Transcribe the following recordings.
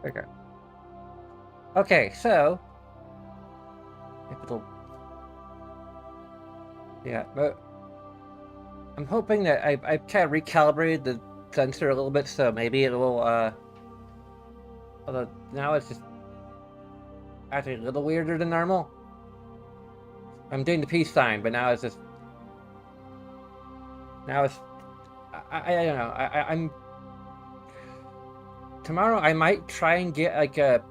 Okay. Okay, so if it'll, yeah, but I'm hoping that I kind of recalibrated the sensor a little bit, so maybe it will. Although now it's just actually a little weirder than normal. I'm doing the peace sign, but now it's just now it's I don't know. I'm tomorrow I might try and get like a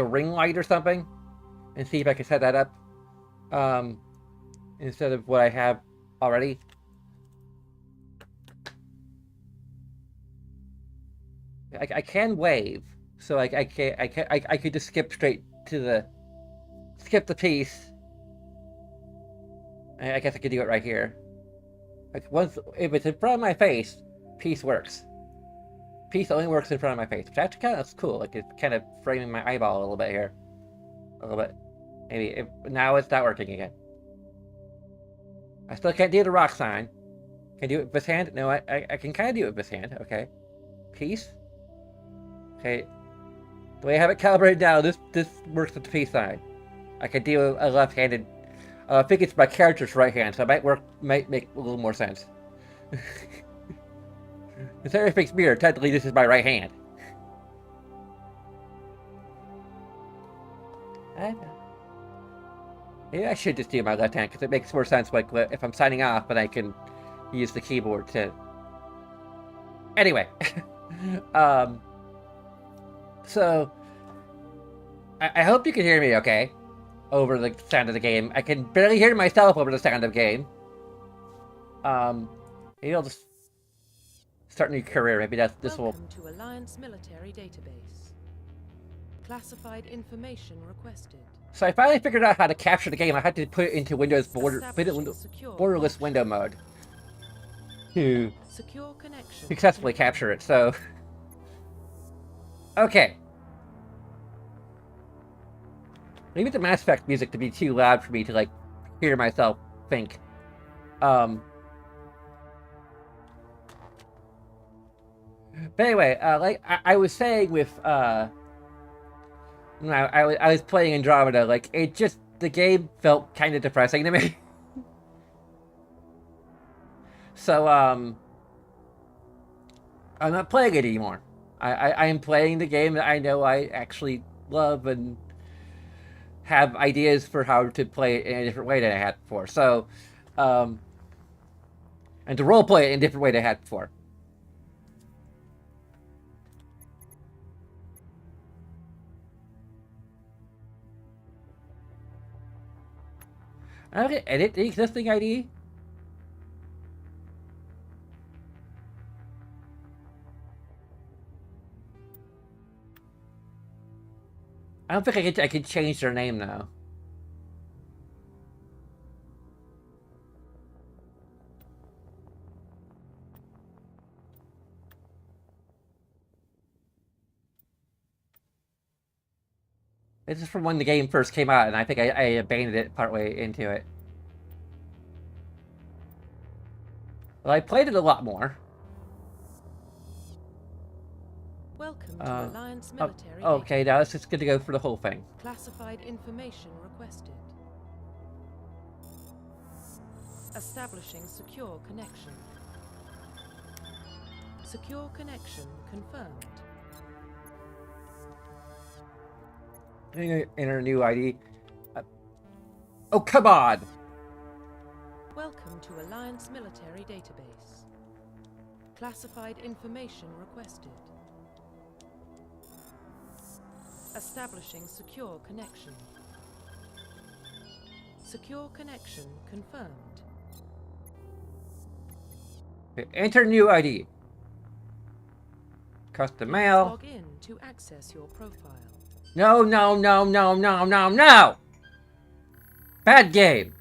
ring light or something and see if I can set that up instead of what I have already. I can wave, so I could just skip straight to the piece. I guess I could do it right here. Like once if it's in front of my face, piece works. Piece only works in front of my face, which actually kind of cool. Like it's kind of framing my eyeball a little bit here, a little bit. Maybe now it's not working again. I still can't do the rock sign. Can I do it with this hand? No, I can kind of do it with this hand. Okay, piece. Okay, the way I have it calibrated now, this works with the peace sign. I could do a left-handed. I think it's my character's right hand, so it might make a little more sense. Since everything's mirror, technically this is my right hand. Maybe I should just do my left hand because it makes more sense. Like if I'm signing off, but I can use the keyboard to. Anyway, so I hope you can hear me okay over the sound of the game. I can barely hear myself over the sound of the game. Maybe I'll just start a new career. Maybe this will. Welcome to Alliance Military Database. Classified information requested. So I finally figured out how to capture the game. I had to put it into borderless window mode to successfully capture it. So, okay. Maybe the Mass Effect music to be too loud for me to like hear myself think. But anyway, like I was saying with I was playing Andromeda, like the game felt kind of depressing to me. So I'm not playing it anymore. I am playing the game that I know I actually love and have ideas for how to play it in a different way than I had before. So and to roleplay it in a different way than I had before. I don't get edit the existing ID. I don't think I can change their name now. This is from when the game first came out, and I think I abandoned it partway into it. Well, I played it a lot more. Welcome to Alliance Military. Okay, now it's just good to go for the whole thing. Classified information requested. Establishing secure connection. Secure connection confirmed. Enter a new ID. Oh, come on! Welcome to Alliance Military Database. Classified information requested. Establishing secure connection. Secure connection confirmed. Enter new ID. Custom mail. Log in to access your profile. No, no, no, no, no, no, no! Bad game!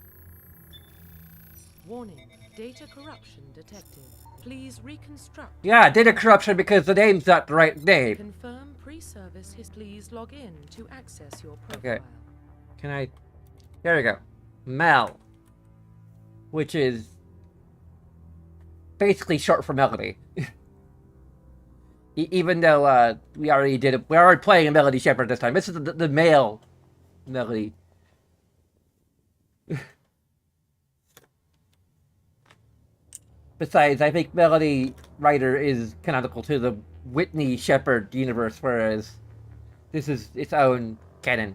Warning, data corruption detected. Please reconstruct. Yeah, data corruption because the name's not the right name. Confirm pre-service Please log in to access your profile. Okay. Can I... There we go. Mel. Which is... basically short for Melody. Even though we already did it, we're already playing a Melody Shepard this time. This is the male Melody. Besides, I think Melody Writer is canonical to the Whitney Shepard universe, whereas this is its own canon.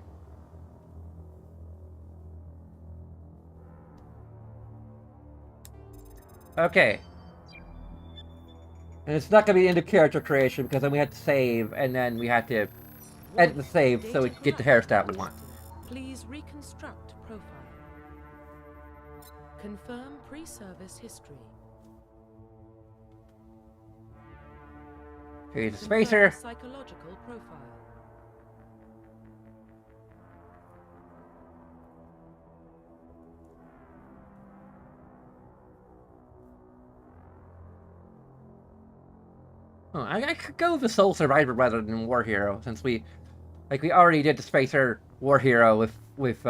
Okay. And it's not going to be into character creation because then we have to save and then we have to edit the save so we can get the hairstyle we want. Please reconstruct profile. Confirm pre-service history. Here's a Confirm spacer. psychological profile. Oh, I could go with the Soul Survivor rather than War Hero since we already did the spacer War Hero with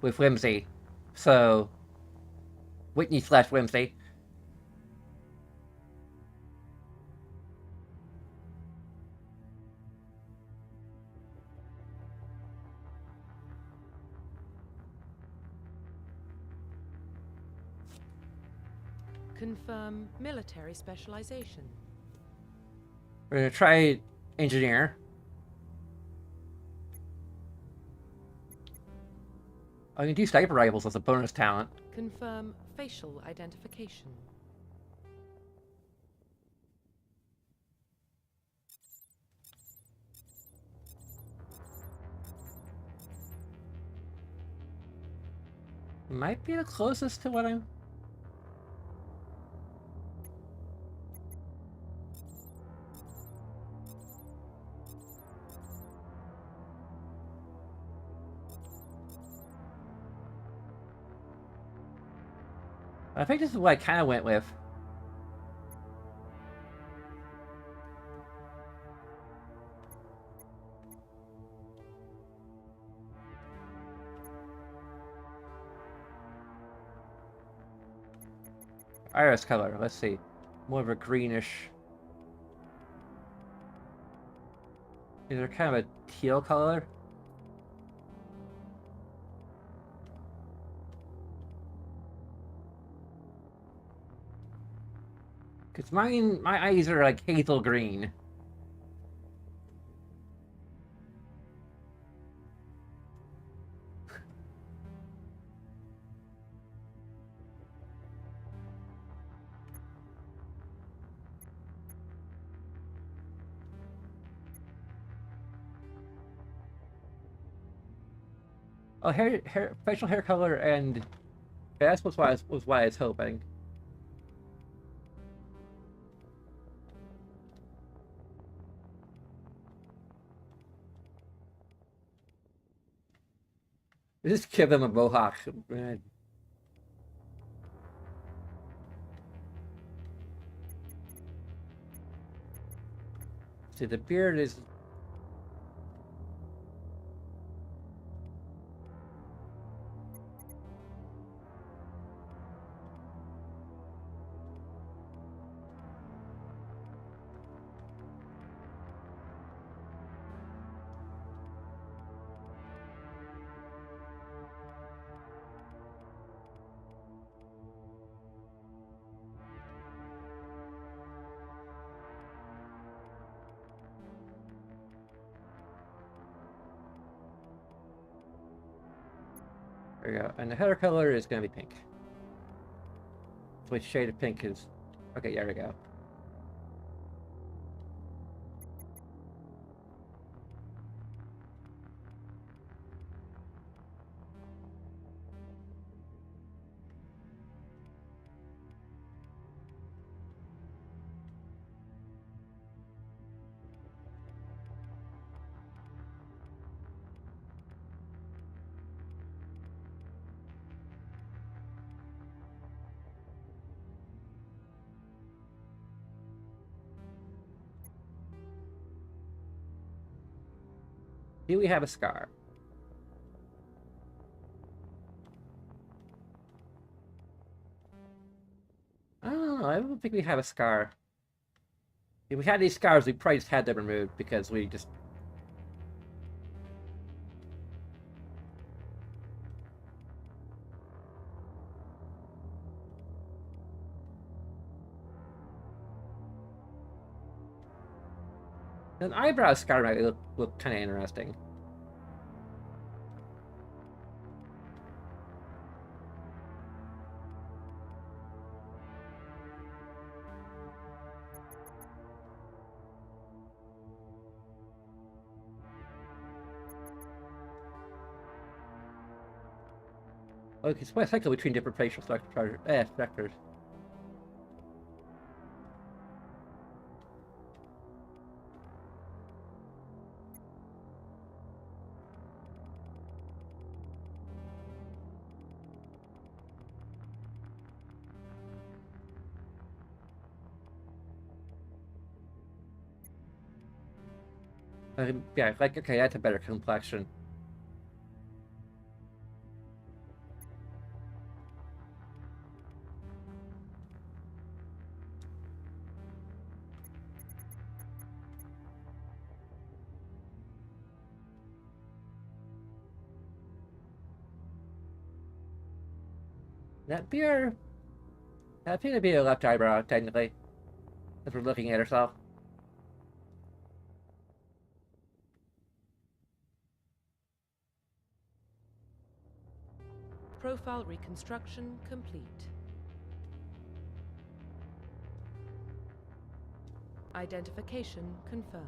Whimsy, so Whitney / Whimsy. Confirm military specialization. We're gonna try engineer. I can do sniper rifles as a bonus talent. Confirm facial identification. Might be the closest to what I'm. I think this is what I kind of went with. Iris color, let's see. More of a greenish. Is there kind of a teal color? Because my eyes are like hazel green. Oh, facial hair color, and yeah, that's what I was hoping. Just give them a mohawk. See, the beard is. There we go. And the hair color is gonna be pink. Which shade of pink is? Okay, there we go. Do we have a scar? I don't know. I don't think we have a scar. If we had these scars, we probably just had them removed because we just... An eyebrow scar might look kind of interesting. Okay, it's my cycle between different facial structures. Yeah, like, okay, that's a better complexion. That beer... That appears to be a left eyebrow, technically. As we're looking at ourselves. Profile reconstruction complete. Identification confirmed.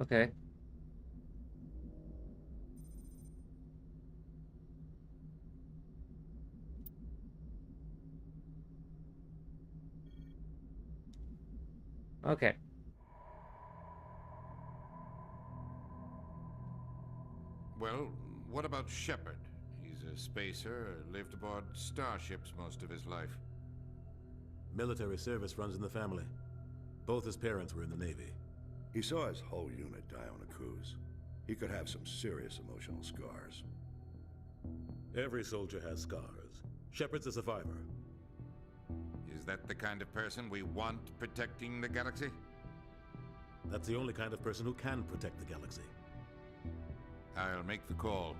Okay. Okay. Well, what about Shepard? He's a spacer, lived aboard starships most of his life. Military service runs in the family. Both his parents were in the Navy. He saw his whole unit die on a cruise. He could have some serious emotional scars. Every soldier has scars. Shepard's a survivor. Is that the kind of person we want protecting the galaxy? That's the only kind of person who can protect the galaxy. I'll make the call.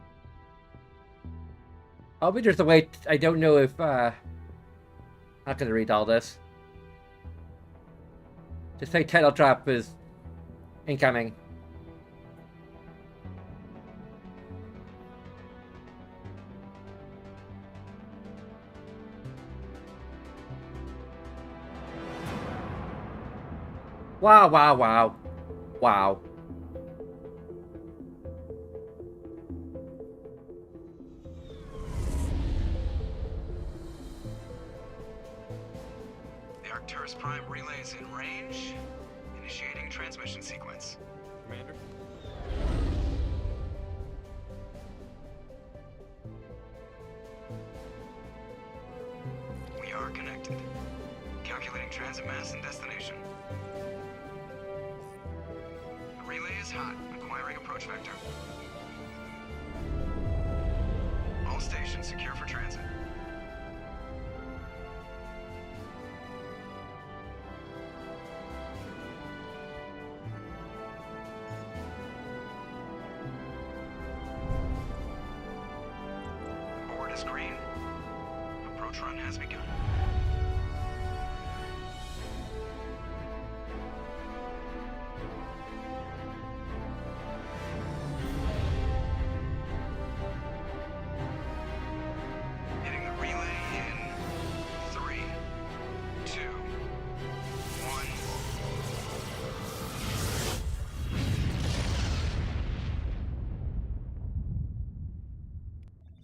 I'll be just a wait. I don't know if, I'm not gonna read all this. Just say title drop is incoming. Wow, wow, wow. Wow. The Arcturus Prime relay is in range. Initiating transmission sequence. Commander? We are connected. Calculating transit mass and destination. The relay is hot. Acquiring approach approach vector. All stations secure for transit. Board is green. Approach run has begun. Hitting the relay in 3, 2, 1.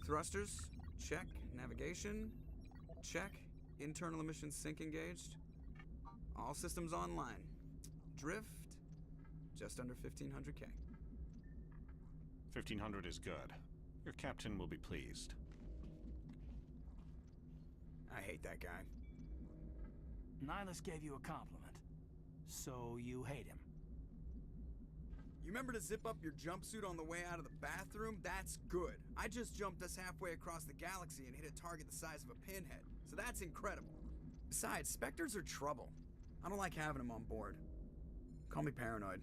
Thrusters, check. Navigation, check. Internal emissions sync engaged. All systems online. Drift, just under 1500K. 1500 is good. Your captain will be pleased. I hate that guy. Nihilus gave you a compliment, so you hate him. You remember to zip up your jumpsuit on the way out of the bathroom? That's good. I just jumped us halfway across the galaxy and hit a target the size of a pinhead, so that's incredible. Besides, Spectres are trouble. I don't like having them on board. Call me paranoid.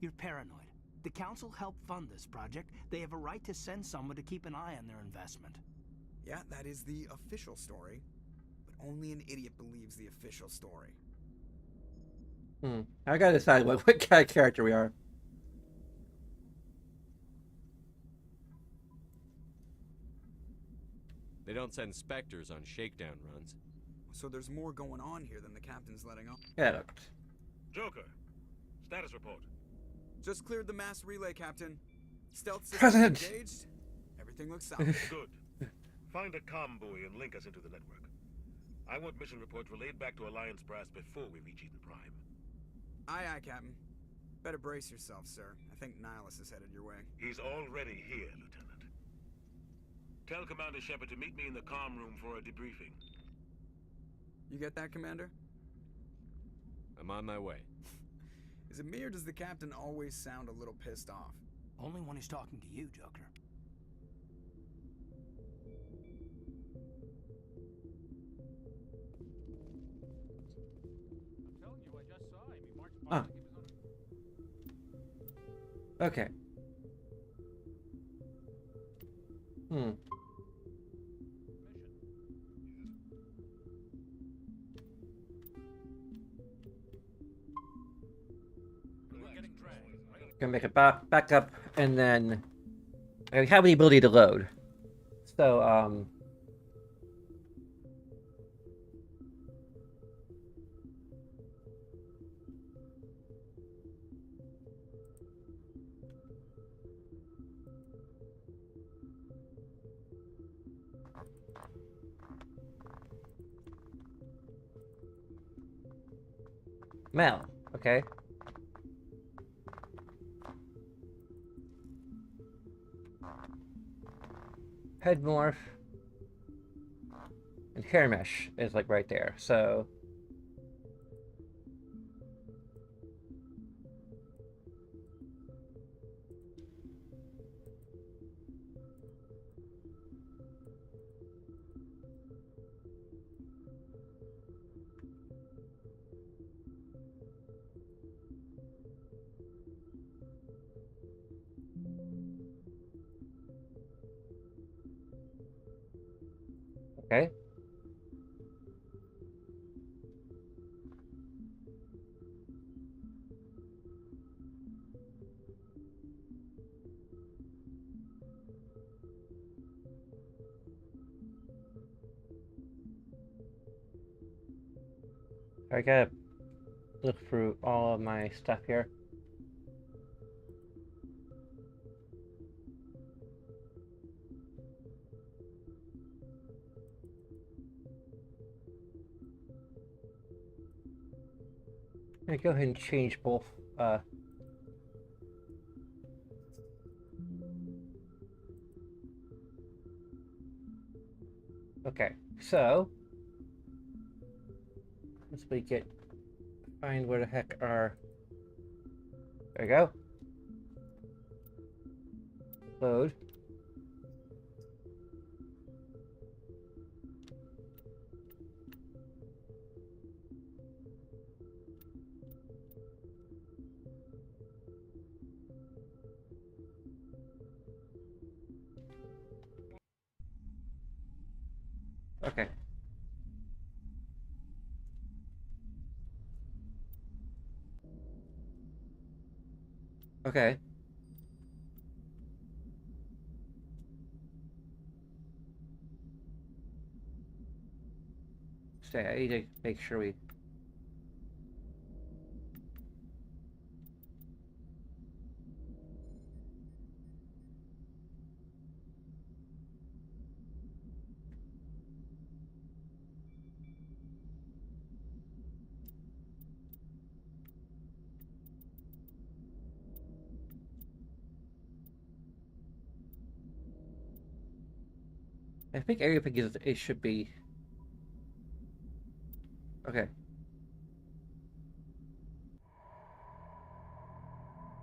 You're paranoid. The Council helped fund this project. They have a right to send someone to keep an eye on their investment. Yeah, that is the official story. But only an idiot believes the official story. I gotta decide what kind of character we are. They don't send Spectres on shakedown runs. So there's more going on here than the captain's letting on. Yeah, look. Joker, status report. Just cleared the mass relay, Captain. Stealth system President! engaged. Everything looks solid. Good. Find a comm buoy and link us into the network. I want mission reports relayed back to Alliance brass before we reach Eden Prime. Aye, aye, Captain. Better brace yourself, sir. I think Nihilus is headed your way. He's already here, Lieutenant. Tell Commander Shepard to meet me in the comm room for a debriefing. You get that, Commander? I'm on my way. Is it me or does the captain always sound a little pissed off? Only when he's talking to you, Joker. Ah. Okay. Gonna make it back up, and then I have the ability to load. So, Mel, okay. Head morph and hair mesh is like right there. So okay. I gotta look through all of my stuff here. I'm gonna go ahead and change both. Okay, so once we find where the heck are. There we go. Load. Okay. Okay. Stay. I need to make sure we. I think everything is. It should be. Okay.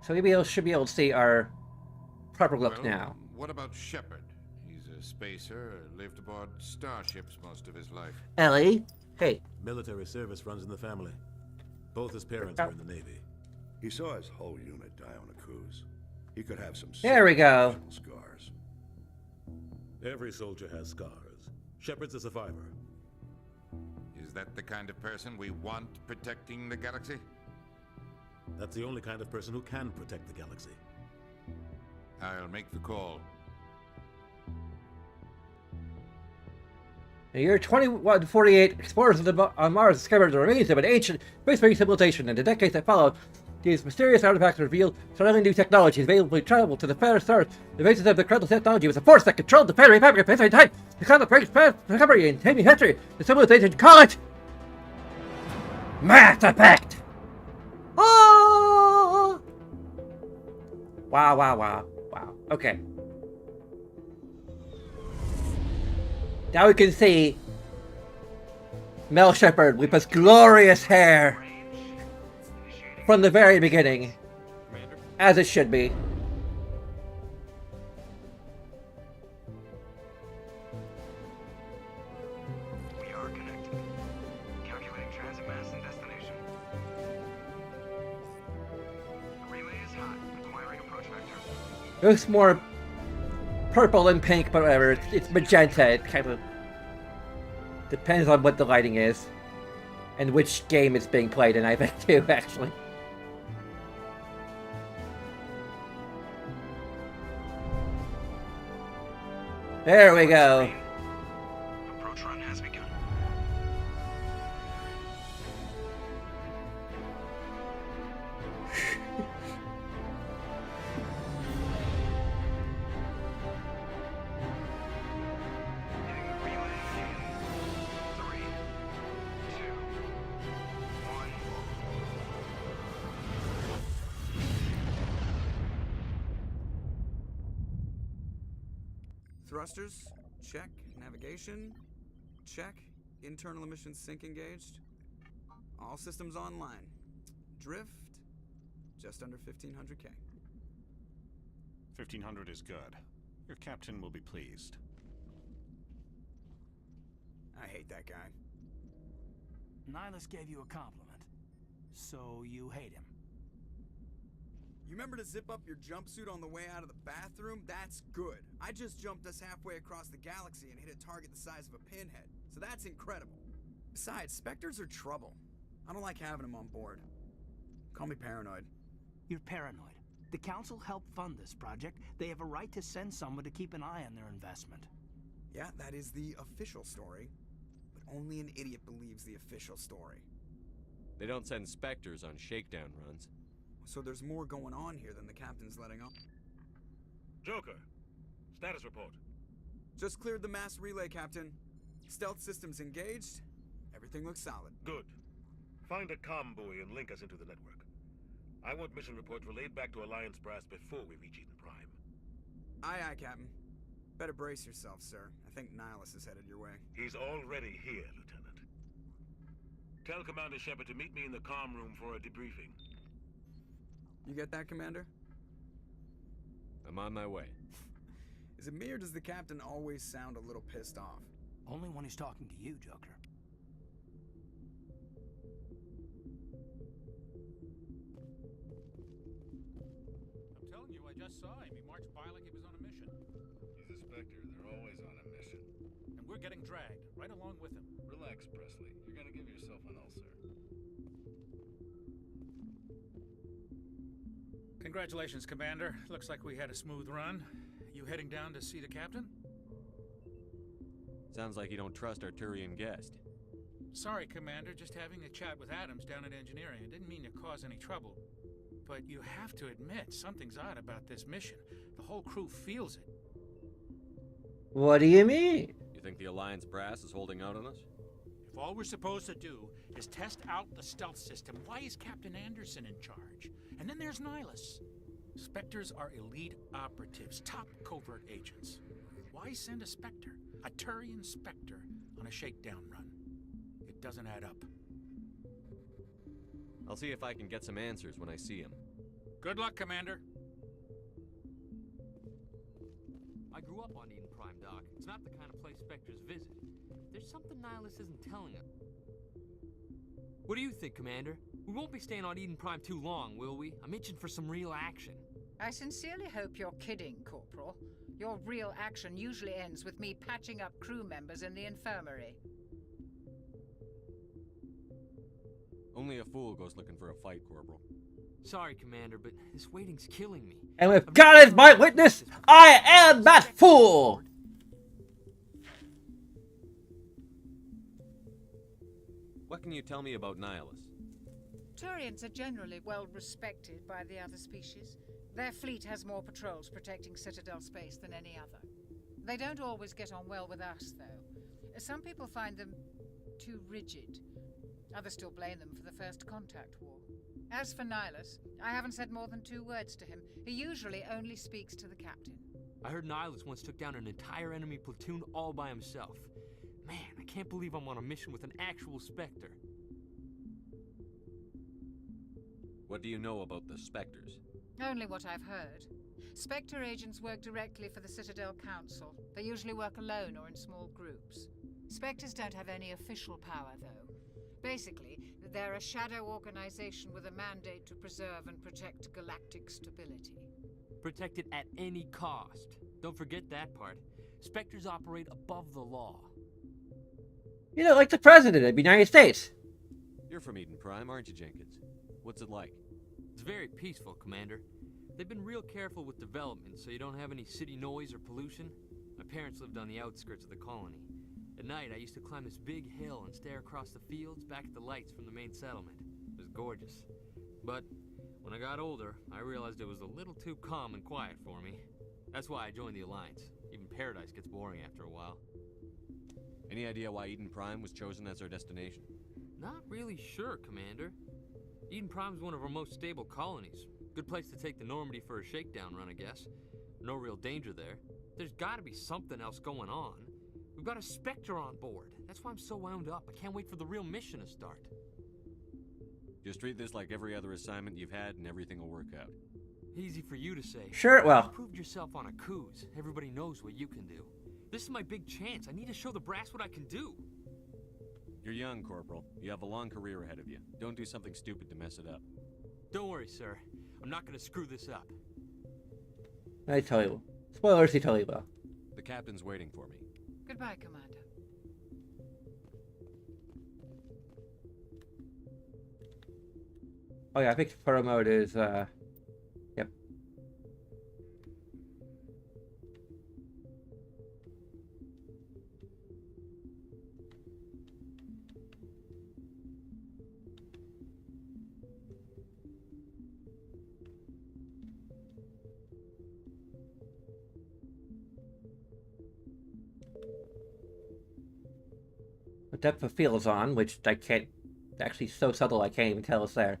So maybe we should be able to see our proper look Well, now. what about Shepard? He's a spacer, lived aboard starships most of his life. Ellie? Hey. Military service runs in the family. Both his parents were in the Navy. He saw his whole unit die on a cruise. He could have some There we go. emotional scars. Every soldier has scars. Shepard's a survivor. Is that the kind of person we want protecting the galaxy? That's the only kind of person who can protect the galaxy. I'll make the call. In the year 2148, explorers on Mars discovered the remains of an ancient space-faring civilization. In the decades that followed, these mysterious artifacts revealed startling new technologies available to travel to the far stars. The basis of the incredible technology was a force that controlled the very fabric of history and time. The kind of great discovery in human history. The civilization call it Mass Effect. Oh! Wow! Wow! Wow! Wow! Okay. Now we can see Mel Shepard with his glorious hair from the very beginning, as it should be. We are connected. Calculating transit mass and destination. The relay is hot. Acquiring approach vector. It looks more purple and pink, but whatever. It's magenta. It kind of depends on what the lighting is and which game it's being played in, I think, too, actually. There we go. Approach run has begun. Hitting the relay in 3, 2, 1. Thrusters, check. Navigation, check. Internal emissions sync engaged. All systems online. Drift, just under 1500K. 1500 is good. Your captain will be pleased. I hate that guy. Nihilus gave you a compliment, so you hate him. You remember to zip up your jumpsuit on the way out of the bathroom? That's good. I just jumped us halfway across the galaxy and hit a target the size of a pinhead, so that's incredible. Besides, Spectres are trouble. I don't like having them on board. Call me paranoid. You're paranoid. The Council helped fund this project. They have a right to send someone to keep an eye on their investment. Yeah, that is the official story. But only an idiot believes the official story. They don't send Spectres on shakedown runs. So there's more going on here than the captain's letting on. Joker, status report. Just cleared the mass relay, Captain. Stealth systems engaged. Everything looks solid. Good. Find a comm buoy and link us into the network. I want mission reports relayed back to Alliance Brass before we reach Eden Prime. Aye, aye, Captain. Better brace yourself, sir. I think Nihilus is headed your way. He's already here, Lieutenant. Tell Commander Shepard to meet me in the comm room for a debriefing. You get that, Commander? I'm I'm on my way. Is it me or does the captain always sound a little pissed off? Only when he's talking to you, Joker. I'm telling you, I just saw him. He marched by like he was on a mission. He's a Spectre. They're always on a mission. And we're getting dragged, right along with him. Relax, Presley. You're gonna give yourself an ulcer. Congratulations, Commander. Looks like we had a smooth run. You heading down to see the captain? Sounds like you don't trust our Turian guest. Sorry, Commander. Just having a chat with Adams down at engineering. I didn't mean to cause any trouble. But you have to admit, something's odd about this mission. The whole crew feels it. What do you mean? You think the Alliance brass is holding out on us? If all we're supposed to do is test out the stealth system, why is Captain Anderson in charge? And then there's Nihilus. Spectres are elite operatives, top covert agents. Why send a Spectre, a Turian Spectre, on a shakedown run? It doesn't add up. I'll see if I can get some answers when I see him. Good luck, Commander. I grew up on Eden Prime, Doc. It's not the kind of place Spectres visit. There's something Nihilus isn't telling us. What do you think, Commander? We won't be staying on Eden Prime too long, will we? I'm itching for some real action. I sincerely hope you're kidding, Corporal. Your real action usually ends with me patching up crew members in the infirmary. Only a fool goes looking for a fight, Corporal. Sorry, Commander, but this waiting's killing me. And with God as my witness, I am that fool! What can you tell me about Nihilus? Turians are generally well respected by the other species. Their fleet has more patrols protecting Citadel space than any other. They don't always get on well with us, though. Some people find them too rigid. Others still blame them for the First Contact War. As for Nihilus, I haven't said more than 2 words to him. He usually only speaks to the captain. I heard Nihilus once took down an entire enemy platoon all by himself. Man, I can't believe I'm on a mission with an actual Spectre. What do you know about the Spectres? Only what I've heard. Spectre agents work directly for the Citadel Council. They usually work alone or in small groups. Spectres don't have any official power, though. Basically, they're a shadow organization with a mandate to preserve and protect galactic stability. Protect it at any cost. Don't forget that part. Spectres operate above the law. You know, like the President of the United States. You're from Eden Prime, aren't you, Jenkins? What's it like? It's very peaceful, Commander. They've been real careful with development, so you don't have any city noise or pollution. My parents lived on the outskirts of the colony. At night, I used to climb this big hill and stare across the fields back at the lights from the main settlement. It was gorgeous. But when I got older, I realized it was a little too calm and quiet for me. That's why I joined the Alliance. Even Paradise gets boring after a while. Any idea why Eden Prime was chosen as our destination? Not really sure, Commander. Eden Prime's one of our most stable colonies. Good place to take the Normandy for a shakedown run, I guess. No real danger there. There's gotta be something else going on. We've got a Spectre on board. That's why I'm so wound up. I can't wait for the real mission to start. Just treat this like every other assignment you've had and everything will work out. Easy for you to say. Sure, well. You proved yourself on a cruise. Everybody knows what you can do. This is my big chance. I need to show the brass what I can do. You're young, Corporal. You have a long career ahead of you. Don't do something stupid to mess it up. Don't worry, sir. I'm not gonna screw this up. I tell you. Spoilers, he tell you well. The captain's waiting for me. Goodbye, Commander. Oh yeah, I think photo mode is, yep. Depth of field is on, which I can't, actually so subtle I can't even tell it's there.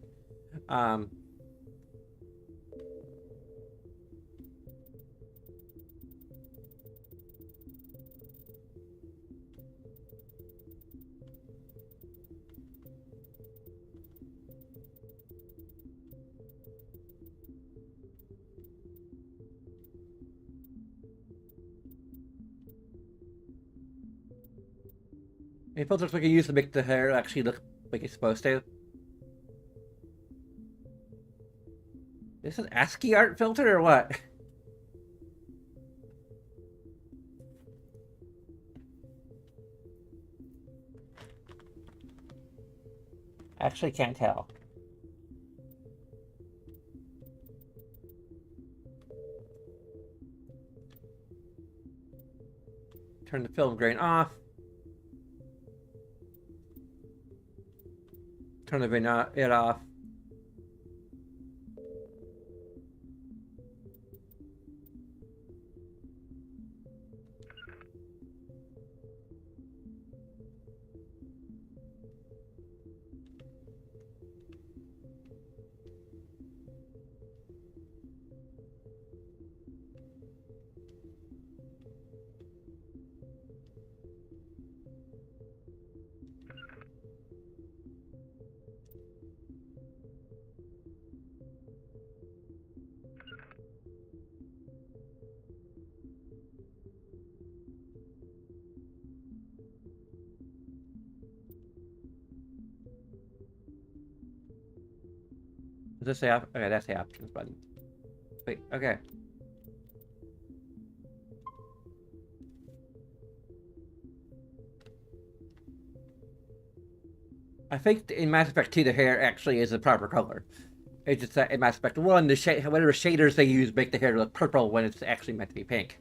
Any filters we can use to make the hair actually look like it's supposed to? Is this an ASCII art filter or what? Actually can't tell. Turn the film grain off. Turn the vignette off. Does this say okay, that's the options button. Wait, okay. I think in Mass Effect 2 the hair actually is the proper color. It's just that in Mass Effect 1, the whatever shaders they use make the hair look purple when it's actually meant to be pink.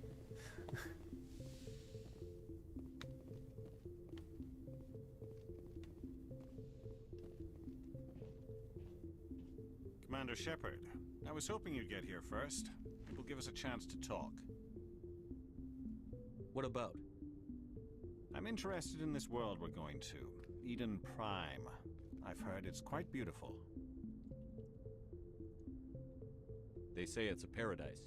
Commander Shepard, I was hoping you'd get here first. It will give us a chance to talk. What about? I'm interested in this world we're going to, Eden Prime. I've heard it's quite beautiful. They say it's a paradise.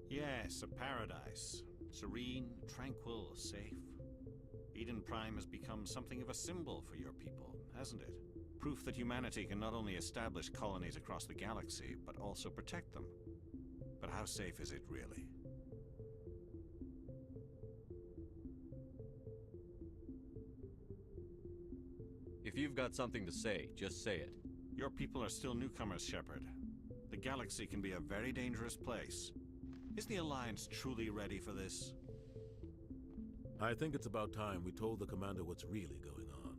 Yes, a paradise. Serene, tranquil, safe. Eden Prime has become something of a symbol for your people, hasn't it? Proof that humanity can not only establish colonies across the galaxy, but also protect them. But how safe is it really? If you've got something to say, just say it. Your people are still newcomers, Shepard. The galaxy can be a very dangerous place. Is the Alliance truly ready for this? I think it's about time we told the commander what's really going on.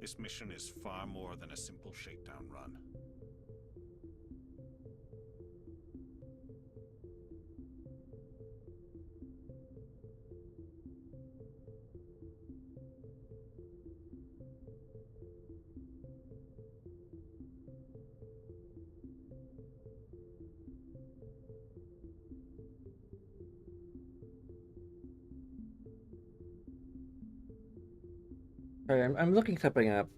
This mission is far more than a simple shakedown run. Alright, I'm looking something up.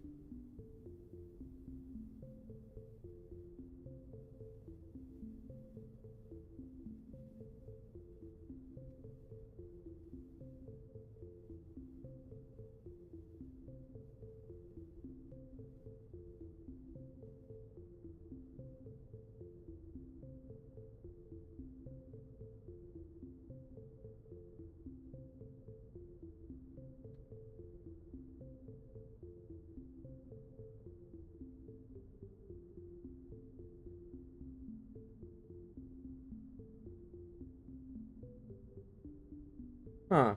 Huh.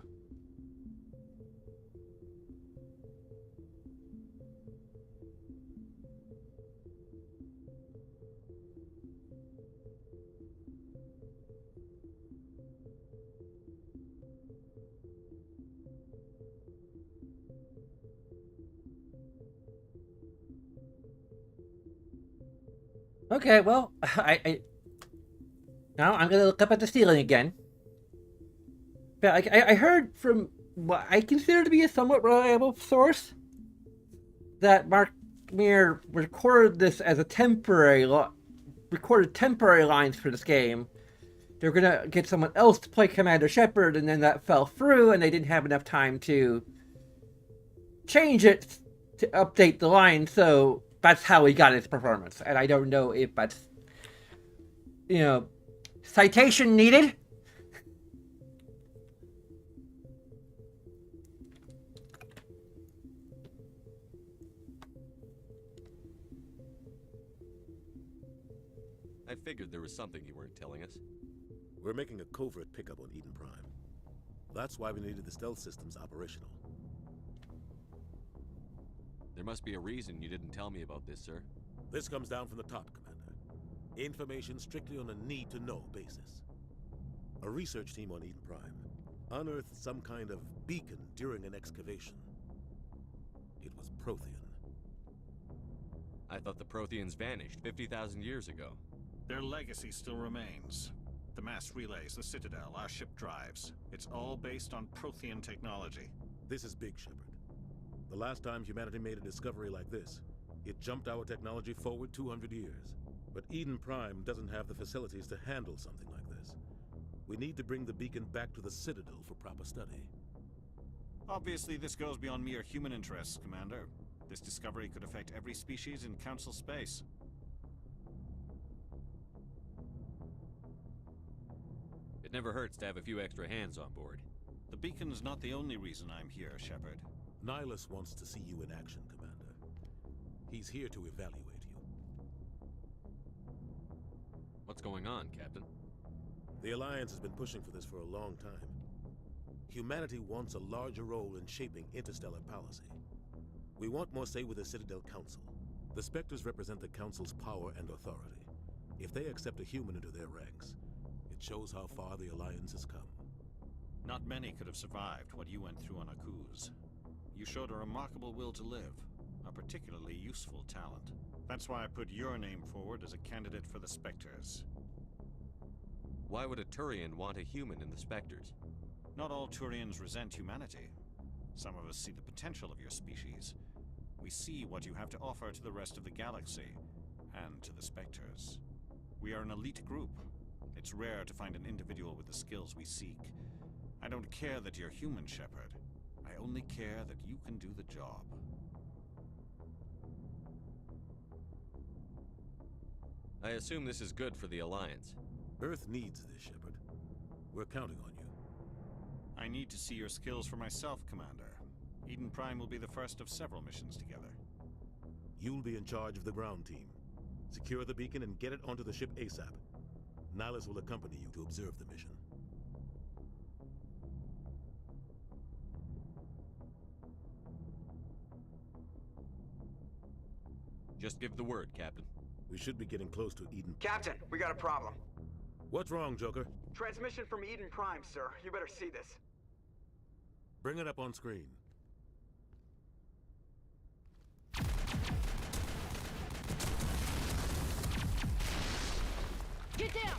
Okay, well, now I'm gonna look up at the ceiling again. But I heard from what I consider to be a somewhat reliable source that Mark Meer recorded this as a recorded temporary lines for this game. They were gonna get someone else to play Commander Shepard, and then that fell through, and they didn't have enough time to change it to update the line, so that's how he got his performance. And I don't know if that's, you know, citation needed. I figured there was something you weren't telling us. We're making a covert pickup on Eden Prime. That's why we needed the stealth systems operational. There must be a reason you didn't tell me about this, sir. This comes down from the top, Commander. Information strictly on a need-to-know basis. A research team on Eden Prime unearthed some kind of beacon during an excavation. It was Prothean. I thought the Protheans vanished 50,000 years ago. Their legacy still remains. The mass relays, the Citadel, our ship drives. It's all based on Prothean technology. This is big, Shepard. The last time humanity made a discovery like this, it jumped our technology forward 200 years. But Eden Prime doesn't have the facilities to handle something like this. We need to bring the beacon back to the Citadel for proper study. Obviously, this goes beyond mere human interests, Commander. This discovery could affect every species in Council space. It never hurts to have a few extra hands on board. The beacon's not the only reason I'm here, Shepard. Nihilus wants to see you in action, Commander. He's here to evaluate you. What's going on, Captain? The Alliance has been pushing for this for a long time. Humanity wants a larger role in shaping interstellar policy. We want more say with the Citadel Council. The Spectres represent the Council's power and authority. If they accept a human into their ranks, it shows how far the Alliance has come. Not many could have survived what you went through on Akuz. You showed a remarkable will to live, a particularly useful talent. That's why I put your name forward as a candidate for the Spectres. Why would a Turian want a human in the Spectres? Not all Turians resent humanity. Some of us see the potential of your species. We see what you have to offer to the rest of the galaxy, and to the Spectres. We are an elite group. It's rare to find an individual with the skills we seek. I don't care that you're human, Shepard. I only care that you can do the job. I assume this is good for the Alliance. Earth needs this, Shepard. We're counting on you. I need to see your skills for myself, Commander. Eden Prime will be the first of several missions together. You'll be in charge of the ground team. Secure the beacon and get it onto the ship ASAP. Nihilus will accompany you to observe the mission. Just give the word, Captain. We should be getting close to Eden. Captain, we got a problem. What's wrong, Joker? Transmission from Eden Prime, sir. You better see this. Bring it up on screen. Get down!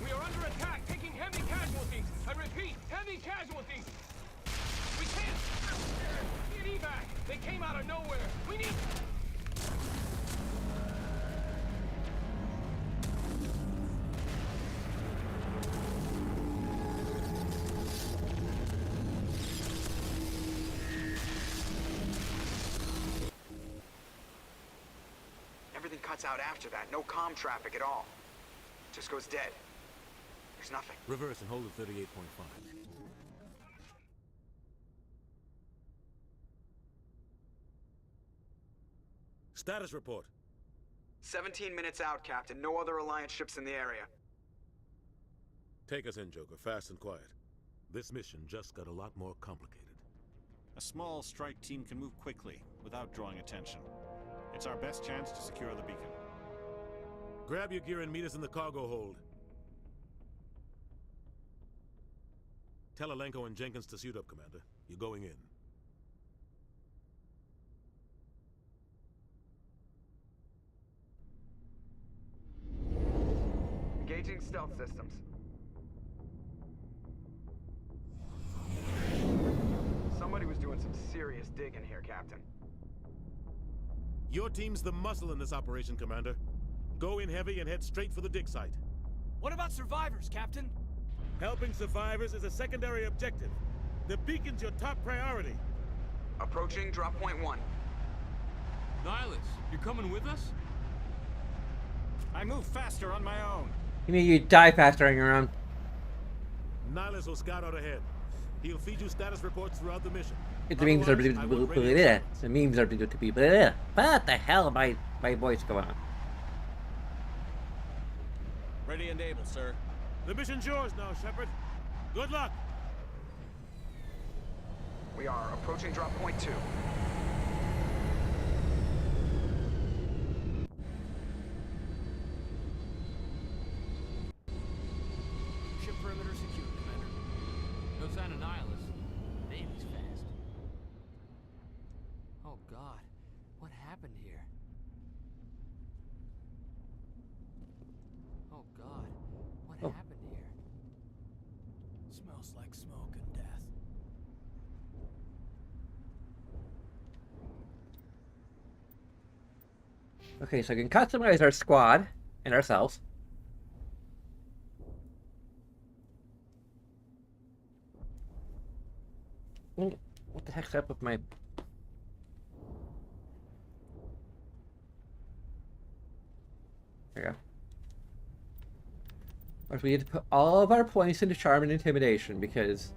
We are under attack, taking heavy casualties. I repeat, heavy casualties. We can't. Get evac. They came out of nowhere. We need. Everything cuts out after that. No comm traffic at all. Just goes dead. There's nothing. Reverse and hold at 38.5. Status report. 17 minutes out, Captain. No other Alliance ships in the area. Take us in, Joker, fast and quiet. This mission just got a lot more complicated. A small strike team can move quickly, without drawing attention. It's our best chance to secure the beacon. Grab your gear and meet us in the cargo hold. Tell Alenko and Jenkins to suit up, Commander. You're going in. Engaging stealth systems. Somebody was doing some serious digging here, Captain. Your team's the muscle in this operation, Commander. Go in heavy and head straight for the dig site. What about survivors, Captain? Helping survivors is a secondary objective. The beacon's your top priority. Approaching drop point 1. Nihilus, you're coming with us? I move faster on my own. You mean you die faster on your own? Nihilus will scout out ahead. He'll feed you status reports throughout the mission. The memes are Otherwise, I want radio silence. the memes are to be what the hell my voice go on? Ready and able, sir. The mission's yours now, Shepard. Good luck. We are approaching drop point 2. Ship perimeter secure, Commander. No sign of Nihilus. Damn, he's fast. Oh God, what happened here? Oh God, what happened here? Smells like smoke and death. Okay, so we can customize our squad and ourselves. What the heck's up with my... There we go. But we need to put all of our points into charm and intimidation because...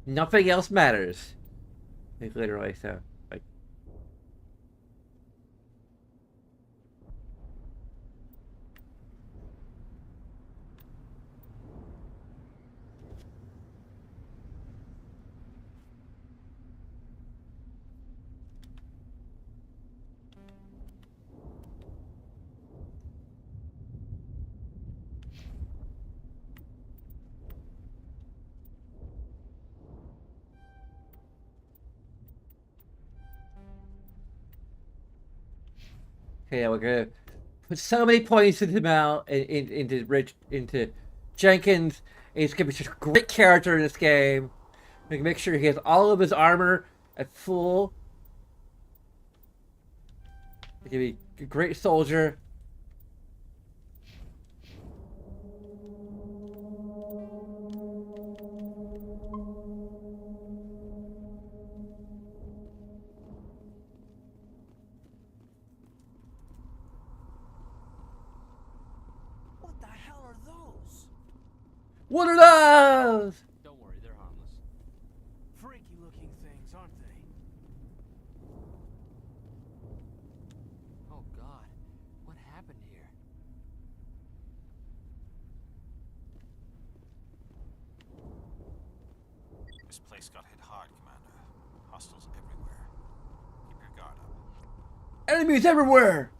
nothing else matters. Like, literally, so, like... Okay, we're gonna put so many points into into Jenkins. He's gonna be such a great character in this game. We can make sure he has all of his armor at full. He's gonna be a great soldier. What are those? Don't worry, they're harmless. Freaky looking things, aren't they? Oh God, what happened here? This place got hit hard, Commander. Hostiles everywhere. Keep your guard up. Enemies everywhere!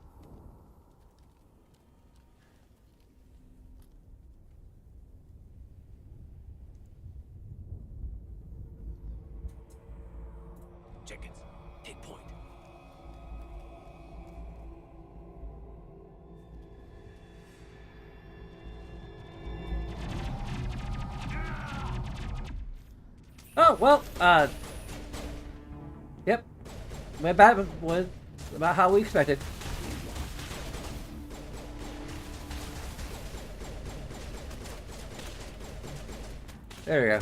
Jenkins, take point. Oh, well, yep. Went back was about how we expected. There we go.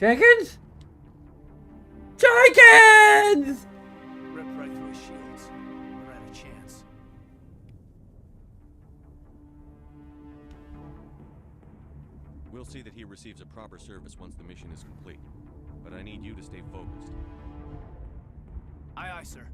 Jenkins? Jenkins! Ripped right through his shields. Never had a chance. We'll see that he receives a proper service once the mission is complete. But I need you to stay focused. Aye, aye, sir.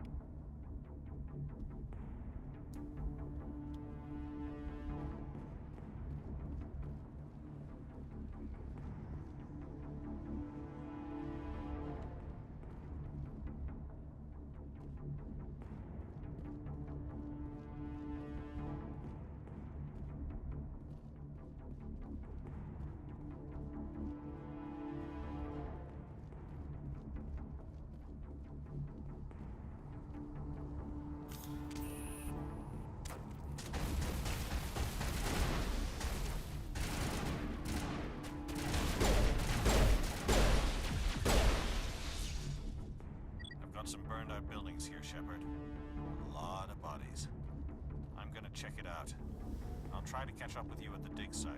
found some burned out buildings here, Shepard. A lot of bodies. I'm gonna check it out. I'll try to catch up with you at the dig site.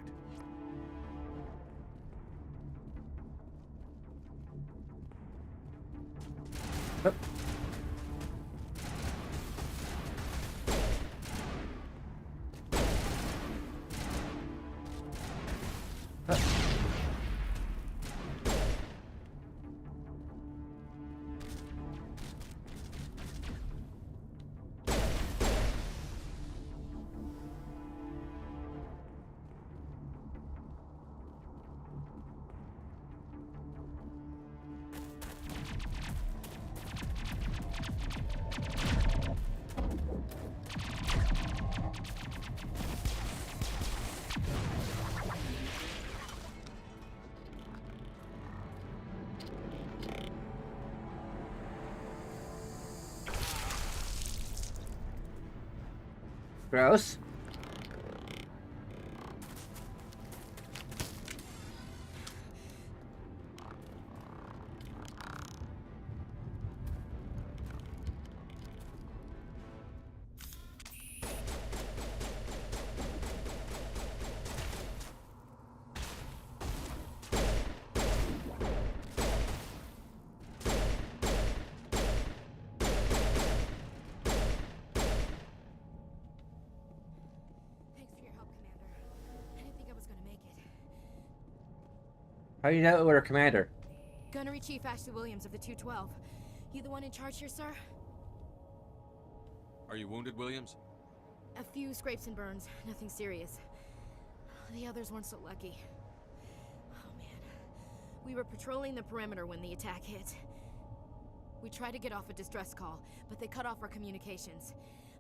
Oh. Gross. How do you know we're a commander? Gunnery Chief Ashley Williams of the 212. You the one in charge here, sir? Are you wounded, Williams? A few scrapes and burns, nothing serious. The others weren't so lucky. Oh man. We were patrolling the perimeter when the attack hit. We tried to get off a distress call, but they cut off our communications.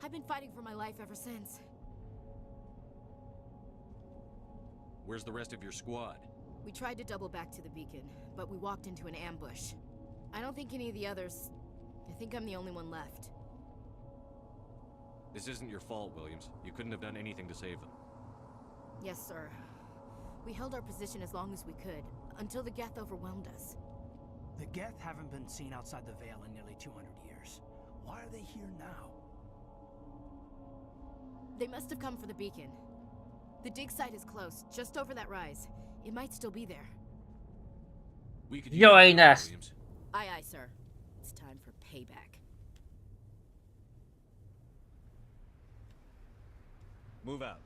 I've been fighting for my life ever since. Where's the rest of your squad? We tried to double back to the beacon, but we walked into an ambush. I don't think any of the others... I think I'm the only one left. This isn't your fault, Williams. You couldn't have done anything to save them. Yes, sir. We held our position as long as we could, until the Geth overwhelmed us. The Geth haven't been seen outside the Veil in nearly 200 years. Why are they here now? They must have come for the beacon. The dig site is close, just over that rise. It might still be there. We could join us. Williams. Aye, aye, sir. It's time for payback. Move out.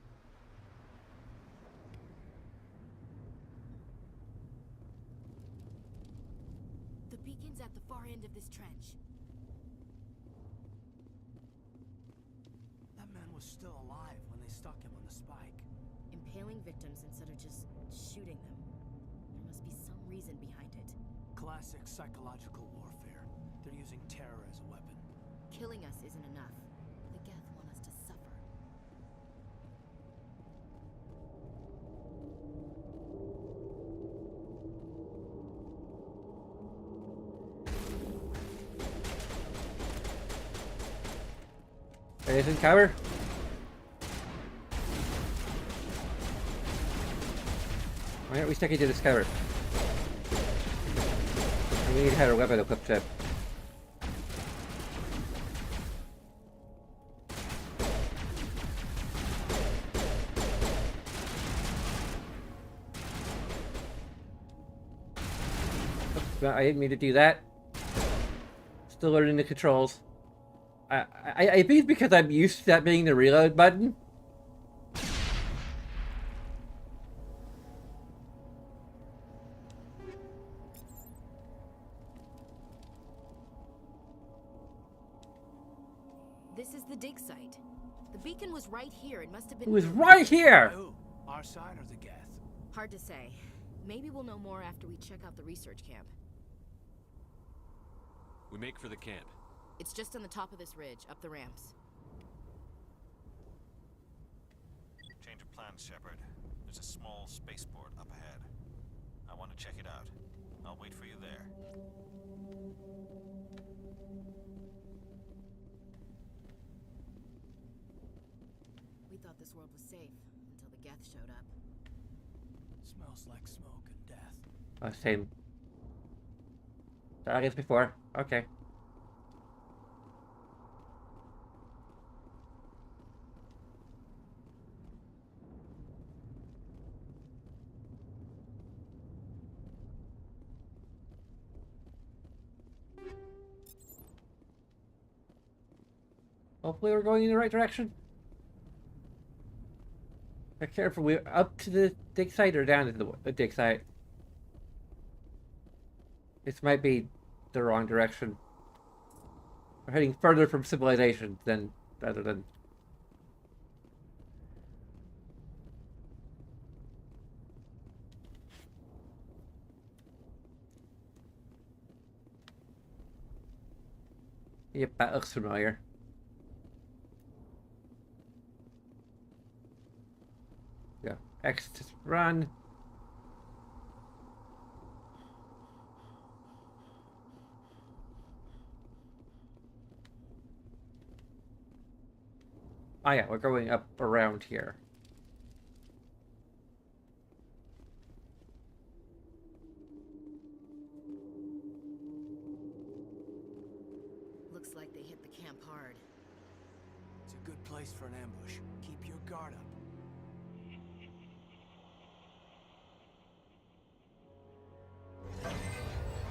The beacon's at the far end of this trench. That man was still alive when they stuck him on the spike. Impaling victims instead of just shooting them. There must be some reason behind it. Classic psychological warfare. They're using terror as a weapon. Killing us isn't enough. The Geth want us to suffer. Anything cover? Why aren't we sticking to this cover? We need to have a weapon equipped to. Oops, I didn't mean to do that. Still learning the controls. I think it's because I'm used to that being the reload button. This is the dig site. The beacon was right here. It must have been... It was right here! Who? Our side or the Geth? Hard to say. Maybe we'll know more after we check out the research camp. We make for the camp. It's just on the top of this ridge, up the ramps. Change of plans, Shepard. There's a small spaceport up ahead. I want to check it out. I'll wait for you there. We thought this world was safe until the Geth showed up. Smells like smoke and death. Same. I guess before. Okay. Hopefully we're going in the right direction. Be careful, we're up to the dig site or down to the dig site. This might be the wrong direction. We're heading further from civilization than rather than. Yep, that looks familiar. Yeah, X to run. Oh yeah, we're going up around here. Looks like they hit the camp hard. It's a good place for an ambush. Keep your guard up.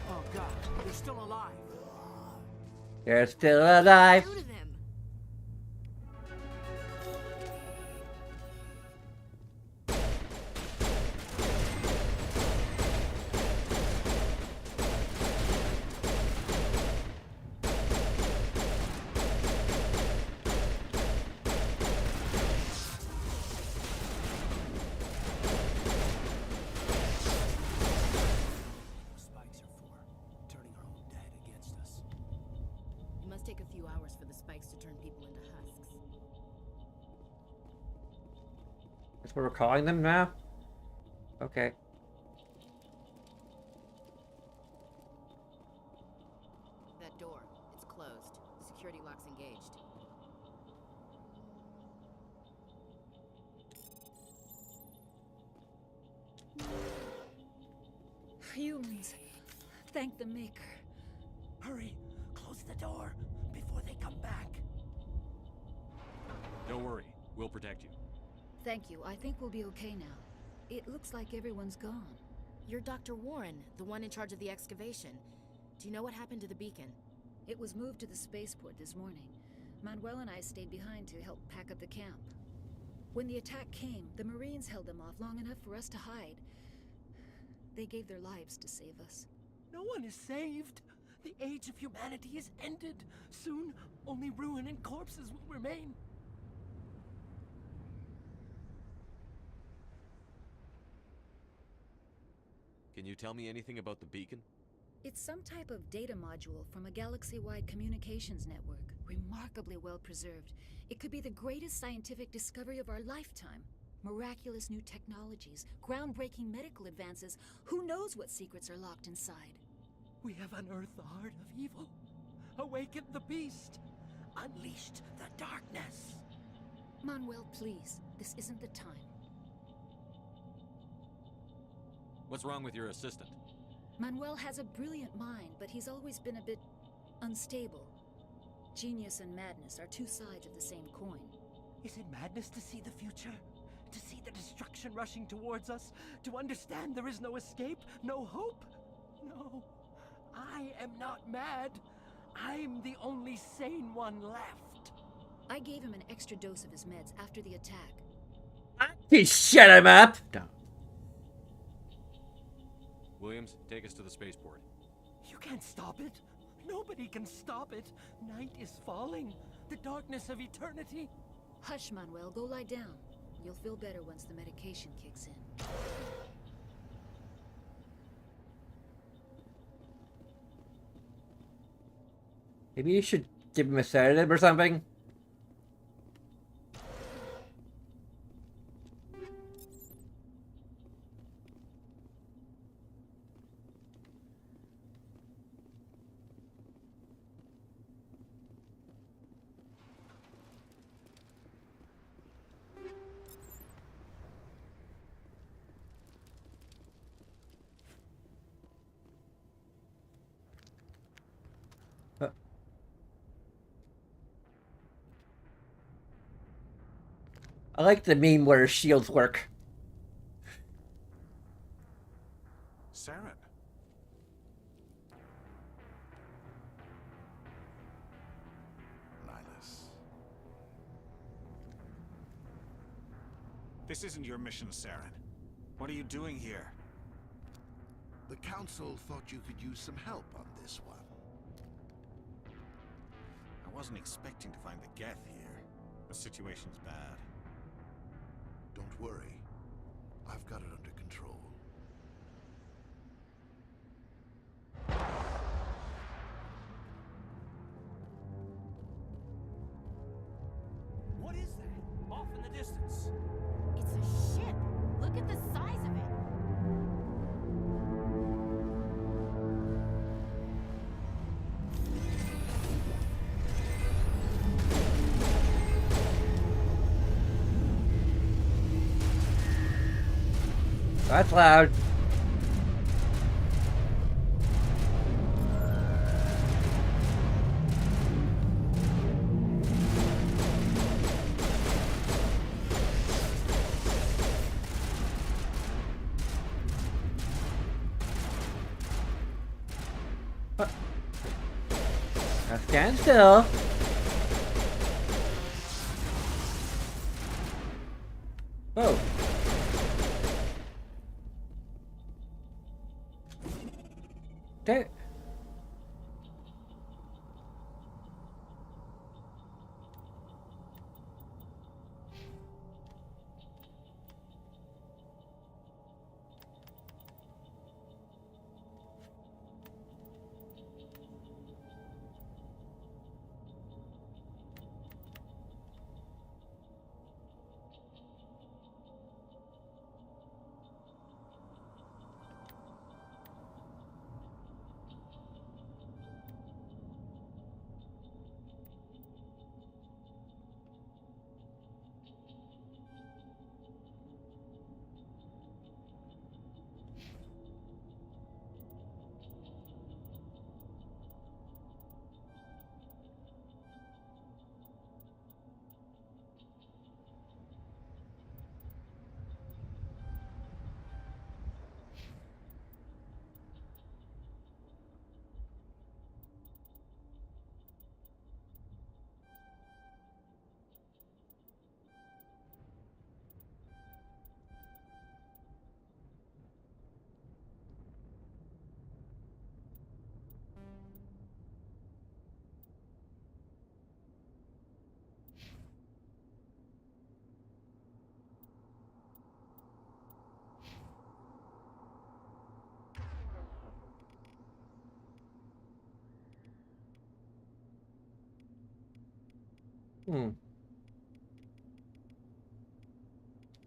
Oh god, they're still alive. They're still alive. Take a few hours for the spikes to turn people into husks. That's what we're calling them now? Okay. That door, it's closed. Security lock's engaged. Humans, thank the Maker. Hurry, close the door before they come back. Don't worry, we'll protect you. Thank you. I think we'll be okay now. It looks like everyone's gone. You're Dr. Warren, the one in charge of the excavation. Do you know what happened to the beacon? It was moved to the spaceport this morning. Manuel and I stayed behind to help pack up the camp. When the attack came, the Marines held them off long enough for us to hide. They gave their lives to save us. No one is saved. The age of humanity is ended. Soon, only ruin and corpses will remain. Can you tell me anything about the beacon? It's some type of data module from a galaxy-wide communications network. Remarkably well preserved. It could be the greatest scientific discovery of our lifetime. Miraculous new technologies, groundbreaking medical advances. Who knows what secrets are locked inside? We have unearthed the heart of evil, awakened the beast, unleashed the darkness. Manuel, please, this isn't the time. What's wrong with your assistant? Manuel has a brilliant mind, but he's always been a bit unstable. Genius and madness are two sides of the same coin. Is it madness to see the future? To see the destruction rushing towards us? To understand there is no escape, no hope? No. I am not mad. I'm the only sane one left. I gave him an extra dose of his meds after the attack. He shut him up! No. Williams, take us to the spaceport. You can't stop it. Nobody can stop it. Night is falling. The darkness of eternity. Hush, Manuel. Go lie down. You'll feel better once the medication kicks in. Maybe you should give him a sedative or something? I like the meme where shields work. Saren. Nihilus. This isn't your mission, Saren. What are you doing here? The Council thought you could use some help on this one. I wasn't expecting to find the Geth here. The situation's bad. Don't worry. I've got it under control. What is that? Off in the distance. It's a ship. Look at the size of it. That's loud. Now stand still. Whoa. That...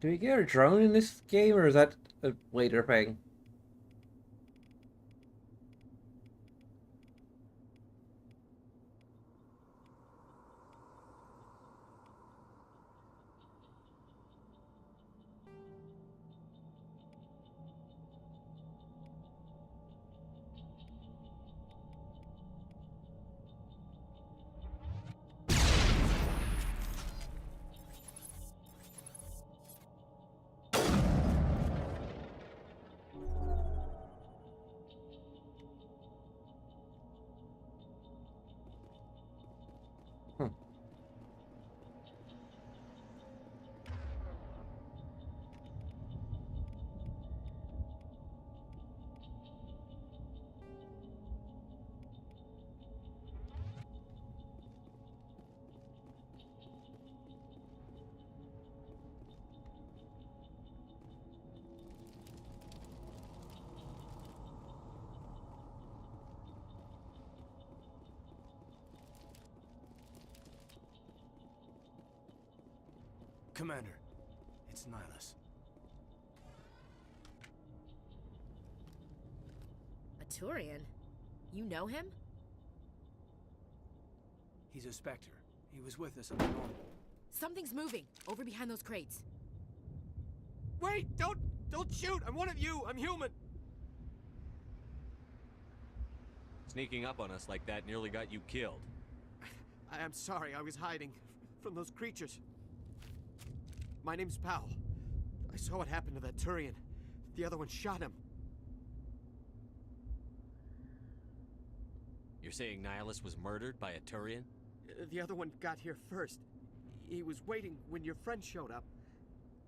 Do we get a drone in this game, or is that a later thing? Commander, it's Nihilus. A Turian? You know him? He's a Spectre. He was with us up north. Something's moving, over behind those crates. Wait! Don't shoot! I'm one of you! I'm human! Sneaking up on us like that nearly got you killed. I'm sorry, I was hiding from those creatures. My name's Powell. I saw what happened to that Turian. The other one shot him. You're saying Nihilus was murdered by a Turian? The other one got here first. He was waiting when your friend showed up.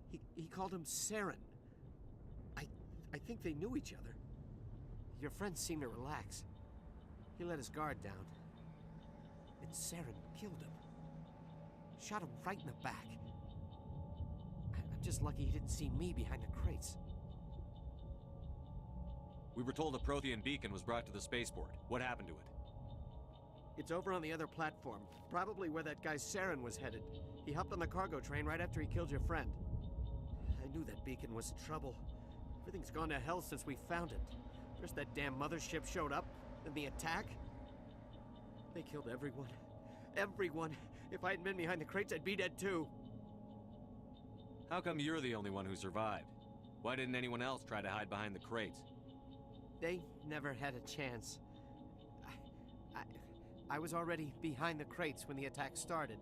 He called him Saren. I think they knew each other. Your friend seemed to relax. He let his guard down. And Saren killed him. Shot him right in the back. I'm just lucky he didn't see me behind the crates. We were told a Prothean beacon was brought to the spaceport. What happened to it? It's over on the other platform. Probably where that guy Saren was headed. He hopped on the cargo train right after he killed your friend. I knew that beacon was trouble. Everything's gone to hell since we found it. First that damn mothership showed up, then the attack. They killed everyone. Everyone. If I hadn't been behind the crates, I'd be dead too. How come you're the only one who survived? Why didn't anyone else try to hide behind the crates? They never had a chance. I was already behind the crates when the attack started.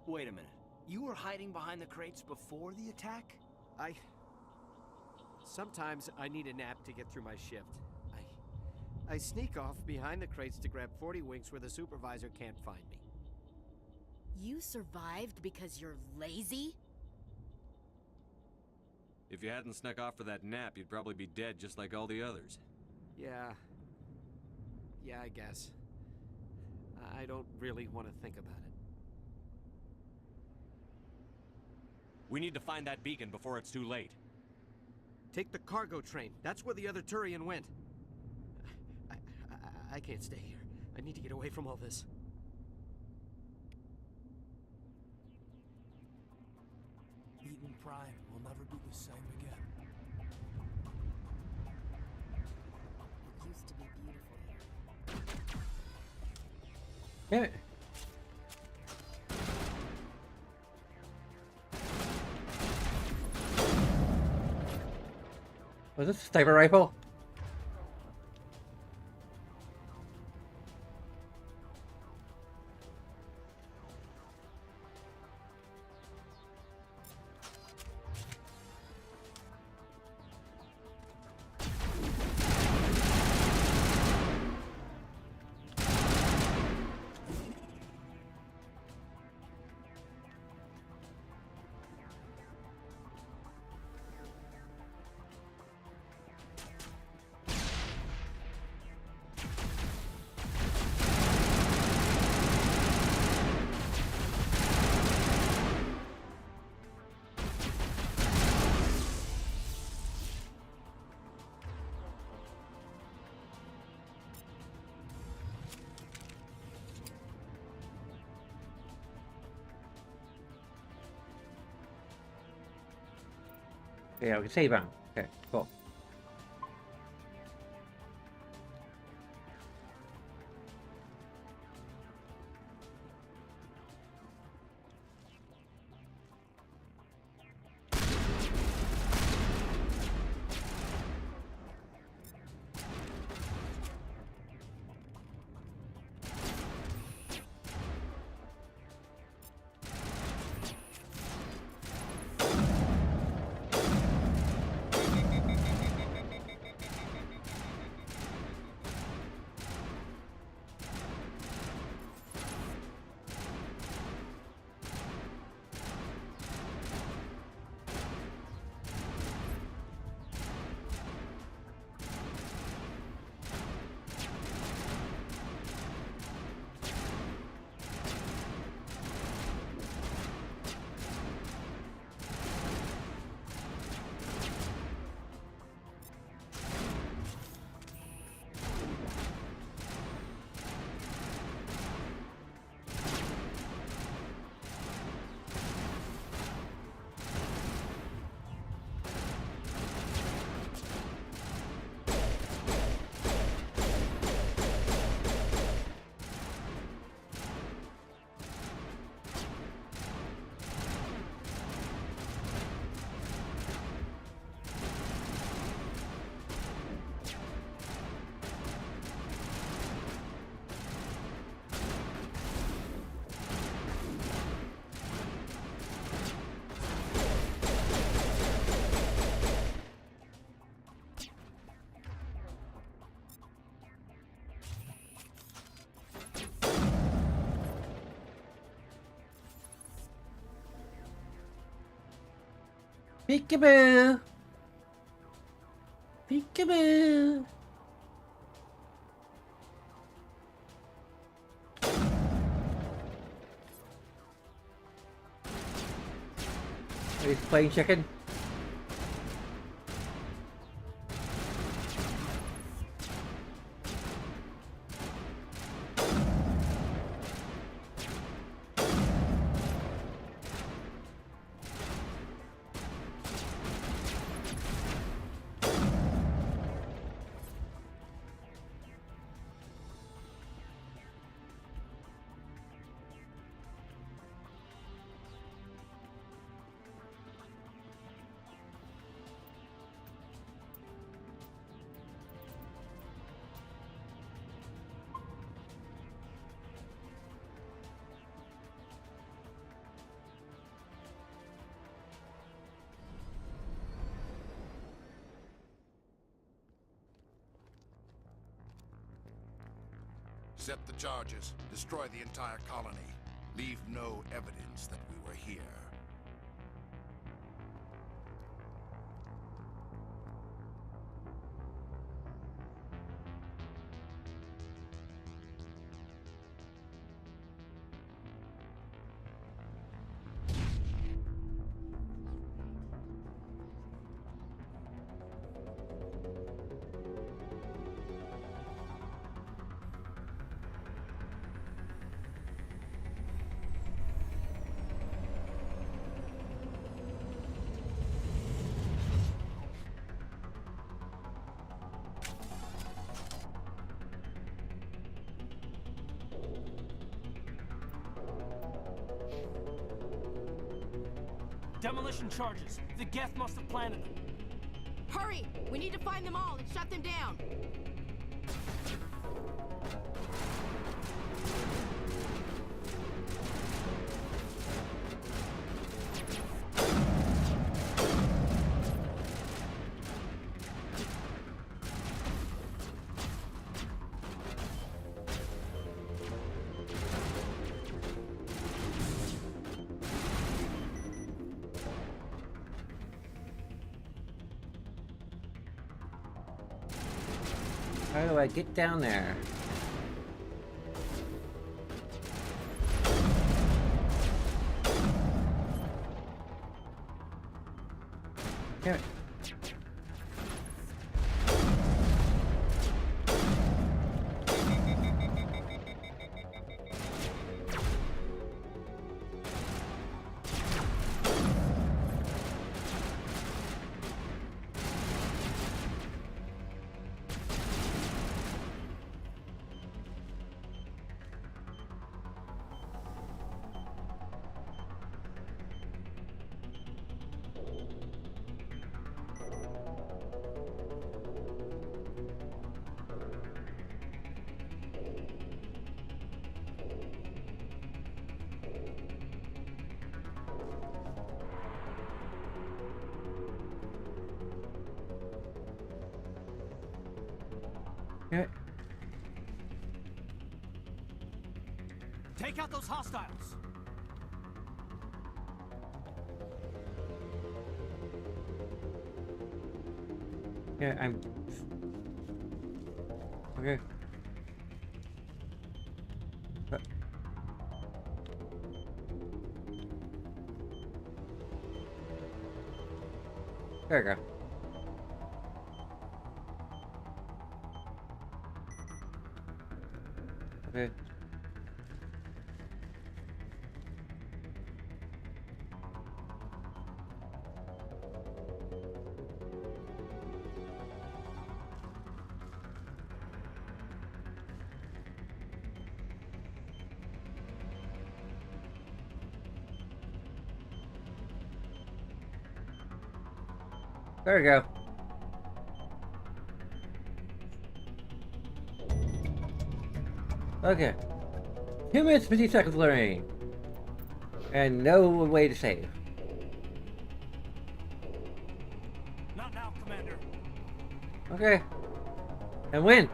Wait a minute. You were hiding behind the crates before the attack? Sometimes I need a nap to get through my shift. I sneak off behind the crates to grab 40 winks where the supervisor can't find me. You survived because you're lazy? If you hadn't snuck off for that nap, you'd probably be dead just like all the others. Yeah, I guess. I don't really want to think about it. We need to find that beacon before it's too late. Take the cargo train. That's where the other Turian went. I can't stay here. I need to get away from all this. Eden Prime will never be the same again. It used to be beautiful here. Damn it. Was this a sniper rifle? Yeah, we can save him. Okay, cool. Peekaboo! Peekaboo! He's playing chicken. Set the charges. Destroy the entire colony. Leave no evidence that we were here. Demolition charges. The Geth must have planted them. Hurry! We need to find them all and shut them down! How do I get down there? Damn it. Yeah. Take out those hostiles. Yeah, I'm... Okay. There we go. Okay. There we go. Okay. 2 minutes, 50 seconds remaining. And no way to save. Not now, Commander. Okay. And win.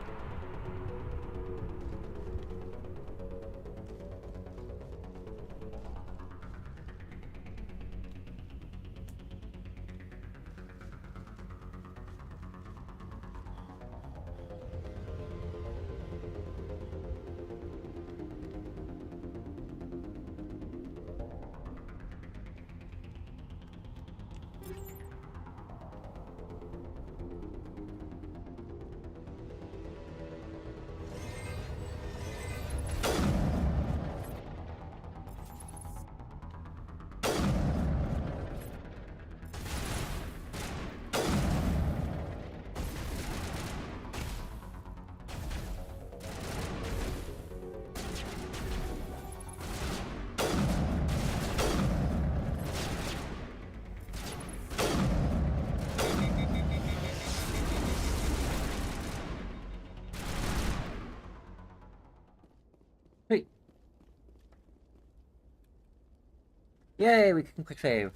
Yay, we can quick save.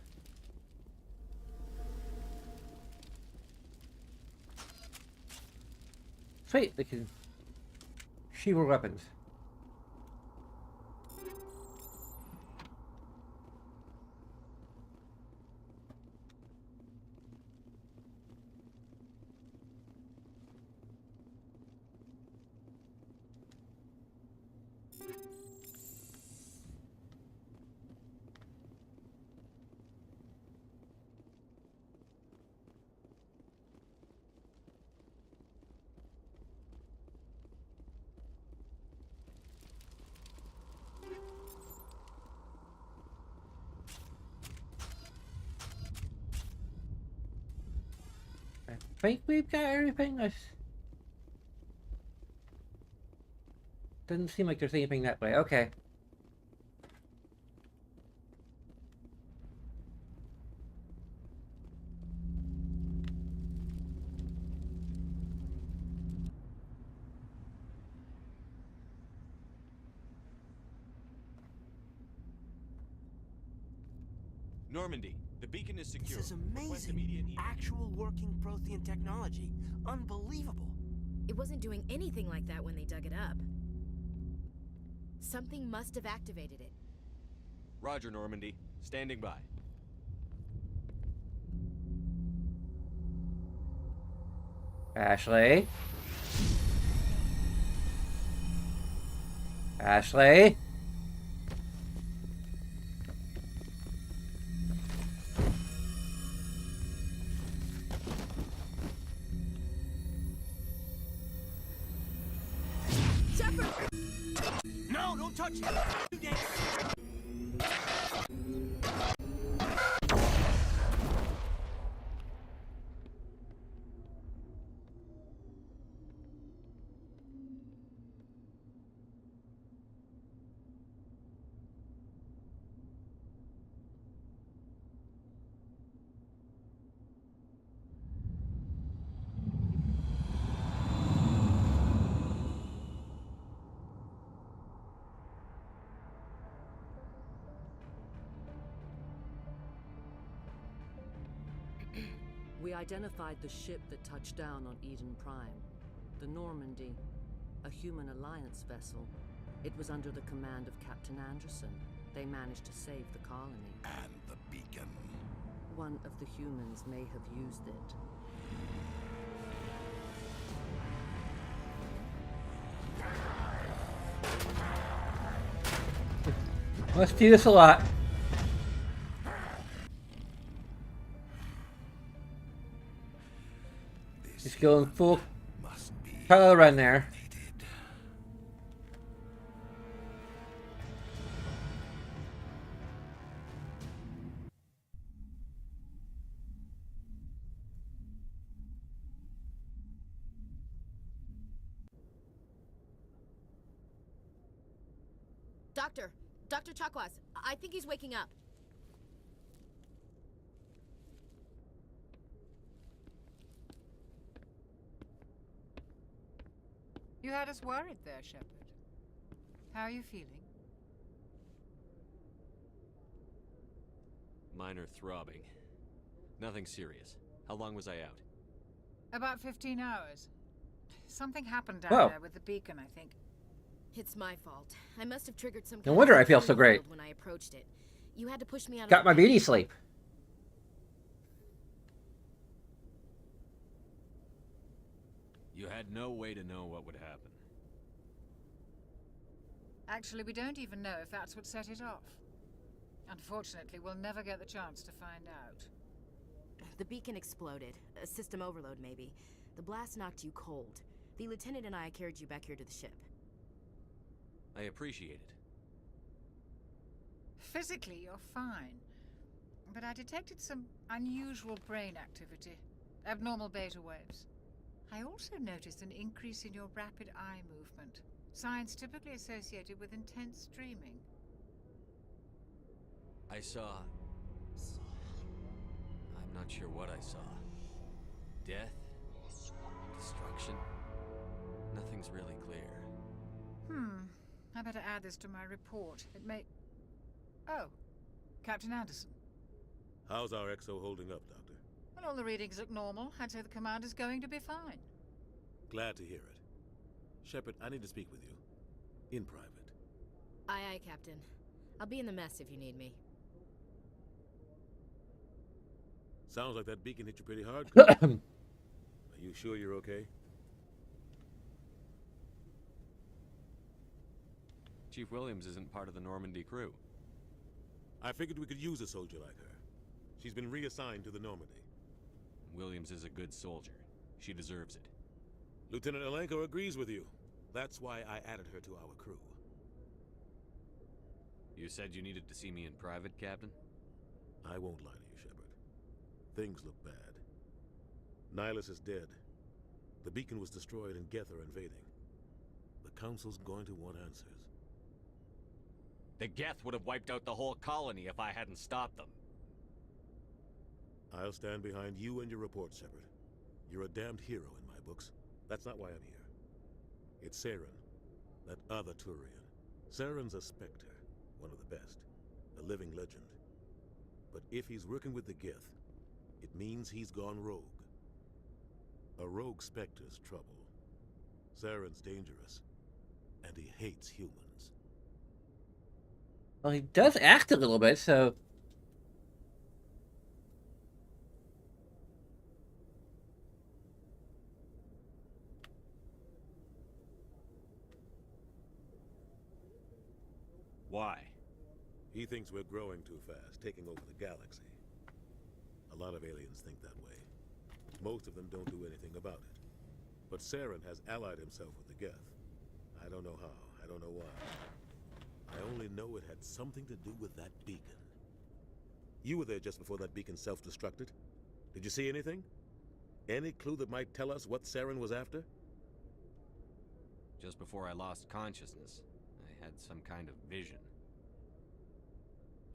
Sweet, we can sheathe our weapons. I think we've got everything. Doesn't seem like there's anything that way. Okay. Normandy, the beacon is secure. This is amazing. Actual working Prothean technology. Unbelievable. It wasn't doing anything like that when they dug it up. Something must have activated it. Roger, Normandy. Standing by. Ashley? Ashley? Shepard! No, don't touch it! Too dangerous. We identified the ship that touched down on Eden Prime. The Normandy, a human alliance vessel. It was under the command of Captain Anderson. They managed to save the colony. And the beacon. One of the humans may have used it. Let's do this a lot. Just going full power run there. Dr. Chakwas, I think he's waking up. You had us worried there, Shepard. How are you feeling? Minor throbbing. Nothing serious. How long was I out? About 15 hours. Something happened down Whoa. there with the beacon, I think. It's my fault. I must have triggered some No wonder I feel so great. when I approached it. You had to push me out Got of my the beauty sleep. You had no way to know what would happen. Actually, we don't even know if that's what set it off. Unfortunately, we'll never get the chance to find out. The beacon exploded. A system overload, maybe. The blast knocked you cold. The lieutenant and I carried you back here to the ship. I appreciate it. Physically, you're fine. But I detected some unusual brain activity. Abnormal beta waves. I also noticed an increase in your rapid eye movement. Signs typically associated with intense dreaming. I saw... I'm not sure what I saw. Death? Destruction? Nothing's really clear. I better add this to my report. It may... Oh. Captain Anderson. How's our XO holding up, Doctor? Well, all the readings look normal. I'd say the commander's going to be fine. Glad to hear it. Shepard, I need to speak with you. In private. Aye, aye, Captain. I'll be in the mess if you need me. Sounds like that beacon hit you pretty hard. Are you sure you're okay? Chief Williams isn't part of the Normandy crew. I figured we could use a soldier like her. She's been reassigned to the Normandy. Williams is a good soldier. She deserves it. Lieutenant Alenko agrees with you. That's why I added her to our crew. You said you needed to see me in private, Captain? I won't lie to you, Shepard. Things look bad. Nihilus is dead. The beacon was destroyed and Geth are invading. The Council's going to want answers. The Geth would have wiped out the whole colony if I hadn't stopped them. I'll stand behind you and your report, Shepard. You're a damned hero in my books. That's not why I'm here. It's Saren, that other Turian. Saren's a Spectre, one of the best, a living legend. But if he's working with the Geth, it means he's gone rogue. A rogue Spectre's trouble. Saren's dangerous, and he hates humans. Well, he does act a little bit, so... Why? He thinks we're growing too fast, taking over the galaxy. A lot of aliens think that way. Most of them don't do anything about it. But Saren has allied himself with the Geth. I don't know how, I don't know why. I only know it had something to do with that beacon. You were there just before that beacon self-destructed. Did you see anything? Any clue that might tell us what Saren was after? Just before I lost consciousness, I had some kind of vision.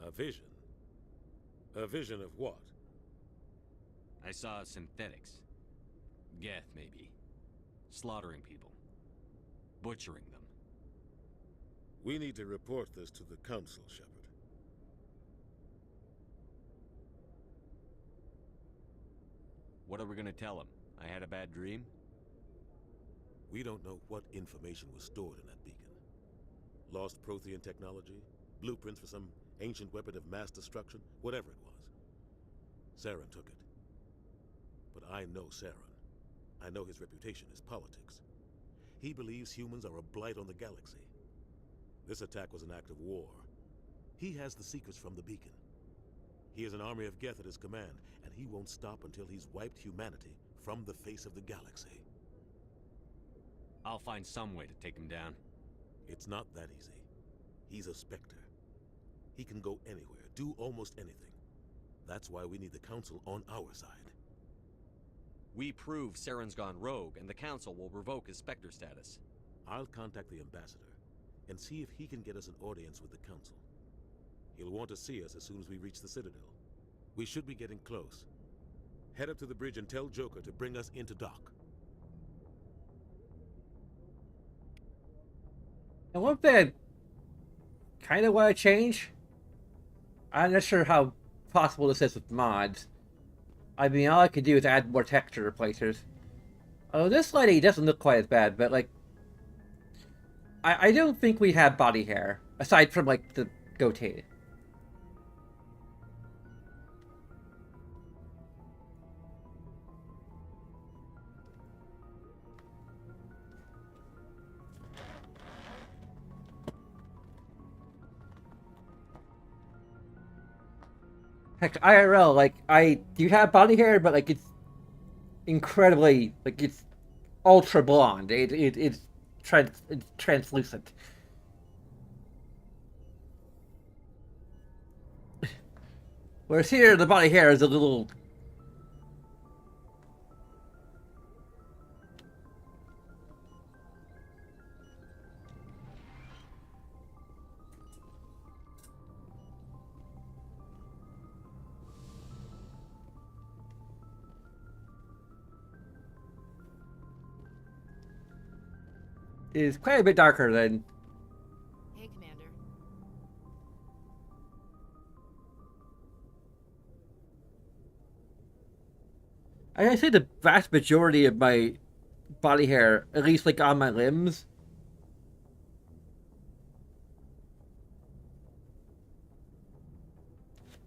A vision? A vision of what? I saw synthetics. Geth, maybe. Slaughtering people. Butchering them. We need to report this to the Council, Shepard. What are we gonna tell him? I had a bad dream? We don't know what information was stored in that beacon. Lost Prothean technology? Blueprints for some ancient weapon of mass destruction? Whatever it was. Saren took it. But I know Saren. I know his reputation is politics. He believes humans are a blight on the galaxy. This attack was an act of war. He has the secrets from the beacon. He has an army of Geth at his command, and he won't stop until he's wiped humanity from the face of the galaxy. I'll find some way to take him down. It's not that easy. He's a Spectre. He can go anywhere, do almost anything. That's why we need the Council on our side. We prove Saren's gone rogue, and the Council will revoke his Spectre status. I'll contact the Ambassador and see if he can get us an audience with the Council. He'll want to see us as soon as we reach the Citadel. We should be getting close. Head up to the bridge and tell Joker to bring us into dock. And one thing I kind of want to change, I'm not sure how possible this is with mods. I mean, all I could do is add more texture replacers. Oh, this lady doesn't look quite as bad, but like, I don't think we have body hair, aside from like the goatee. Heck, IRL, like, I do have body hair, but like it's incredibly, like it's ultra blonde. It's translucent. Whereas here, the body hair is a little... is quite a bit darker than... Hey, Commander. I say the vast majority of my body hair, at least like on my limbs,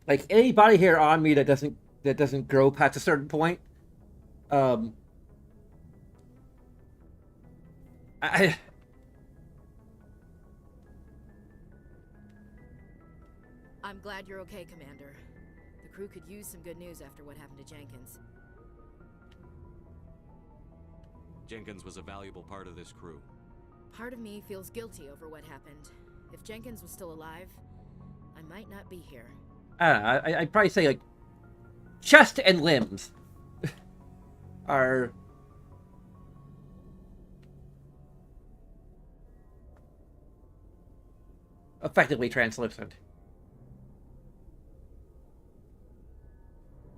like any body hair on me that doesn't grow past a certain point, I'm glad you're okay, Commander. The crew could use some good news after what happened to Jenkins. Jenkins was a valuable part of this crew. Part of me feels guilty over what happened. If Jenkins was still alive, I might not be here. I don't know, I'd probably say like chest and limbs are effectively translucent.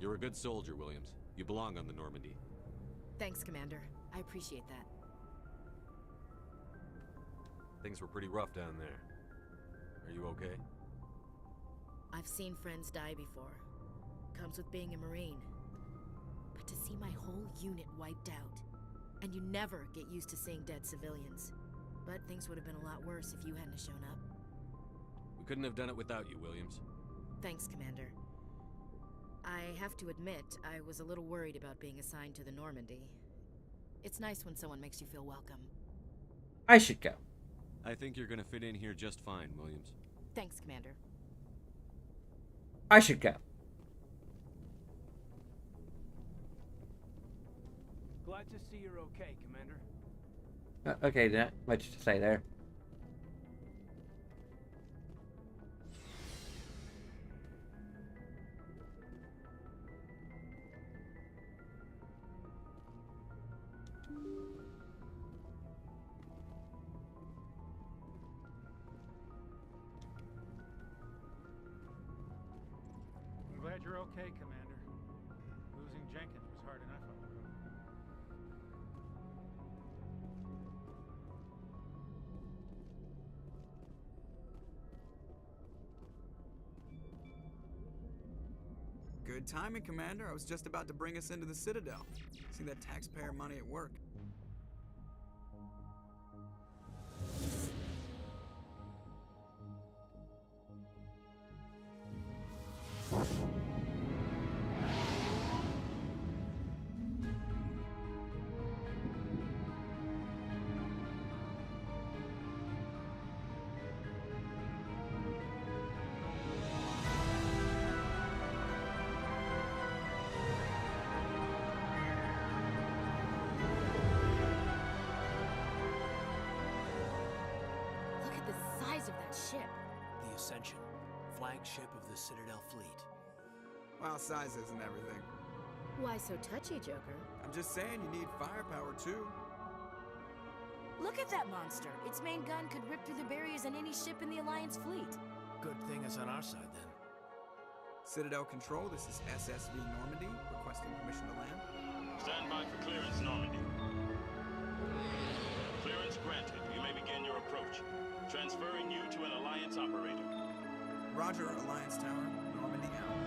You're a good soldier, Williams. You belong on the Normandy. Thanks, Commander. I appreciate that. Things were pretty rough down there. Are you okay? I've seen friends die before. Comes with being a Marine. But to see my whole unit wiped out, and you never get used to seeing dead civilians. But things would have been a lot worse if you hadn't shown up. We couldn't have done it without you, Williams. Thanks, Commander. I have to admit, I was a little worried about being assigned to the Normandy. It's nice when someone makes you feel welcome. I should go. I think you're gonna fit in here just fine, Williams. Thanks, Commander. I should go. Glad to see you're okay, Commander. Okay, not much to say there. I'm glad you're okay, Commander. Losing Jenkins was hard enough on the road. Good timing, Commander. I was just about to bring us into the Citadel. See that taxpayer money at work. Look at the size of that ship. The Ascension, flagship of the Citadel fleet. Well, size isn't everything. Why so touchy, Joker? I'm just saying you need firepower, too. Look at that monster. Its main gun could rip through the barriers in any ship in the Alliance fleet. Good thing it's on our side, then. Citadel Control, this is SSV Normandy, requesting permission to land. Stand by for clearance, Normandy. Clearance granted. You may begin your approach. Transferring you to an Alliance operator. Roger, Alliance Tower. Normandy out.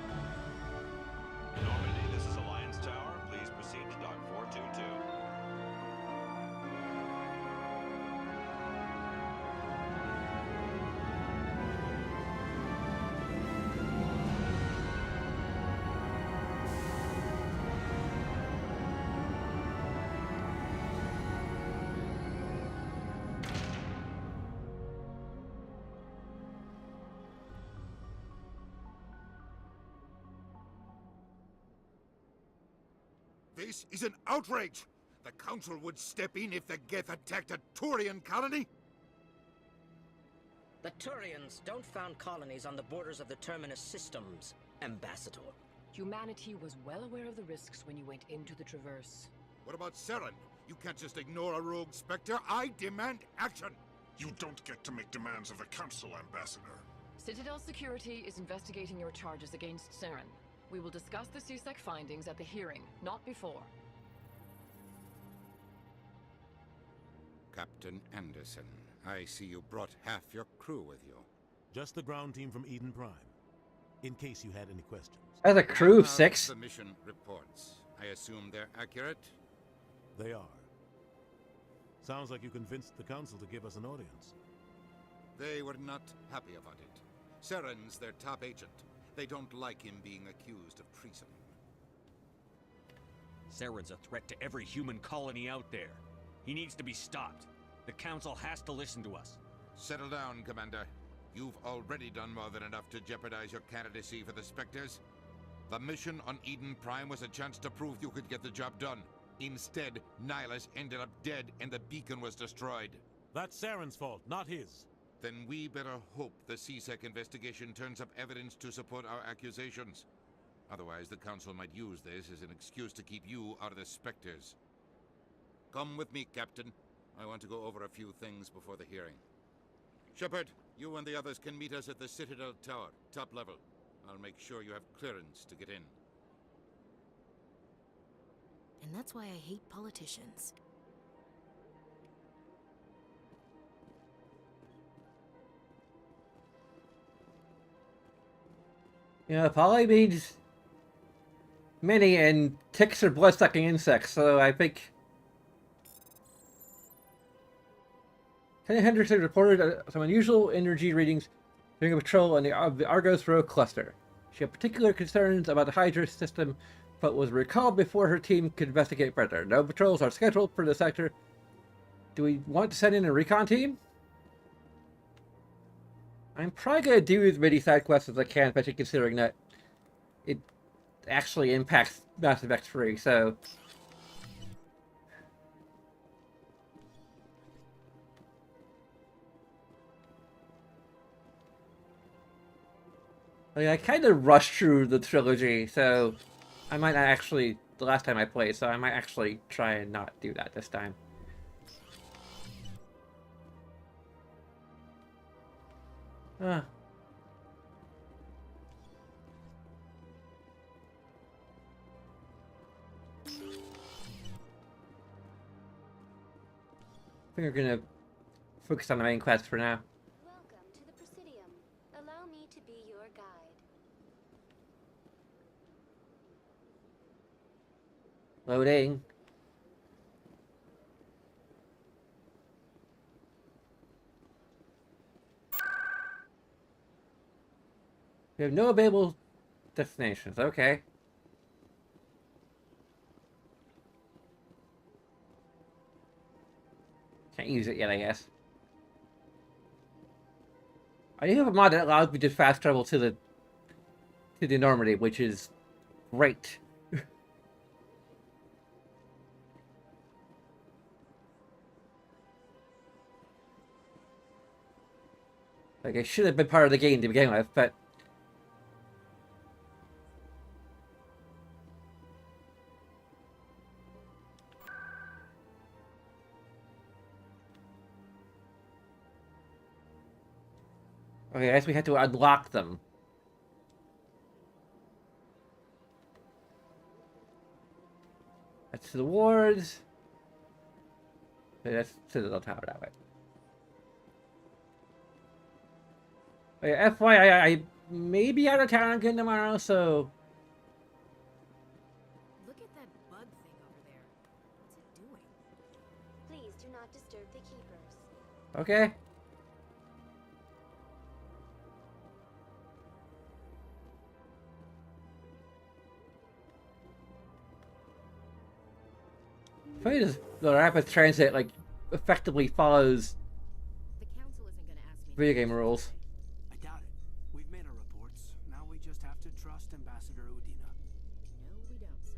Normandy, this is Alliance Tower. Please proceed to Dock 422. This is an outrage! The Council would step in if the Geth attacked a Turian colony? The Turians don't found colonies on the borders of the Terminus systems, Ambassador. Humanity was well aware of the risks when you went into the Traverse. What about Saren? You can't just ignore a rogue Spectre. I demand action! You don't get to make demands of the Council, Ambassador. Citadel Security is investigating your charges against Saren. We will discuss the CSEC findings at the hearing, not before. Captain Anderson, I see you brought half your crew with you. Just the ground team from Eden Prime, in case you had any questions. As a crew of 6? The mission reports. I assume they're accurate? They are. Sounds like you convinced the council to give us an audience. They were not happy about it. Saren's their top agent. They don't like him being accused of treason. Saren's a threat to every human colony out there. He needs to be stopped. The council has to listen to us. Settle down, Commander. You've already done more than enough to jeopardize your candidacy for the Spectres. The mission on Eden Prime was a chance to prove you could get the job done. Instead, Nihilus ended up dead and the beacon was destroyed. That's Saren's fault, not his. Then we better hope the CSEC investigation turns up evidence to support our accusations. Otherwise, the Council might use this as an excuse to keep you out of the Spectres. Come with me, Captain. I want to go over a few things before the hearing. Shepard, you and the others can meet us at the Citadel Tower, top level. I'll make sure you have clearance to get in. And that's why I hate politicians. You know, poly means many, and ticks are blood-sucking insects, so I think... Kenny Henderson reported some unusual energy readings during a patrol on the Argos Row cluster. She had particular concerns about the Hydra system, but was recalled before her team could investigate further. No patrols are scheduled for the sector. Do we want to send in a recon team? I'm probably going to do as many side quests as I can, especially considering that it actually impacts Mass Effect 3, so... I kind of rushed through the trilogy, so I might not actually, the last time I played, so I might actually try and not do that this time. I think we're gonna focus on the main quest for now. Welcome to the Presidium. Allow me to be your guide. Loading. We have no available destinations. Okay. Can't use it yet, I guess. I do have a mod that allows me to fast travel to the Normandy, which is great. Like, it should have been part of the game to begin with, but... Okay, I guess we had to unlock them. That's to the wards. Okay, that's to the tower that way. Okay, FYI, I may be out of town again tomorrow, so... Look at that bug thing over there. What's it doing? Please do not disturb the keepers. Okay. Funny is the rapid transit like effectively follows video game rules. I doubt it. We've made our reports. Now we just have to trust Ambassador Udina. No, we don't, sir.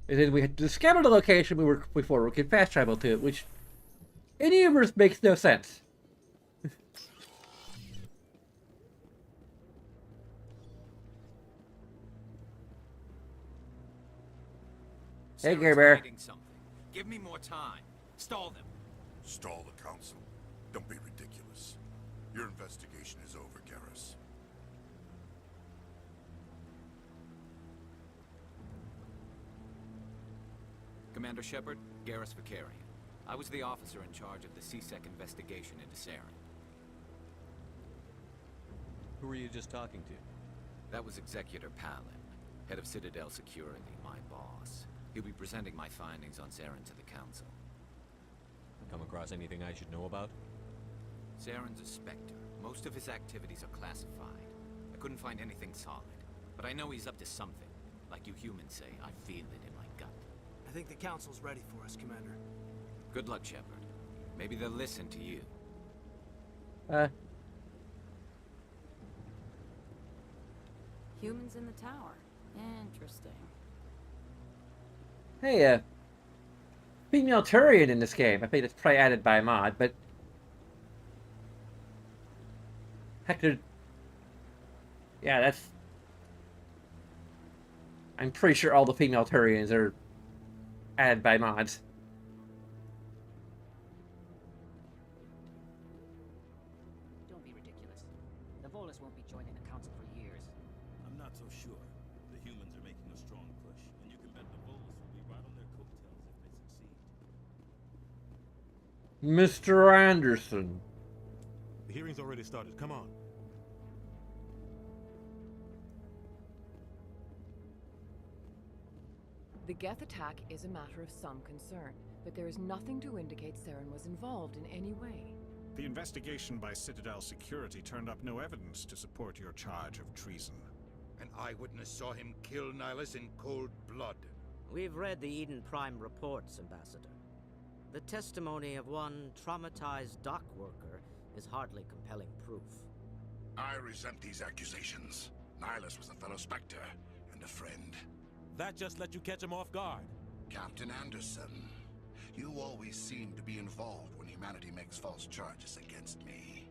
And then we had to discover the location before we could fast travel to it, which in the universe makes no sense. Hey, Gary Bear. Give me more time. Stall them. Stall the council? Don't be ridiculous. Your investigation is over, Garrus. Commander Shepard, Garrus Vicarian. I was the officer in charge of the CSEC investigation into Saren. Who were you just talking to? That was Executor Palin, head of Citadel Security, my boss. He'll be presenting my findings on Saren to the Council. Come across anything I should know about? Saren's a Spectre. Most of his activities are classified. I couldn't find anything solid, but I know he's up to something. Like you humans say, I feel it in my gut. I think the Council's ready for us, Commander. Good luck, Shepard. Maybe they'll listen to you. Humans in the tower. Interesting. Hey, female Turian in this game. I think it's probably added by mod, but heck, yeah, that's. I'm pretty sure all the female Turians are added by mods. Don't be ridiculous. The Volus won't be joining the council for years. I'm not so sure. The humans are making a strong push, and you can bet the Volus will be right on their coattails if they succeed. Mr. Anderson. The hearing's already started. Come on. The Geth attack is a matter of some concern, but there is nothing to indicate Saren was involved in any way. The investigation by Citadel Security turned up no evidence to support your charge of treason. An eyewitness saw him kill Nihilus in cold blood. We've read the Eden Prime reports, Ambassador. The testimony of one traumatized dock worker is hardly compelling proof. I resent these accusations. Nihilus was a fellow Spectre and a friend. That just let you catch him off guard. Captain Anderson, you always seem to be involved when humanity makes false charges against me.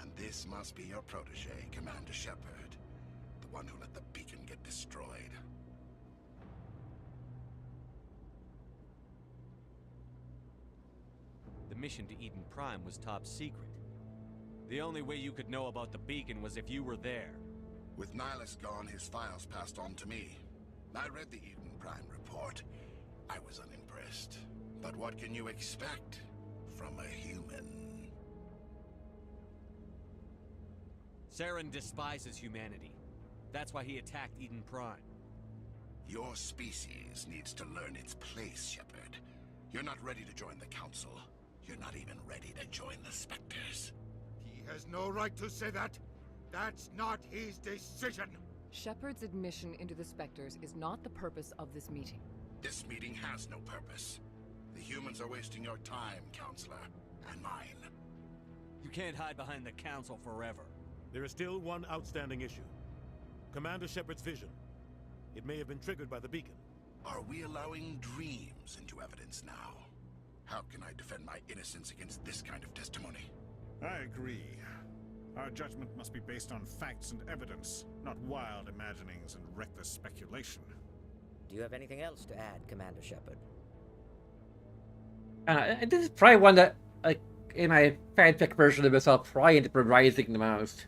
And this must be your protege, Commander Shepard, the one who let the beacon get destroyed. The mission to Eden Prime was top secret. The only way you could know about the beacon was if you were there. With Nihilus gone, his files passed on to me. I read the Eden Prime report. I was unimpressed. But what can you expect from a human? Saren despises humanity. That's why he attacked Eden Prime. Your species needs to learn its place, Shepard. You're not ready to join the Council. You're not even ready to join the Spectres. He has no right to say that. That's not his decision. Shepard's admission into the Spectres is not the purpose of this meeting. This meeting has no purpose. The humans are wasting your time, Counselor, and mine. You can't hide behind the Council forever. There is still one outstanding issue. Commander Shepard's vision. It may have been triggered by the beacon. Are we allowing dreams into evidence now? How can I defend my innocence against this kind of testimony? I agree. Our judgment must be based on facts and evidence, not wild imaginings and reckless speculation. Do you have anything else to add, Commander Shepard? This is probably one that, like, in my fanfic version of this, I'll probably end up revising the most.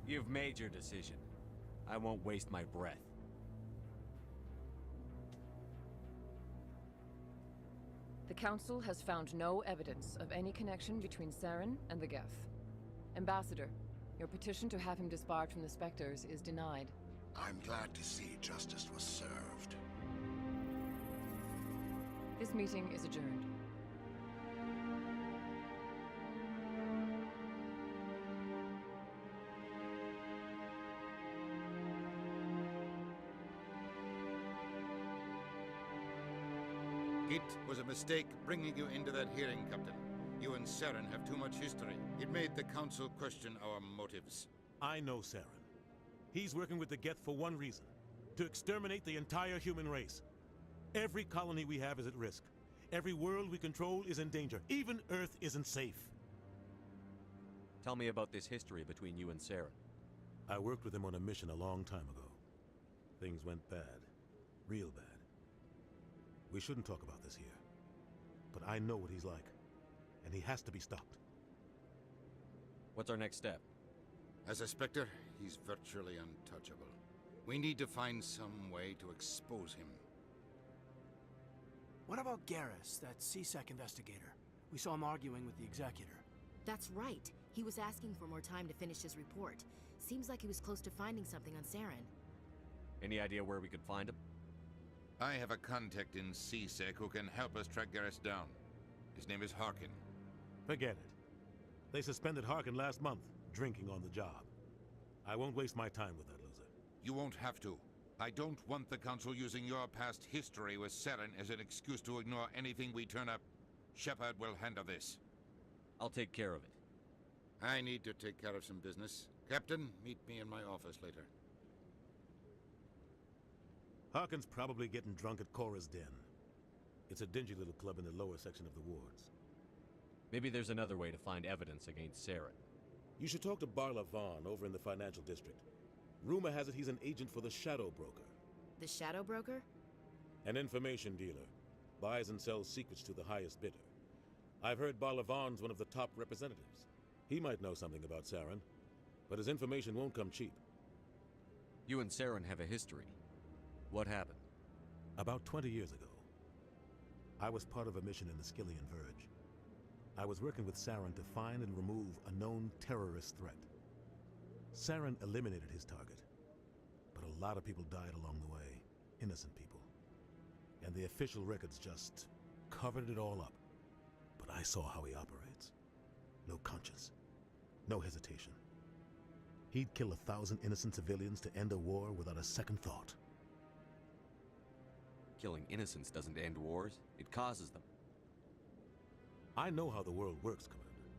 You've made your decision. I won't waste my breath. The Council has found no evidence of any connection between Saren and the Geth. Ambassador, your petition to have him disbarred from the Spectres is denied. I'm glad to see justice was served. This meeting is adjourned. It was a mistake bringing you into that hearing, Captain. You and Saren have too much history. It made the Council question our motives. I know Saren. He's working with the Geth for one reason. To exterminate the entire human race. Every colony we have is at risk. Every world we control is in danger. Even Earth isn't safe. Tell me about this history between you and Saren. I worked with him on a mission a long time ago. Things went bad. Real bad. We shouldn't talk about this here. But I know what he's like. And he has to be stopped. What's our next step? As a Spectre, he's virtually untouchable. We need to find some way to expose him. What about Garrus, that CSEC investigator? We saw him arguing with the Executor. That's right. He was asking for more time to finish his report. Seems like he was close to finding something on Saren. Any idea where we could find him? I have a contact in CSEC who can help us track Garrus down. His name is Harkin. Forget it. They suspended Harkin last month, drinking on the job. I won't waste my time with that loser. You won't have to. I don't want the Council using your past history with Saren as an excuse to ignore anything we turn up. Shepard will handle this. I'll take care of it. I need to take care of some business. Captain, meet me in my office later. Harkin's probably getting drunk at Cora's Den. It's a dingy little club in the lower section of the wards. Maybe there's another way to find evidence against Saren. You should talk to Barla Vaughn over in the financial district. Rumor has it he's an agent for the Shadow Broker. The Shadow Broker? An information dealer. Buys and sells secrets to the highest bidder. I've heard Barla Vaughn's one of the top representatives. He might know something about Saren, but his information won't come cheap. You and Saren have a history. What happened? About 20 years ago, I was part of a mission in the Skillian Verge. I was working with Saren to find and remove a known terrorist threat. Saren eliminated his target, but a lot of people died along the way, innocent people. And the official records just covered it all up. But I saw how he operates. No conscience, no hesitation. He'd kill 1,000 innocent civilians to end a war without a second thought. Killing innocents doesn't end wars, it causes them. I know how the world works, Commander.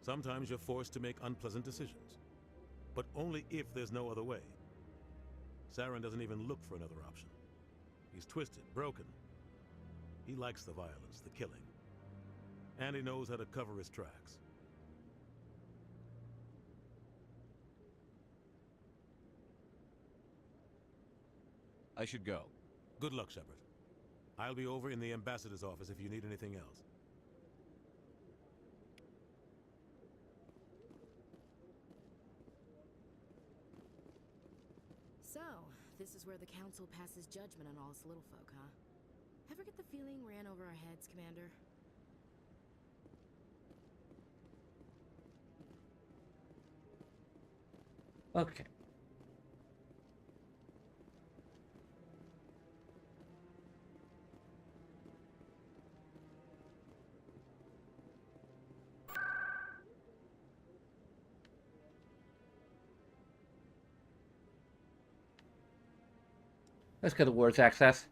Sometimes you're forced to make unpleasant decisions, but only if there's no other way. Saren doesn't even look for another option. He's twisted, broken. He likes the violence, the killing. And he knows how to cover his tracks. I should go. Good luck, Shepard. I'll be over in the ambassador's office if you need anything else. So, this is where the Council passes judgment on all us little folk, huh? Ever get the feeling we're in over our heads, Commander? Okay. Let's go to Wards Access.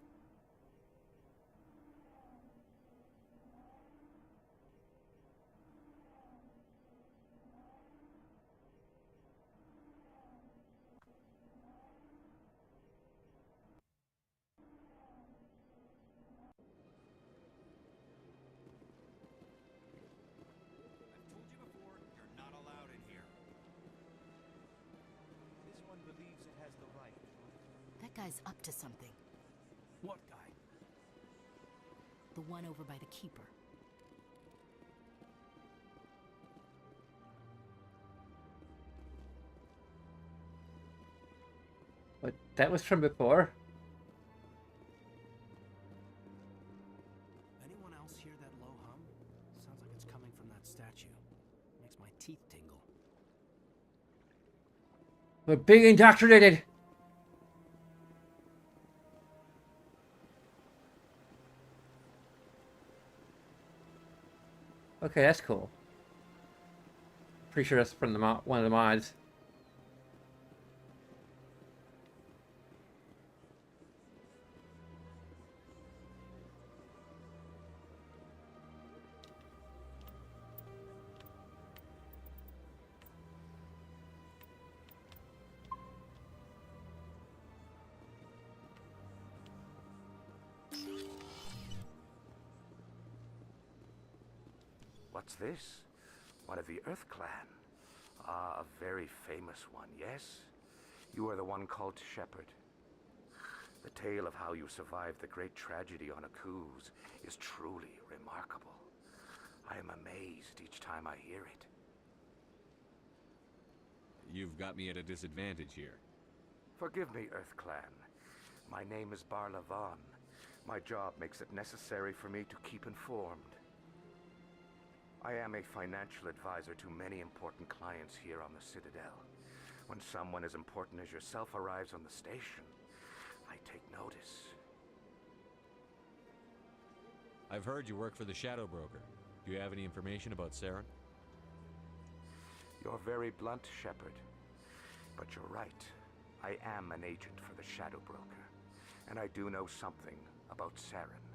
That guy's up to something. What guy? The one over by the Keeper. But that was from before. Anyone else hear that low hum? Sounds like it's coming from that statue. Makes my teeth tingle. We're being indoctrinated! Okay, that's cool. Pretty sure that's from the one of the mods. What's this? One of the Earth Clan. Ah, a very famous one, yes? You are the one called Shepard. The tale of how you survived the great tragedy on Akuz is truly remarkable. I am amazed each time I hear it. You've got me at a disadvantage here. Forgive me, Earth Clan. My name is Barla Vaughn. My job makes it necessary for me to keep informed. I am a financial advisor to many important clients here on the Citadel. When someone as important as yourself arrives on the station, I take notice. I've heard you work for the Shadow Broker. Do you have any information about Saren? You're very blunt, Shepard. But you're right. I am an agent for the Shadow Broker, and I do know something about Saren.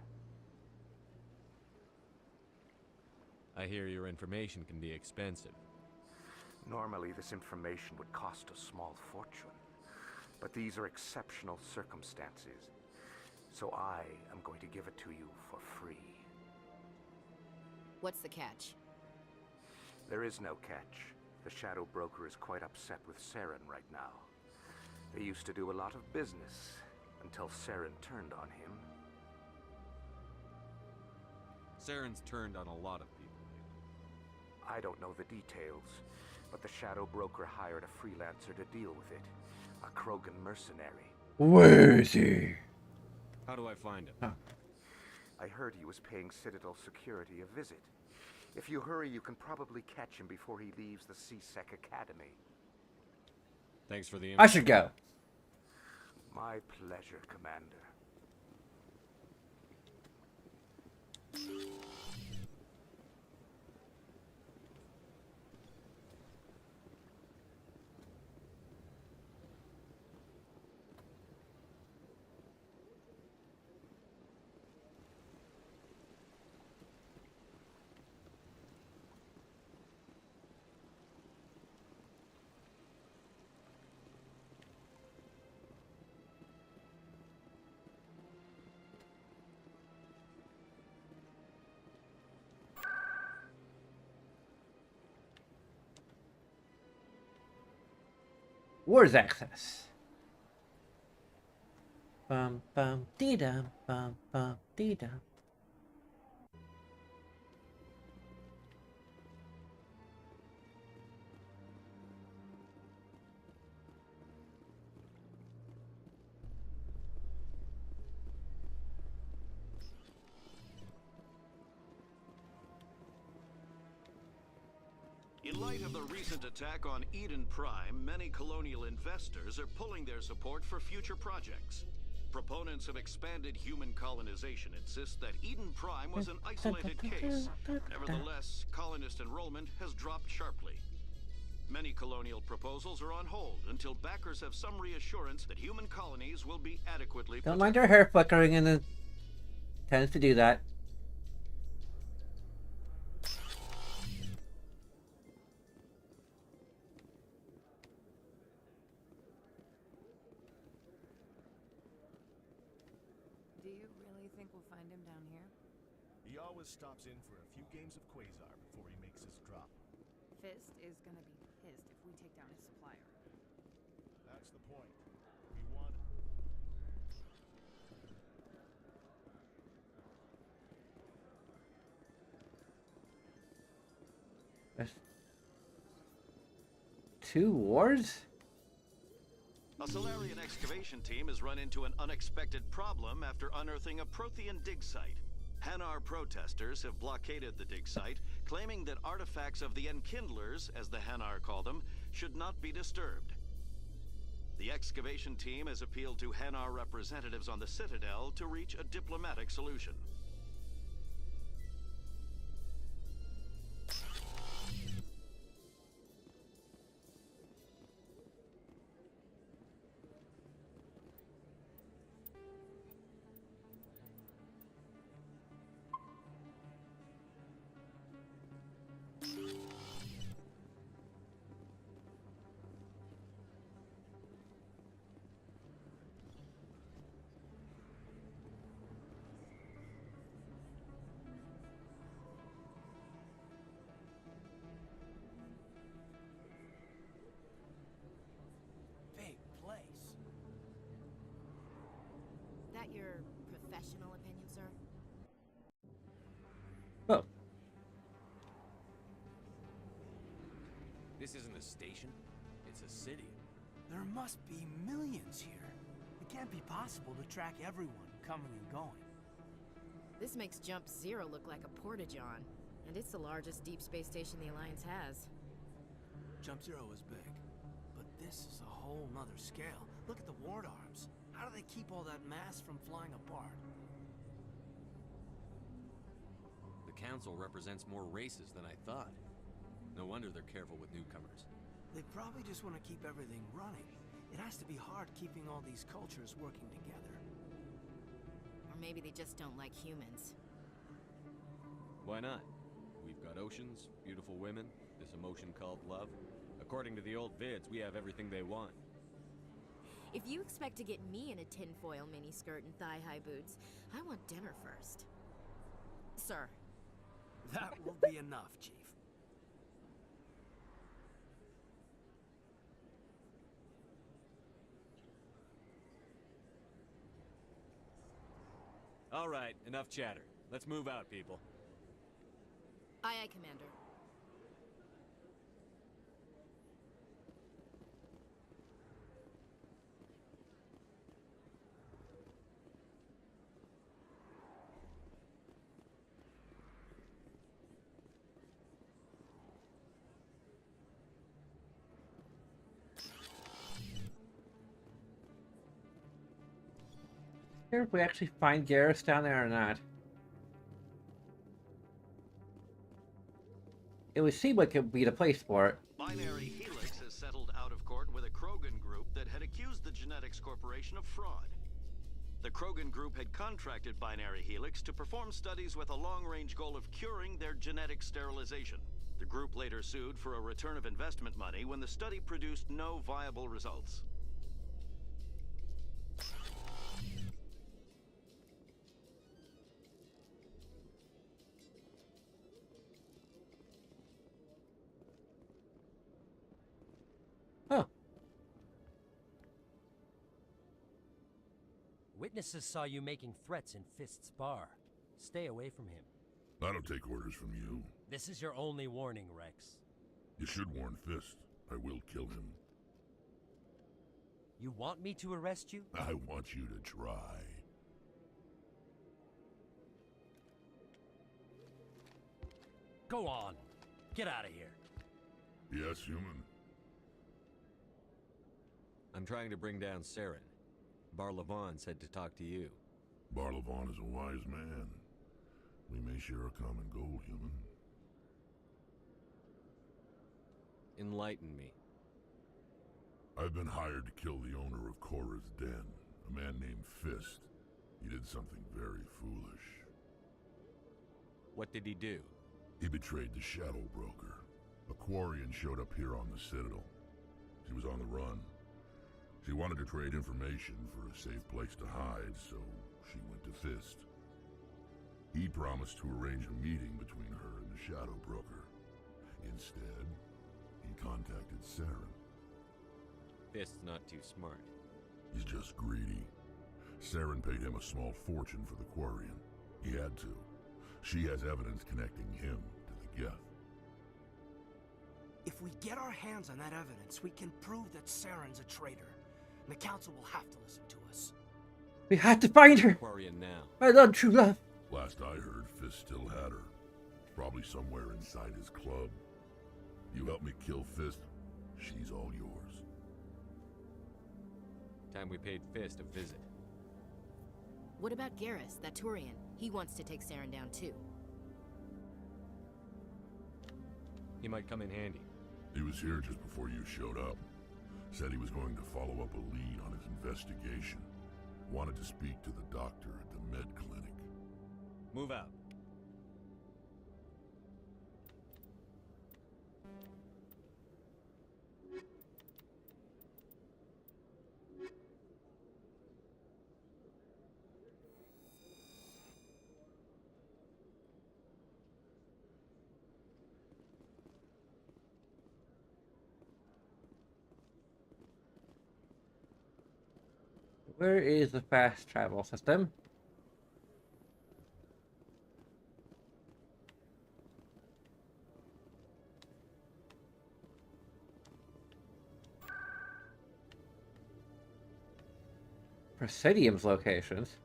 I hear your information can be expensive. Normally, this information would cost a small fortune, but these are exceptional circumstances, so I am going to give it to you for free. What's the catch? There is no catch. The Shadow Broker is quite upset with Saren right now. They used to do a lot of business until Saren turned on him. Saren's turned on a lot of people. I don't know the details, but the Shadow Broker hired a freelancer to deal with it. A Krogan mercenary. Where is he? How do I find him? Oh. I heard he was paying Citadel security a visit. If you hurry, you can probably catch him before he leaves the C-Sec Academy. Thanks for the I should go. My pleasure, Commander. Where's access? Bum bum dee dum bum bum dee dum. In light of the recent attack on Eden Prime, many colonial investors are pulling their support for future projects. Proponents of expanded human colonization insist that Eden Prime was an isolated case. Nevertheless, colonist enrollment has dropped sharply. Many colonial proposals are on hold until backers have some reassurance that human colonies will be adequately protected. Don't mind her hair flickering, and it tends to do that. He always stops in for a few games of Quasar before he makes his drop. Fist is gonna be pissed if we take down his supplier. That's the point. We want... There's 2 wars? A Solarian excavation team has run into an unexpected problem after unearthing a Prothean dig site. Hanar protesters have blockaded the dig site, claiming that artifacts of the Enkindlers, as the Hanar call them, should not be disturbed. The excavation team has appealed to Hanar representatives on the Citadel to reach a diplomatic solution. That your professional opinion, sir? Oh. This isn't a station. It's a city. There must be millions here. It can't be possible to track everyone coming and going. This makes Jump Zero look like a porta-john. And it's the largest deep space station the Alliance has. Jump Zero is big, but this is a whole nother scale. Look at the ward arms. How do they keep all that mass from flying apart? The council represents more races than I thought. No wonder they're careful with newcomers. They probably just want to keep everything running. It has to be hard keeping all these cultures working together. Or maybe they just don't like humans. Why not? We've got oceans, beautiful women, this emotion called love. According to the old vids, we have everything they want. If you expect to get me in a tinfoil miniskirt and thigh-high boots, I want dinner first. Sir. That will be enough, Chief. All right, enough chatter. Let's move out, people. Aye, aye, Commander. Here if we actually find Garrus down there or not. It would seem like it would be the place for it. Binary Helix has settled out of court with a Krogan group that had accused the Genetics Corporation of fraud. The Krogan group had contracted Binary Helix to perform studies with a long-range goal of curing their genetic sterilization. The group later sued for a return of investment money when the study produced no viable results. Huh. Witnesses saw you making threats in Fist's bar. Stay away from him. I don't take orders from you. This is your only warning, Rex. You should warn Fist. I will kill him. You want me to arrest you? I want you to try. Go on. Get out of here. Yes, human. I'm trying to bring down Saren. Barlavon said to talk to you. Barlavon is a wise man. We may share a common goal, human. Enlighten me. I've been hired to kill the owner of Korra's Den, a man named Fist. He did something very foolish. What did he do? He betrayed the Shadow Broker. A Quarian showed up here on the Citadel. She was on the run. She wanted to trade information for a safe place to hide, so she went to Fist. He promised to arrange a meeting between her and the Shadow Broker. Instead, he contacted Saren. Fist's not too smart. He's just greedy. Saren paid him a small fortune for the Quarian. He had to. She has evidence connecting him to the Geth. If we get our hands on that evidence, we can prove that Saren's a traitor. And the Council will have to listen to us. We had to find her! Quarian now. I love true love! Last I heard, Fist still had her. Probably somewhere inside his club. You help me kill Fist, she's all yours. Time we paid Fist a visit. What about Garrus, that Turian? He wants to take Saren down too. He might come in handy. He was here just before you showed up. Said he was going to follow up a lead on his investigation. Wanted to speak to the doctor at the med clinic. Move out. Where is the fast travel system? Presidium's locations.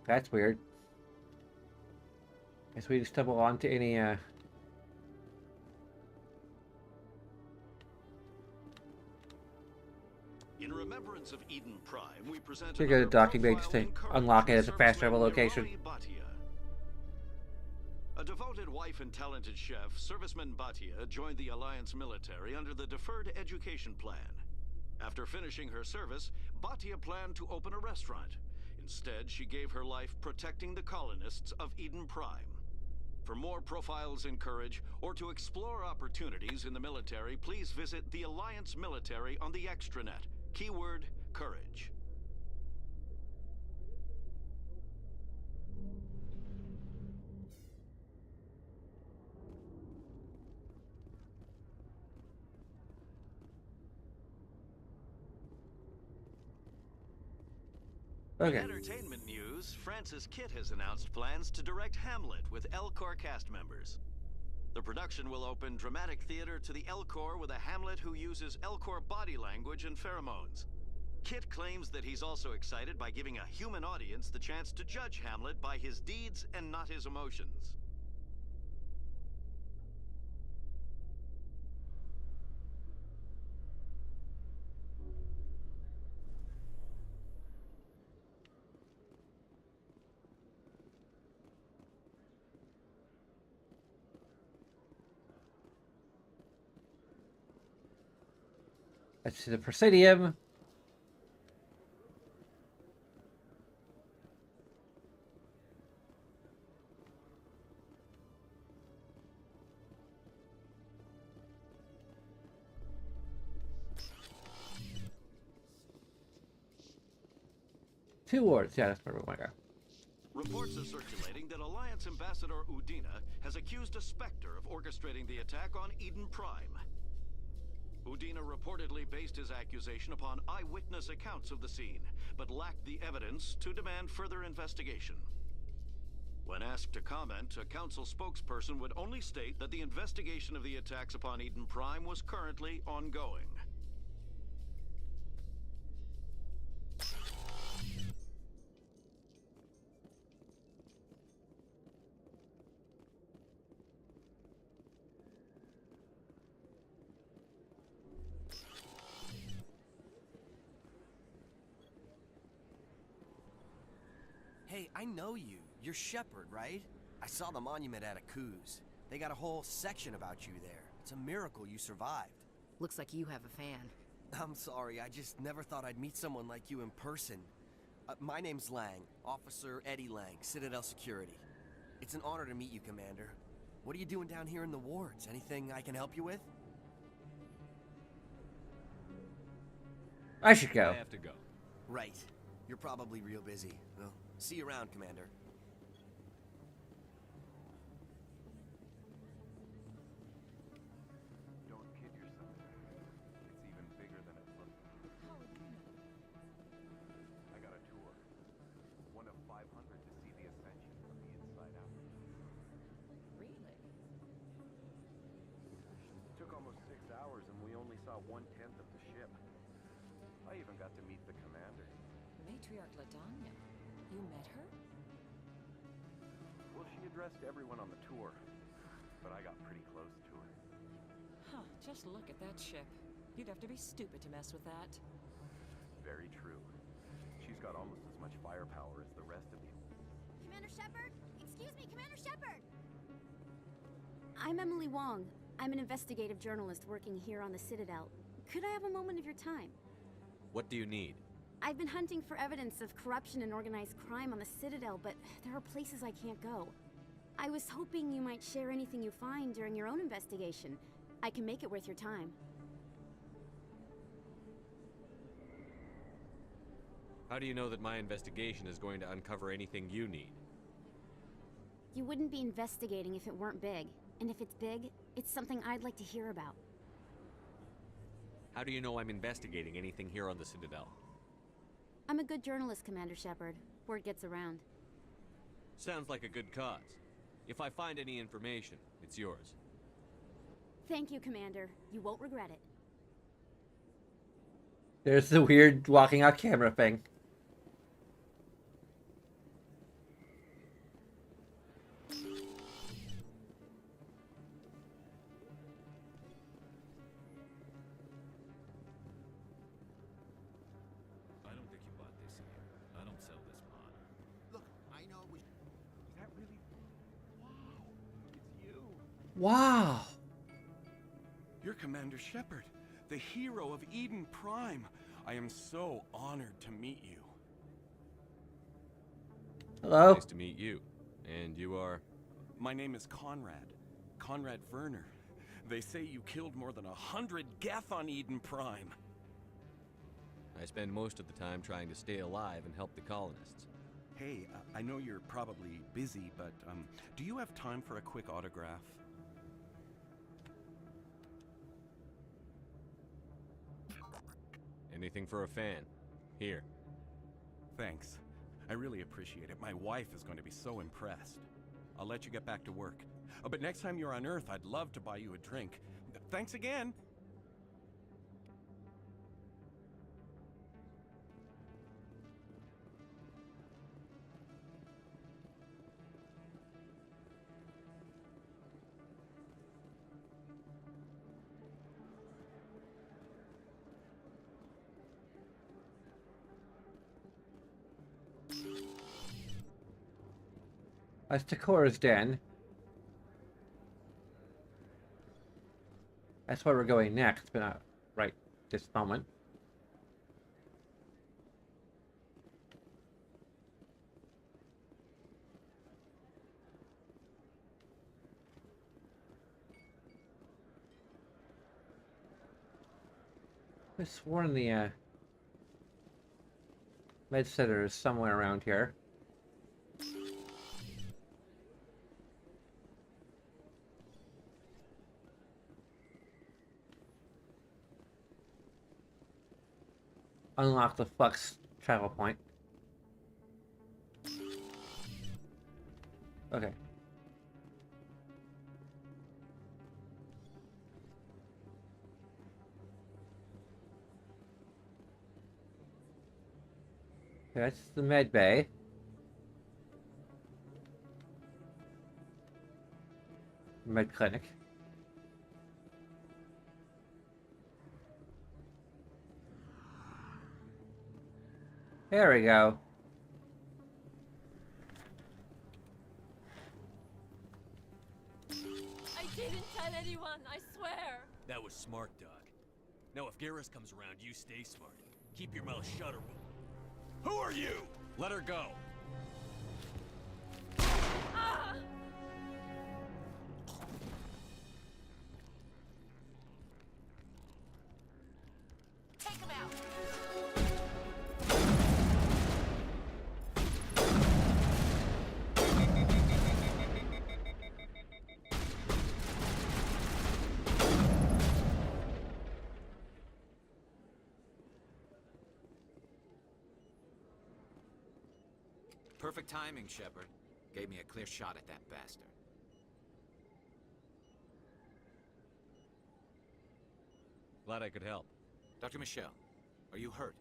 That's weird. Guess we just stumble onto any, In remembrance of Eden Prime, we present should go to docking bay just to unlock it as a fast travel location. A devoted wife and talented chef, Serviceman Bhatia joined the Alliance military under the Deferred Education Plan. After finishing her service, Bhatia planned to open a restaurant. Instead, she gave her life protecting the colonists of Eden Prime. For more profiles in courage, or to explore opportunities in the military, please visit the Alliance military on the extranet. Keyword, courage. Okay. In entertainment news, Francis Kitt has announced plans to direct Hamlet with L-Corps cast members. The production will open dramatic theater to the L-Corps with a Hamlet who uses L-Corps body language and pheromones. Kitt claims that he's also excited by giving a human audience the chance to judge Hamlet by his deeds and not his emotions. Let's see the Presidium. Two wards, yeah, that's where we want to go. Reports are circulating that Alliance Ambassador Udina has accused a Spectre of orchestrating the attack on Eden Prime. Udina reportedly based his accusation upon eyewitness accounts of the scene, but lacked the evidence to demand further investigation. When asked to comment, a council spokesperson would only state that the investigation of the attacks upon Eden Prime was currently ongoing. Hey, I know you. You're Shepard, right? I saw the monument at Akuz. They got a whole section about you there. It's a miracle you survived. Looks like you have a fan. I'm sorry, I just never thought I'd meet someone like you in person. My name's Lang, Officer Eddie Lang, Citadel Security. It's an honor to meet you, Commander. What are you doing down here in the wards? Anything I can help you with? I should go. I have to go. Right. You're probably real busy. Well, see you around, Commander. Don't kid yourself. It's even bigger than it looks. I got a tour. One of 500 to see the Ascension from the inside out. Really? It took almost 6 hours and we only saw 1/10 of the ship. I even got to meet the commander. Matriarch Ladanya. You met her? Well, she addressed everyone on the tour, but I got pretty close to her. Huh, just look at that ship. You'd have to be stupid to mess with that. Very true. She's got almost as much firepower as the rest of you. Commander Shepard? Excuse me, Commander Shepard! I'm Emily Wong. I'm an investigative journalist working here on the Citadel. Could I have a moment of your time? What do you need? I've been hunting for evidence of corruption and organized crime on the Citadel, but there are places I can't go. I was hoping you might share anything you find during your own investigation. I can make it worth your time. How do you know that my investigation is going to uncover anything you need? You wouldn't be investigating if it weren't big. And if it's big, it's something I'd like to hear about. How do you know I'm investigating anything here on the Citadel? I'm a good journalist, Commander Shepard. Word gets around. Sounds like a good cause. If I find any information, it's yours. Thank you, Commander. You won't regret it. There's the weird walking out camera thing. Wow. You're Commander Shepard, the hero of Eden Prime. I am so honored to meet you. Hello. Nice to meet you. And you are? My name is Conrad. Conrad Werner. They say you killed more than 100 Geth on Eden Prime. I spend most of the time trying to stay alive and help the colonists. Hey, I know you're probably busy, but do you have time for a quick autograph? Anything for a fan. Here. Thanks. I really appreciate it. My wife is going to be so impressed. I'll let you get back to work. Oh, but next time you're on Earth, I'd love to buy you a drink. Thanks again. That's Takora's den. That's where we're going next, but not right this moment. I sworn the med center is somewhere around here. Unlock the Flux travel point. Okay. That's the med bay. Med clinic. There we go. I didn't tell anyone, I swear. That was smart, Doc. Now if Garrus comes around, you stay smart. Keep your mouth shut or we'll... Who are you? Let her go. Ah! Take him out. Perfect timing, Shepard. Gave me a clear shot at that bastard. Glad I could help. Dr. Michelle, are you hurt?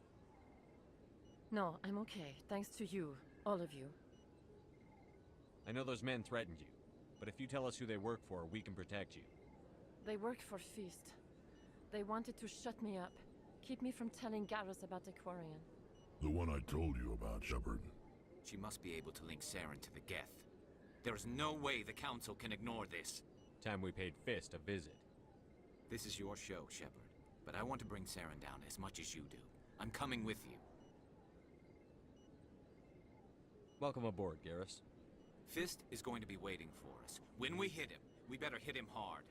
No, I'm okay. Thanks to you. All of you. I know those men threatened you, but if you tell us who they work for, we can protect you. They work for Feast. They wanted to shut me up. Keep me from telling Garrus about the Quarian. The one I told you about, Shepard. She must be able to link Saren to the Geth. There is no way the Council can ignore this. Time we paid Fist a visit. This is your show, Shepard. But I want to bring Saren down as much as you do. I'm coming with you. Welcome aboard, Garrus. Fist is going to be waiting for us. When we hit him, we better hit him hard.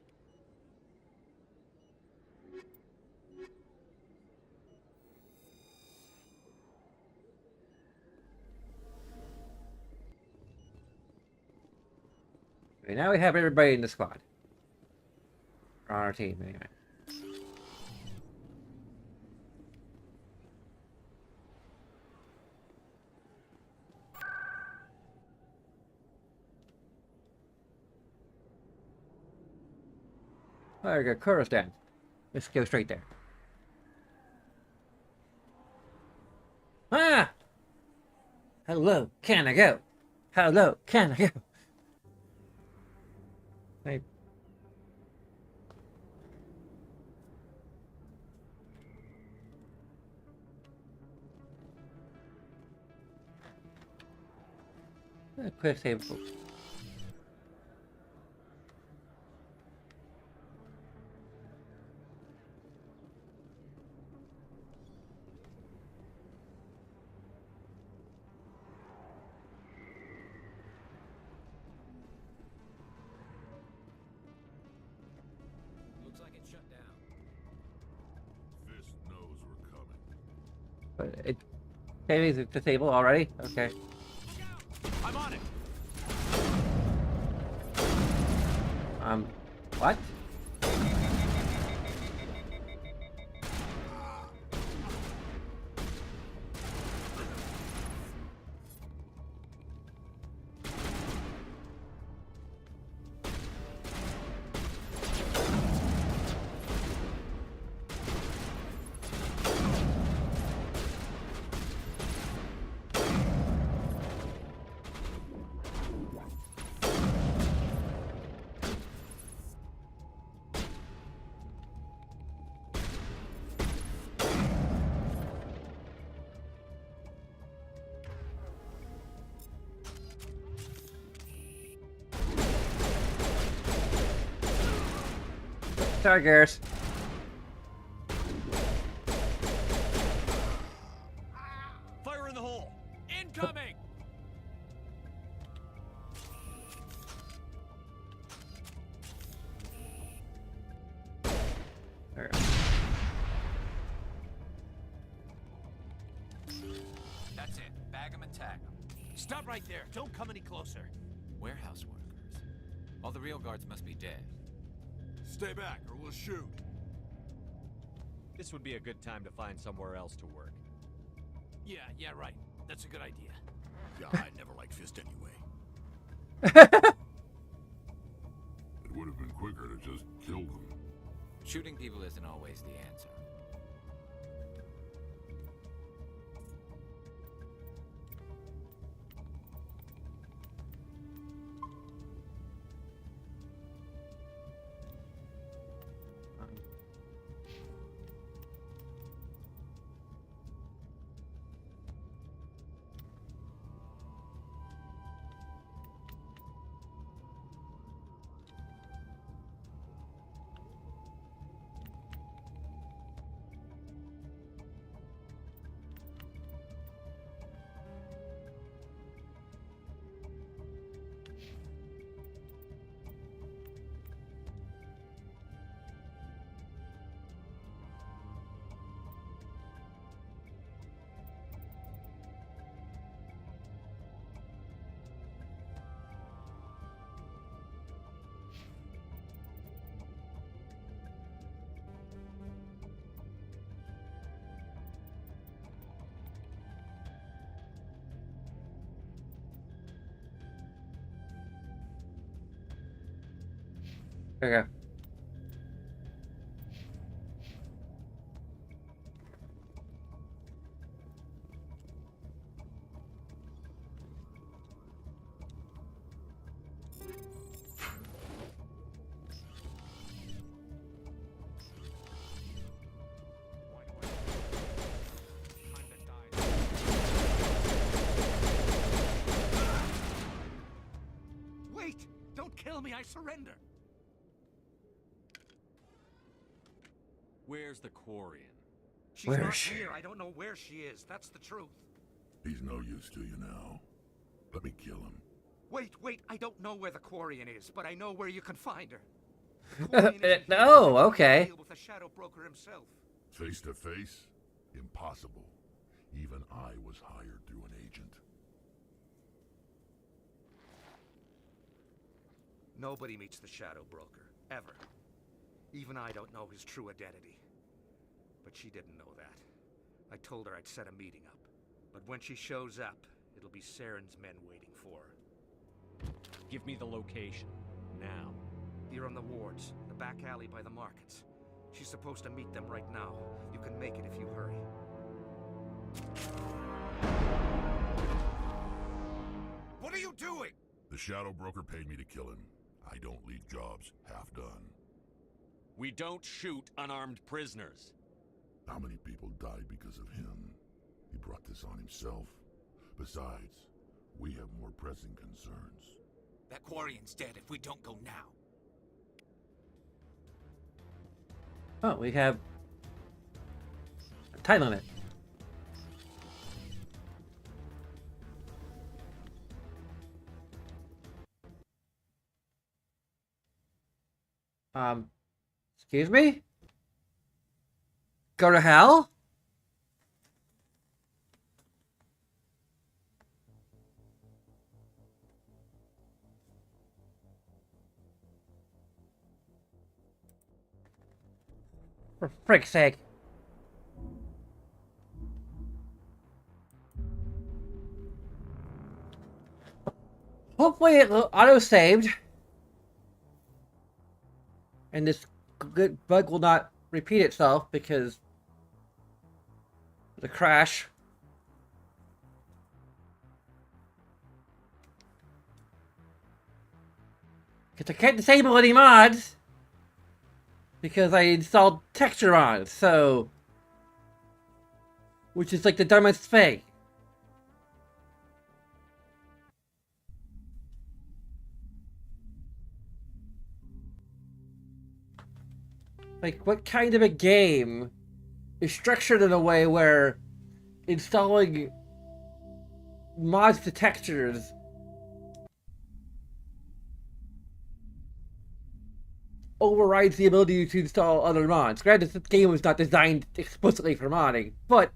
Okay, now we have everybody in the squad. On our team, anyway. There we go, Kura's den. Let's go straight there. Ah! Hello, can I go? Hello, can I go? Hey. Quick save. But it... Saving's disabled already? Okay. I'm on it. What? Tigers. Fire in the hole. Incoming. That's it. Bag 'em and tag 'em. Stop right there. Don't come any closer. Warehouse workers. All the real guards must be dead. Stay back or we'll shoot. This would be a good time to find somewhere else to work. Yeah, right. That's a good idea. Yeah, I never liked Fist anyway. It would have been quicker to just kill them. Shooting people isn't always the answer. Okay. Wait! Don't kill me, I surrender! Where's the Quarian? She's Where not is she? here. I don't know where she is. That's the truth. He's no use to you now. Let me kill him. Wait, I don't know where the Quarian is, but I know where you can find her. The Quarian isn't here. Oh, okay. Deal with the Shadow Broker himself. Face to face? Impossible. Even I was hired through an agent. Nobody meets the Shadow Broker, ever. Even I don't know his true identity. But she didn't know that. I told her I'd set a meeting up. But when she shows up, it'll be Saren's men waiting for her. Give me the location. Now. Here on the wards, the back alley by the markets. She's supposed to meet them right now. You can make it if you hurry. What are you doing? The Shadow Broker paid me to kill him. I don't leave jobs half done. We don't shoot unarmed prisoners. How many people died because of him? He brought this on himself. Besides, we have more pressing concerns. That Quarian's dead if we don't go now. Oh, we have a time limit. Excuse me? Go to hell? For frick's sake. Hopefully it auto-saved. And this good bug will not repeat itself because of the crash. Because I can't disable any mods because I installed texture on, so which is like the dumbest thing. Like, what kind of a game is structured in a way where installing mods to textures overrides the ability to install other mods? Granted, this game was not designed explicitly for modding, but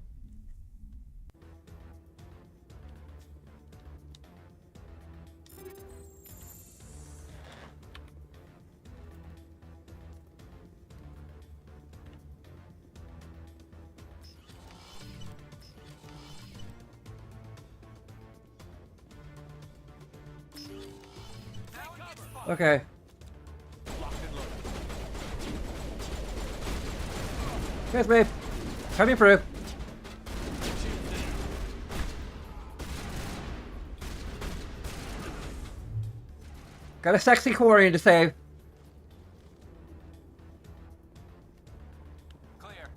okay. Yes, babe. Coming through. Got a sexy Quarian to save. Clear.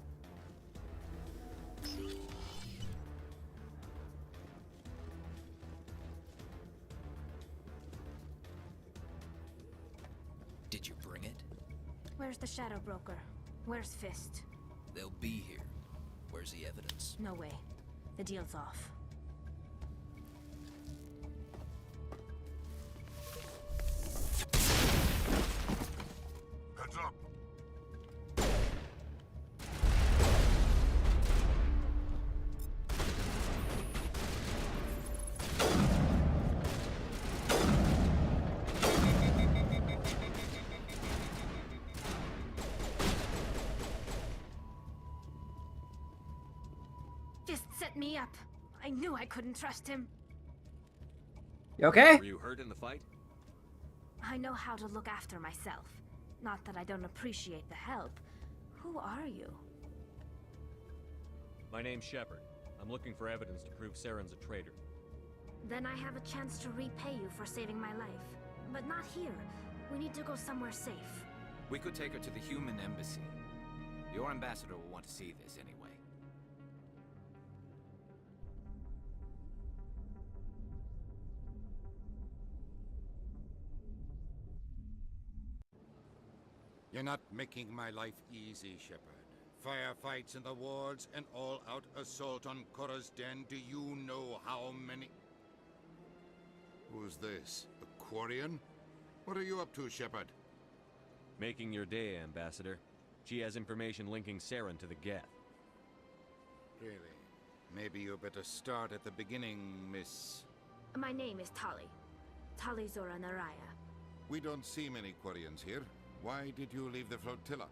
Did you bring it? Where's the Shadow Broker? Where's Fist? They'll be here. Where's the evidence? No way. The deal's off. Heads up! Fist set me up. I knew I couldn't trust him. You okay? Were you hurt in the fight? I know how to look after myself. Not that I don't appreciate the help. Who are you? My name's Shepard. I'm looking for evidence to prove Saren's a traitor. Then I have a chance to repay you for saving my life. But not here. We need to go somewhere safe. We could take her to the human embassy. Your ambassador will want to see this anyway. You're not making my life easy, Shepard. Firefights in the wards, an all-out assault on Korra's den. Do you know how many... Who's this? A Quarian? What are you up to, Shepard? Making your day, Ambassador. She has information linking Saren to the Geth. Really? Maybe you better start at the beginning, Miss... My name is Tali. Tali Zora Naraya. We don't see many Quarians here. Why did you leave the flotilla?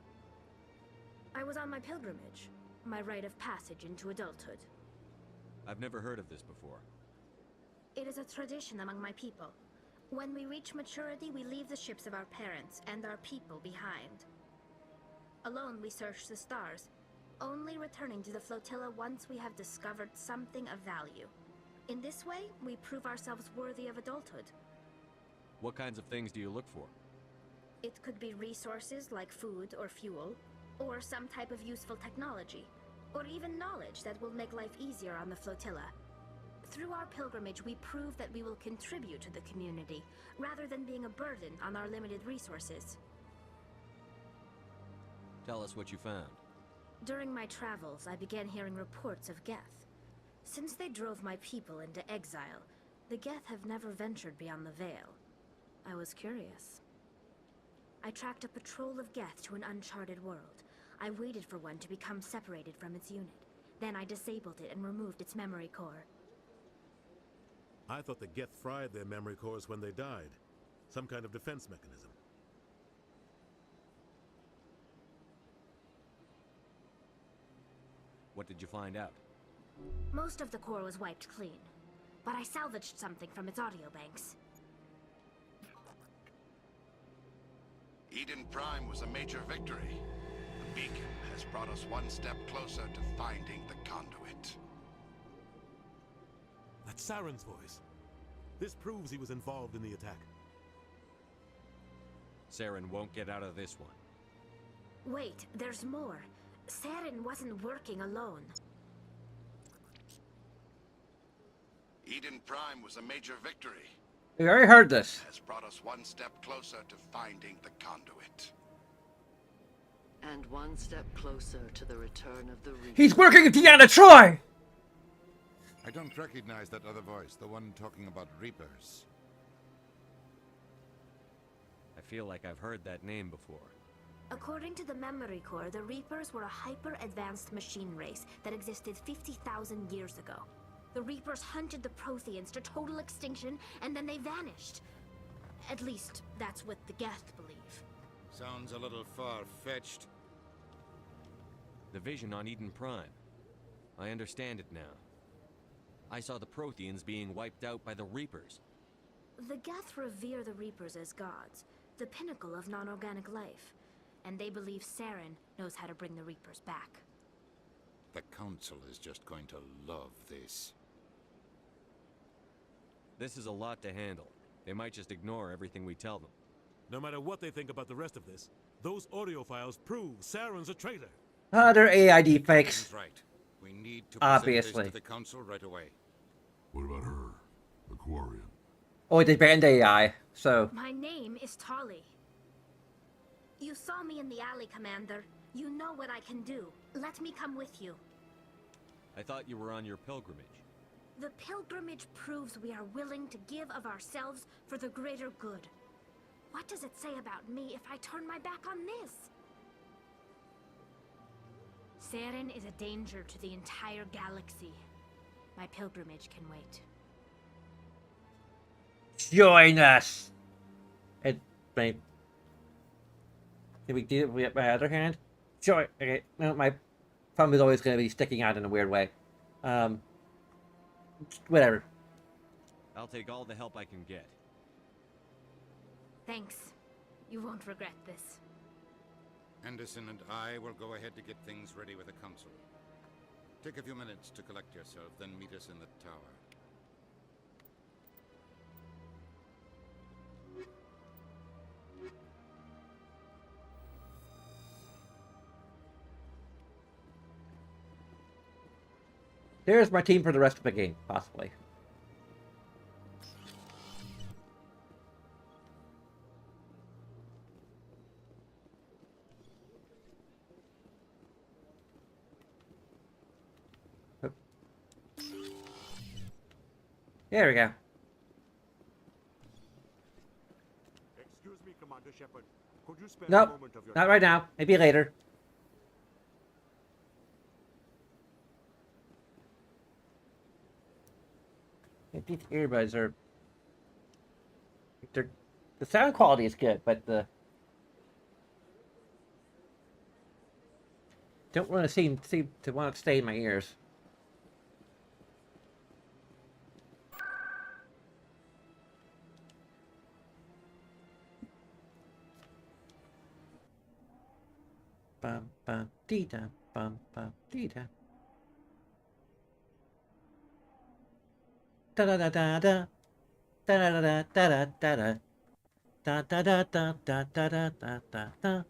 I was on my pilgrimage. My rite of passage into adulthood. I've never heard of this before. It is a tradition among my people. When we reach maturity, we leave the ships of our parents and our people behind. Alone, we search the stars, only returning to the flotilla once we have discovered something of value. In this way, we prove ourselves worthy of adulthood. What kinds of things do you look for? It could be resources like food or fuel, or some type of useful technology, or even knowledge that will make life easier on the flotilla. Through our pilgrimage, we prove that we will contribute to the community, rather than being a burden on our limited resources. Tell us what you found. During my travels, I began hearing reports of Geth. Since they drove my people into exile, the Geth have never ventured beyond the Veil. I was curious. I tracked a patrol of Geth to an uncharted world. I waited for one to become separated from its unit. Then I disabled it and removed its memory core. I thought the Geth fried their memory cores when they died. Some kind of defense mechanism. What did you find out? Most of the core was wiped clean, but I salvaged something from its audio banks. Eden Prime was a major victory. The beacon has brought us one step closer to finding the conduit. That's Saren's voice. This proves he was involved in the attack. Saren won't get out of this one. Wait, there's more. Saren wasn't working alone. Eden Prime was a major victory. We already heard this. Has brought us one step closer to finding the conduit. And one step closer to the return of the Reaper. He's working with Deanna Troy! I don't recognize that other voice, the one talking about Reapers. I feel like I've heard that name before. According to the memory core, the Reapers were a hyper-advanced machine race that existed 50,000 years ago. The Reapers hunted the Protheans to total extinction, and then they vanished. At least, that's what the Geth believe. Sounds a little far-fetched. The vision on Eden Prime. I understand it now. I saw the Protheans being wiped out by the Reapers. The Geth revere the Reapers as gods, the pinnacle of non-organic life. And they believe Saren knows how to bring the Reapers back. The Council is just going to love this. This is a lot to handle. They might just ignore everything we tell them. No matter what they think about the rest of this, those audio files prove Saren's a traitor. They're AI deepfakes. That's right. We need to Obviously. present this to the Council right away. What about her? The Quarian? Oh, they banned AI, so... My name is Tali. You saw me in the alley, Commander. You know what I can do. Let me come with you. I thought you were on your pilgrimage. The pilgrimage proves we are willing to give of ourselves for the greater good. What does it say about me if I turn my back on this? Saren is a danger to the entire galaxy. My pilgrimage can wait. Join us! And my... Can we do it with my other hand? Sure. Okay. No, my thumb is always going to be sticking out in a weird way. Whatever. I'll take all the help I can get. Thanks. You won't regret this. Anderson and I will go ahead to get things ready with the Council. Take a few minutes to collect yourself, then meet us in the tower. Here's my team for the rest of the game, possibly. There we go. Excuse me, Commander Shepard. Could you spare a Nope, moment of your not right now. Maybe later. These earbuds are... The sound quality is good, but the... Don't want to seem to want to stay in my ears. Bum bum dee da bum bum dee da. Da da da da da. Da da da da da da da. Da da da da da da da da da da.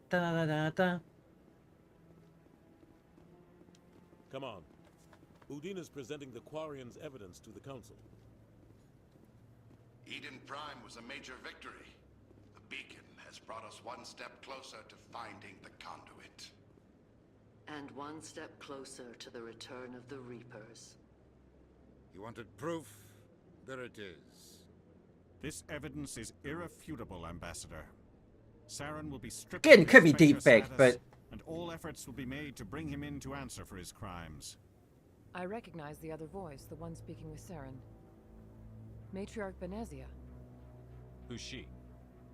Da da da da. Come on. Udine is presenting the Quarian's evidence to the Council. Eden Prime was a major victory. The beacon has brought us one step closer to finding the conduit. And one step closer to the return of the Reapers. You wanted proof? There it is. This evidence is irrefutable, Ambassador. Saren will be stripped Again, of could his be Spectre deepfake, status, but... and all efforts will be made to bring him in to answer for his crimes. I recognize the other voice, the one speaking with Saren. Matriarch Benezia. Who's she?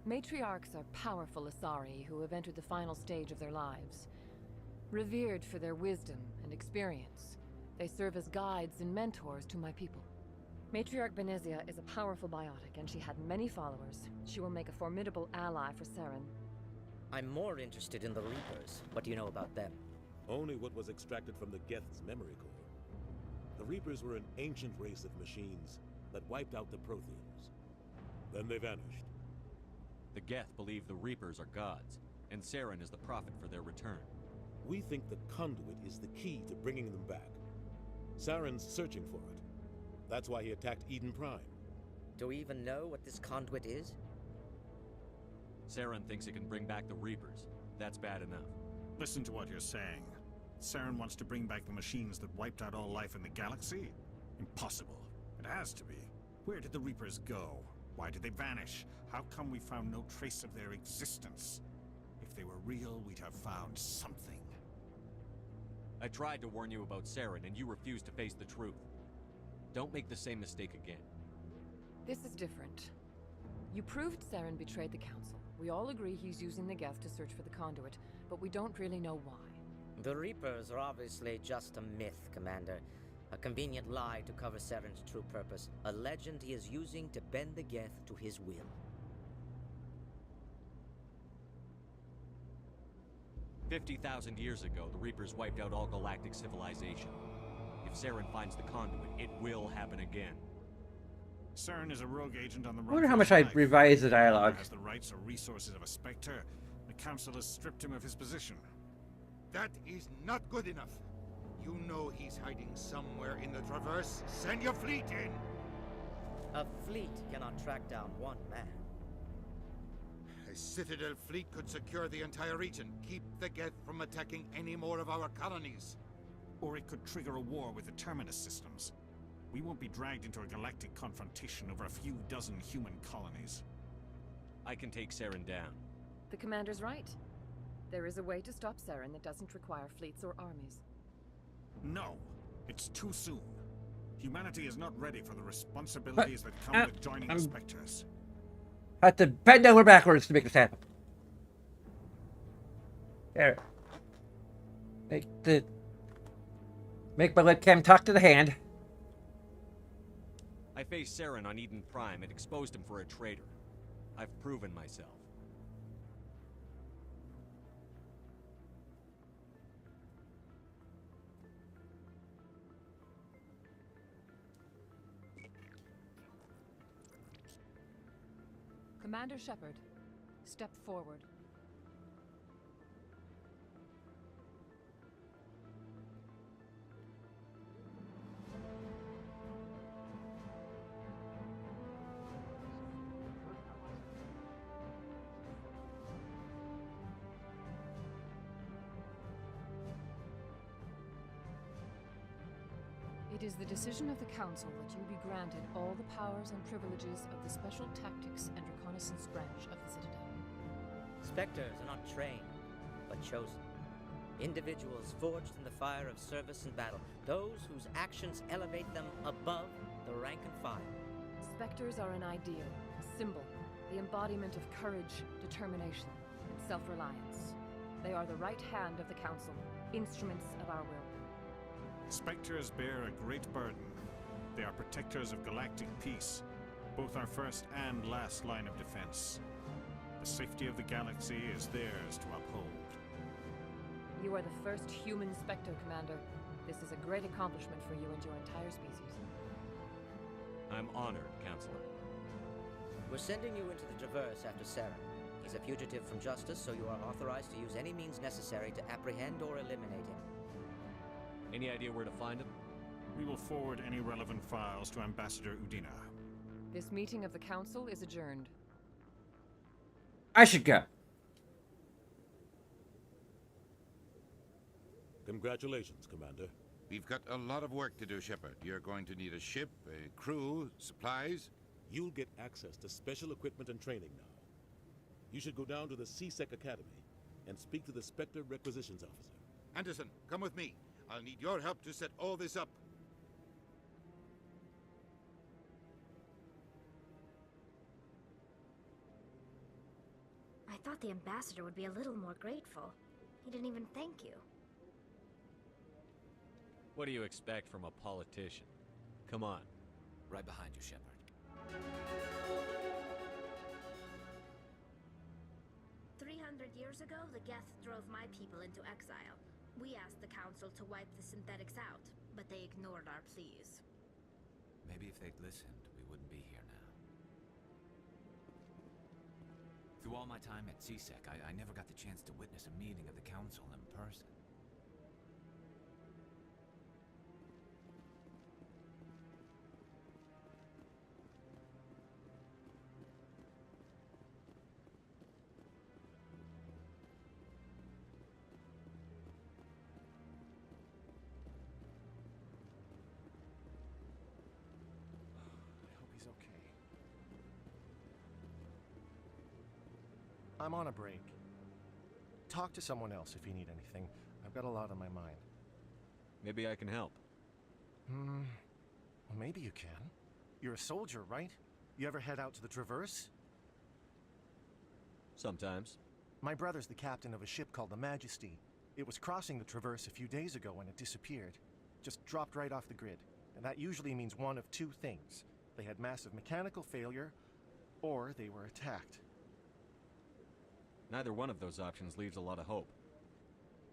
Matriarchs are powerful Asari who have entered the final stage of their lives. Revered for their wisdom and experience, they serve as guides and mentors to my people. Matriarch Benezia is a powerful biotic, and she had many followers. She will make a formidable ally for Saren. I'm more interested in the Reapers. What do you know about them? Only what was extracted from the Geth's memory core. The Reapers were an ancient race of machines that wiped out the Protheans. Then they vanished. The Geth believe the Reapers are gods, and Saren is the prophet for their return. We think the conduit is the key to bringing them back. Saren's searching for it. That's why he attacked Eden Prime. Do we even know what this conduit is? Saren thinks it can bring back the Reapers. That's bad enough. Listen to what you're saying. Saren wants to bring back the machines that wiped out all life in the galaxy? Impossible. It has to be. Where did the Reapers go? Why did they vanish? How come we found no trace of their existence? If they were real, we'd have found something. I tried to warn you about Saren, and you refused to face the truth. Don't make the same mistake again. This is different. You proved Saren betrayed the Council. We all agree he's using the Geth to search for the conduit, but we don't really know why. The Reapers are obviously just a myth, Commander. A convenient lie to cover Saren's true purpose. A legend he is using to bend the Geth to his will. 50,000 years ago, the Reapers wiped out all galactic civilization. If Saren finds the conduit, it will happen again. Saren is a rogue agent on the run. I wonder how much I revised the dialogue. Has the rights or resources of a Spectre. The Council has stripped him of his position. That is not good enough. You know he's hiding somewhere in the Traverse. Send your fleet in! A fleet cannot track down one man. A Citadel fleet could secure the entire region. Keep the Geth from attacking any more of our colonies. Or it could trigger a war with the Terminus systems. We won't be dragged into a galactic confrontation over a few dozen human colonies. I can take Saren down. The Commander's right. There is a way to stop Saren that doesn't require fleets or armies. No, it's too soon. Humanity is not ready for the responsibilities that come with joining the Spectres. I have to bend over backwards to make this happen. There. Make my webcam talk to the hand. I faced Saren on Eden Prime and exposed him for a traitor. I've proven myself. Commander Shepard, step forward. It is the decision of the Council that you be granted all the powers and privileges of the Special Tactics and Reconnaissance branch of the Citadel. Spectres are not trained, but chosen. Individuals forged in the fire of service and battle. Those whose actions elevate them above the rank and file. Spectres are an ideal, a symbol, the embodiment of courage, determination, and self-reliance. They are the right hand of the Council, instruments of our will. Spectres bear a great burden. They are protectors of galactic peace, both our first and last line of defense. The safety of the galaxy is theirs to uphold. You are the first human Spectre, Commander. This is a great accomplishment for you and your entire species. I'm honored, Counselor. We're sending you into the Traverse after Saren. He's a fugitive from justice, so you are authorized to use any means necessary to apprehend or eliminate him. Any idea where to find him? We will forward any relevant files to Ambassador Udina. This meeting of the Council is adjourned. I should go. Congratulations, Commander. We've got a lot of work to do, Shepard. You're going to need a ship, a crew, supplies. You'll get access to special equipment and training now. You should go down to the C-Sec Academy and speak to the Spectre Requisitions Officer. Anderson, come with me. I'll need your help to set all this up. I thought the ambassador would be a little more grateful. He didn't even thank you. What do you expect from a politician? Come on. Right behind you, Shepard. 300 years ago, the Geth drove my people into exile. We asked the Council to wipe the synthetics out, but they ignored our pleas. Maybe if they'd listened, we wouldn't be here now. Through all my time at CSEC, I never got the chance to witness a meeting of the Council in person. I hope he's okay. I'm on a break. Talk to someone else if you need anything. I've got a lot on my mind. Maybe I can help. Well, maybe you can. You're a soldier, right? You ever head out to the Traverse? Sometimes. My brother's the captain of a ship called the Majesty. It was crossing the Traverse a few days ago when it disappeared. Just dropped right off the grid. And that usually means one of two things. They had massive mechanical failure, or they were attacked. Neither one of those options leaves a lot of hope.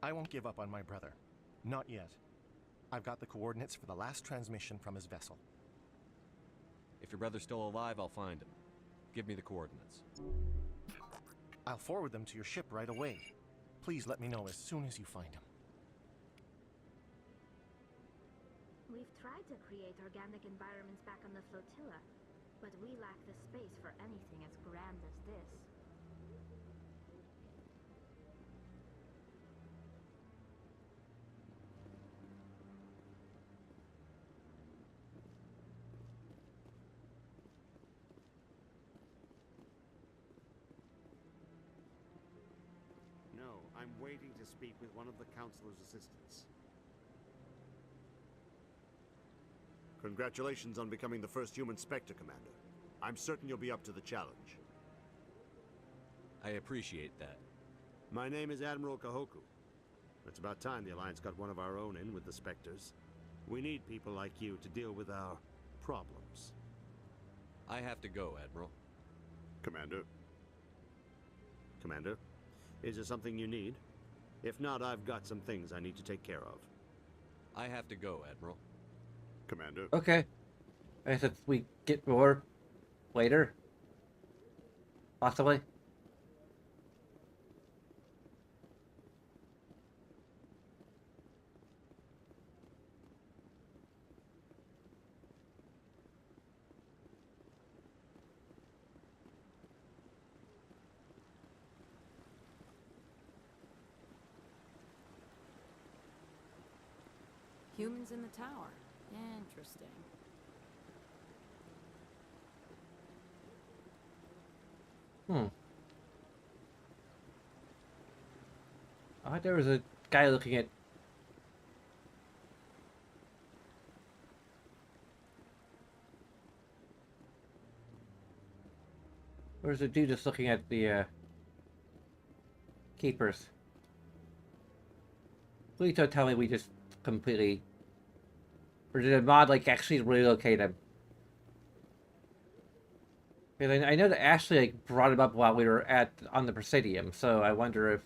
I won't give up on my brother. Not yet. I've got the coordinates for the last transmission from his vessel. If your brother's still alive, I'll find him. Give me the coordinates. I'll forward them to your ship right away. Please let me know as soon as you find him. We've tried to create organic environments back on the flotilla, but we lack the space for anything as grand as this. No, I'm waiting to speak with one of the Councilor's assistants. Congratulations on becoming the first human Spectre, Commander. I'm certain you'll be up to the challenge. I appreciate that. My name is Admiral Kahoku. It's about time the Alliance got one of our own in with the Spectres. We need people like you to deal with our problems. I have to go, Admiral. Commander? Commander? Is there something you need? If not, I've got some things I need to take care of. I have to go, Admiral. Commander? Okay. I guess if we get more later. Possibly. Humans in the tower. Interesting. I thought there was a guy looking at... Where's the dude just looking at the, keepers? Please don't tell me we just completely... Or did a mod, like, actually relocate him? Because I know that Ashley, like, brought him up while we were on the Presidium, so I wonder if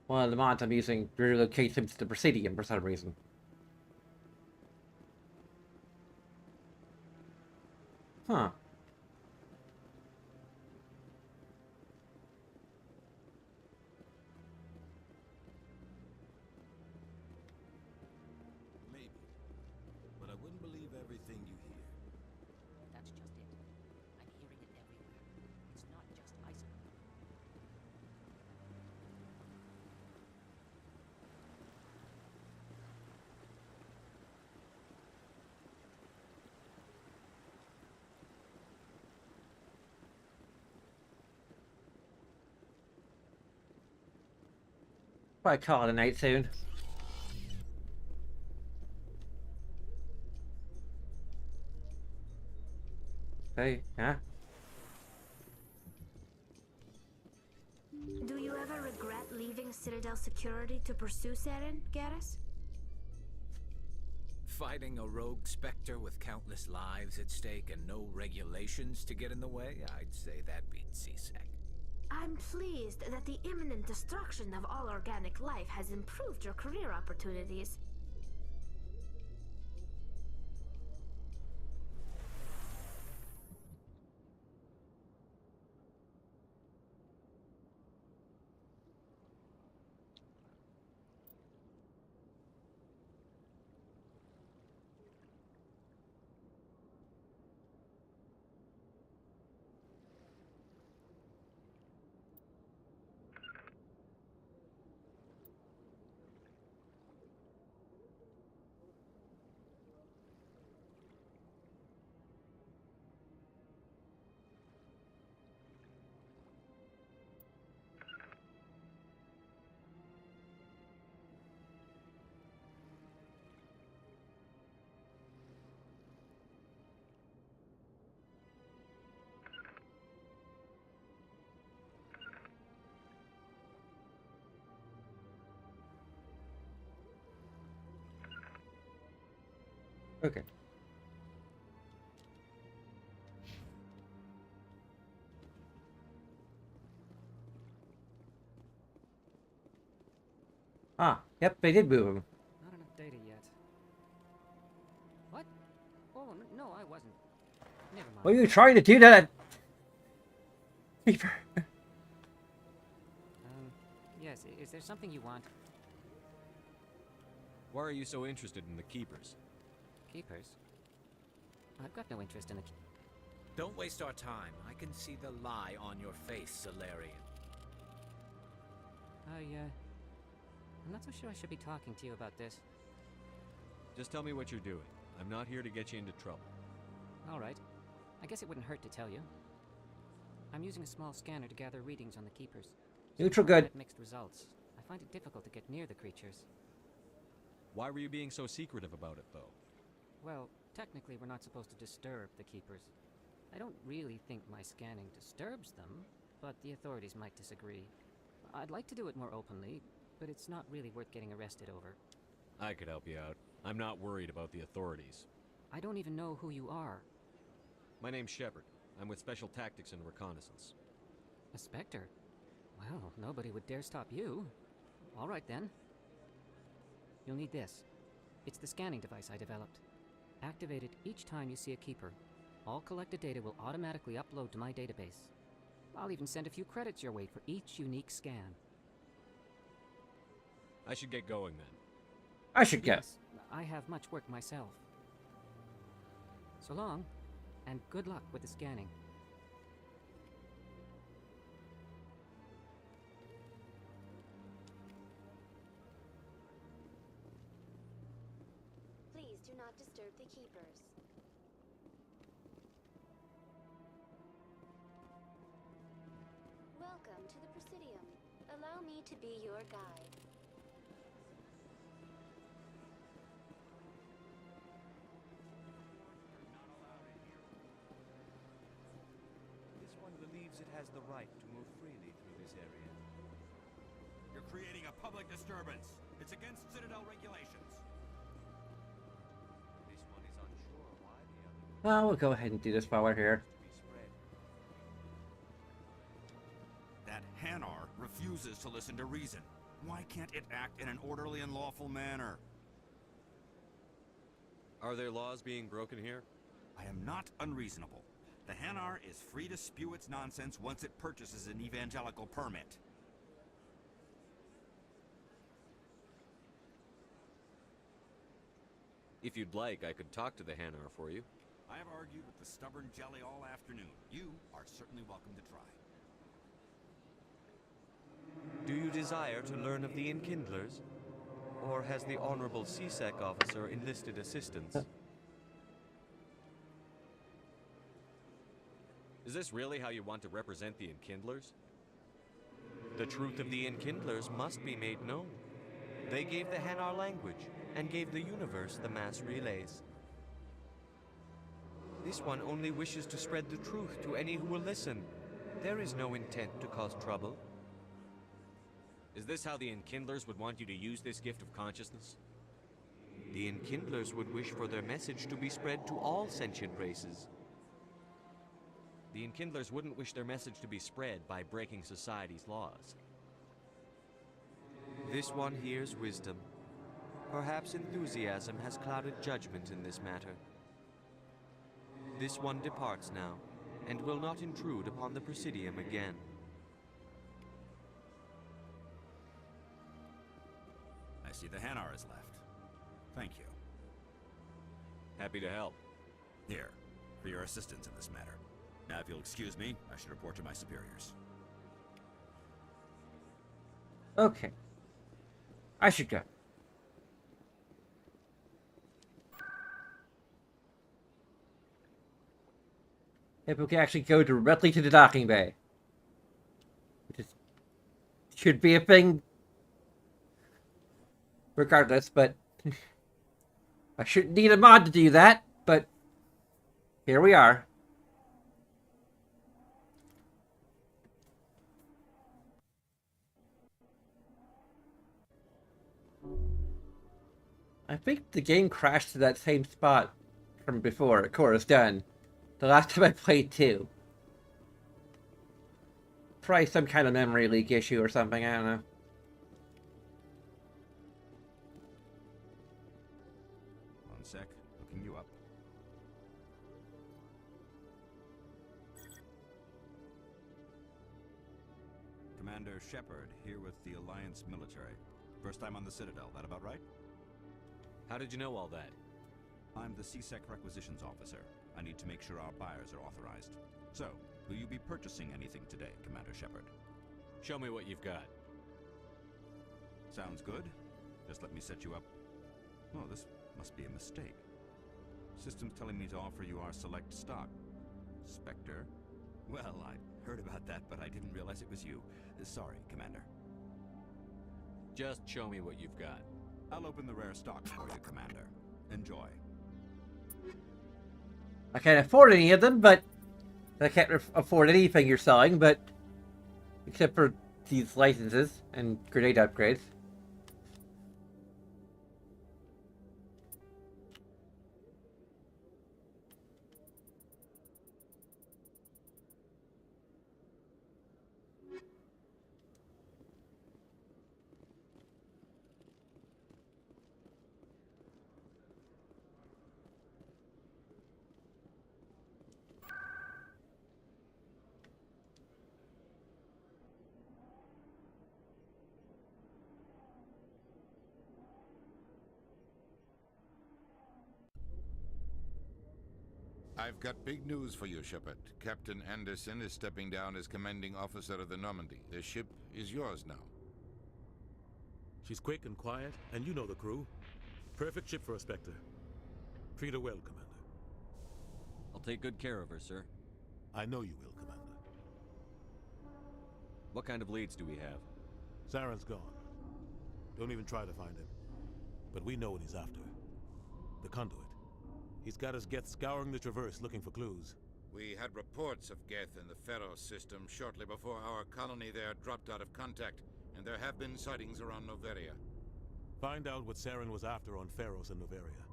one of the mods I'm using relocates him to the Presidium for some reason. Huh. Maybe. But I wouldn't believe everything you hear. That's just it. I'm hearing it everywhere. It's not just isolated. Probably call it a night soon. Hey, huh? Do you ever regret leaving Citadel security to pursue Saren, Garrus? Fighting a rogue Spectre with countless lives at stake and no regulations to get in the way? I'd say that beats CSEC. I'm pleased that the imminent destruction of all organic life has improved your career opportunities. Okay. Ah, yep, they did move him. Not enough data yet. What? Oh, no, I wasn't. Never mind. What are you trying to do to that? Keeper. Yes, is there something you want? Why are you so interested in the Keepers? Keepers? I've got no interest in the Don't waste our time. I can see the lie on your face, Solarian. I'm not so sure I should be talking to you about this. Just tell me what you're doing. I'm not here to get you into trouble. All right. I guess it wouldn't hurt to tell you. I'm using a small scanner to gather readings on the Keepers. Neutral good. Mixed results. I find it difficult to get near the creatures. Why were you being so secretive about it, though? Well, technically we're not supposed to disturb the Keepers. I don't really think my scanning disturbs them, but the authorities might disagree. I'd like to do it more openly, but it's not really worth getting arrested over. I could help you out. I'm not worried about the authorities. I don't even know who you are. My name's Shepard. I'm with Special Tactics and Reconnaissance. A Spectre? Well, nobody would dare stop you. All right, then. You'll need this. It's the scanning device I developed. Activate it each time you see a Keeper. All collected data will automatically upload to my database. I'll even send a few credits your way for each unique scan. I should get going, then. I should get. Yes, I have much work myself. So long, and good luck with the scanning. Please do not disturb the Keepers. Welcome to the Presidium. Allow me to be your guide. This one believes it has the right to move freely through this area. You're creating a public disturbance. It's against Citadel regulations. This one is unsure why the other Well, we'll go ahead and do this while we're here. That Hanar refuses to listen to reason. Why can't it act in an orderly and lawful manner? Are there laws being broken here? I am not unreasonable. The Hanar is free to spew its nonsense once it purchases an evangelical permit. If you'd like, I could talk to the Hanar for you. I have argued with the stubborn jelly all afternoon. You are certainly welcome to try. Do you desire to learn of the Enkindlers? Or has the Honorable CSEC officer enlisted assistance? Is this really how you want to represent the Enkindlers? The truth of the Enkindlers must be made known. They gave the Hanar language, and gave the universe the mass relays. This one only wishes to spread the truth to any who will listen. There is no intent to cause trouble. Is this how the Enkindlers would want you to use this gift of consciousness? The Enkindlers would wish for their message to be spread to all sentient races. The Enkindlers wouldn't wish their message to be spread by breaking society's laws. This one hears wisdom. Perhaps enthusiasm has clouded judgment in this matter. This one departs now, and will not intrude upon the Presidium again. I see the Hanar is left. Thank you. Happy to help. Here, for your assistance in this matter. Now, if you'll excuse me, I should report to my superiors. Okay. I should go. If we can actually go directly to the docking bay. Which should be a thing regardless, but I shouldn't need a mod to do that, but here we are. I think the game crashed to that same spot from before Cora's done. The last time I played too. Probably some kind of memory leak issue or something, I don't know. One sec, looking you up. Commander Shepard, here with the Alliance military. First time on the Citadel, that about right? How did you know all that? I'm the CSEC requisitions officer. I need to make sure our buyers are authorized. So, will you be purchasing anything today, Commander Shepard? Show me what you've got. Sounds good. Just let me set you up. Oh, this must be a mistake. System's telling me to offer you our select stock. Spectre? Well, I heard about that, but I didn't realize it was you. Sorry, Commander. Just show me what you've got. I'll open the rare stock for you, Commander. Enjoy. I can't afford any of them, but I can't afford anything you're selling, but except for these licenses and grenade upgrades. I've got big news for you, Shepard. Captain Anderson is stepping down as commanding officer of the Normandy. The ship is yours now. She's quick and quiet, and you know the crew. Perfect ship for a Spectre. Treat her well, Commander. I'll take good care of her, sir. I know you will, Commander. What kind of leads do we have? Saren's gone. Don't even try to find him. But we know what he's after. The conduit. He's got us Geth scouring the Traverse looking for clues. We had reports of Geth in the Pharos system shortly before our colony there dropped out of contact, and there have been sightings around Noveria. Find out what Saren was after on Pharos and Noveria.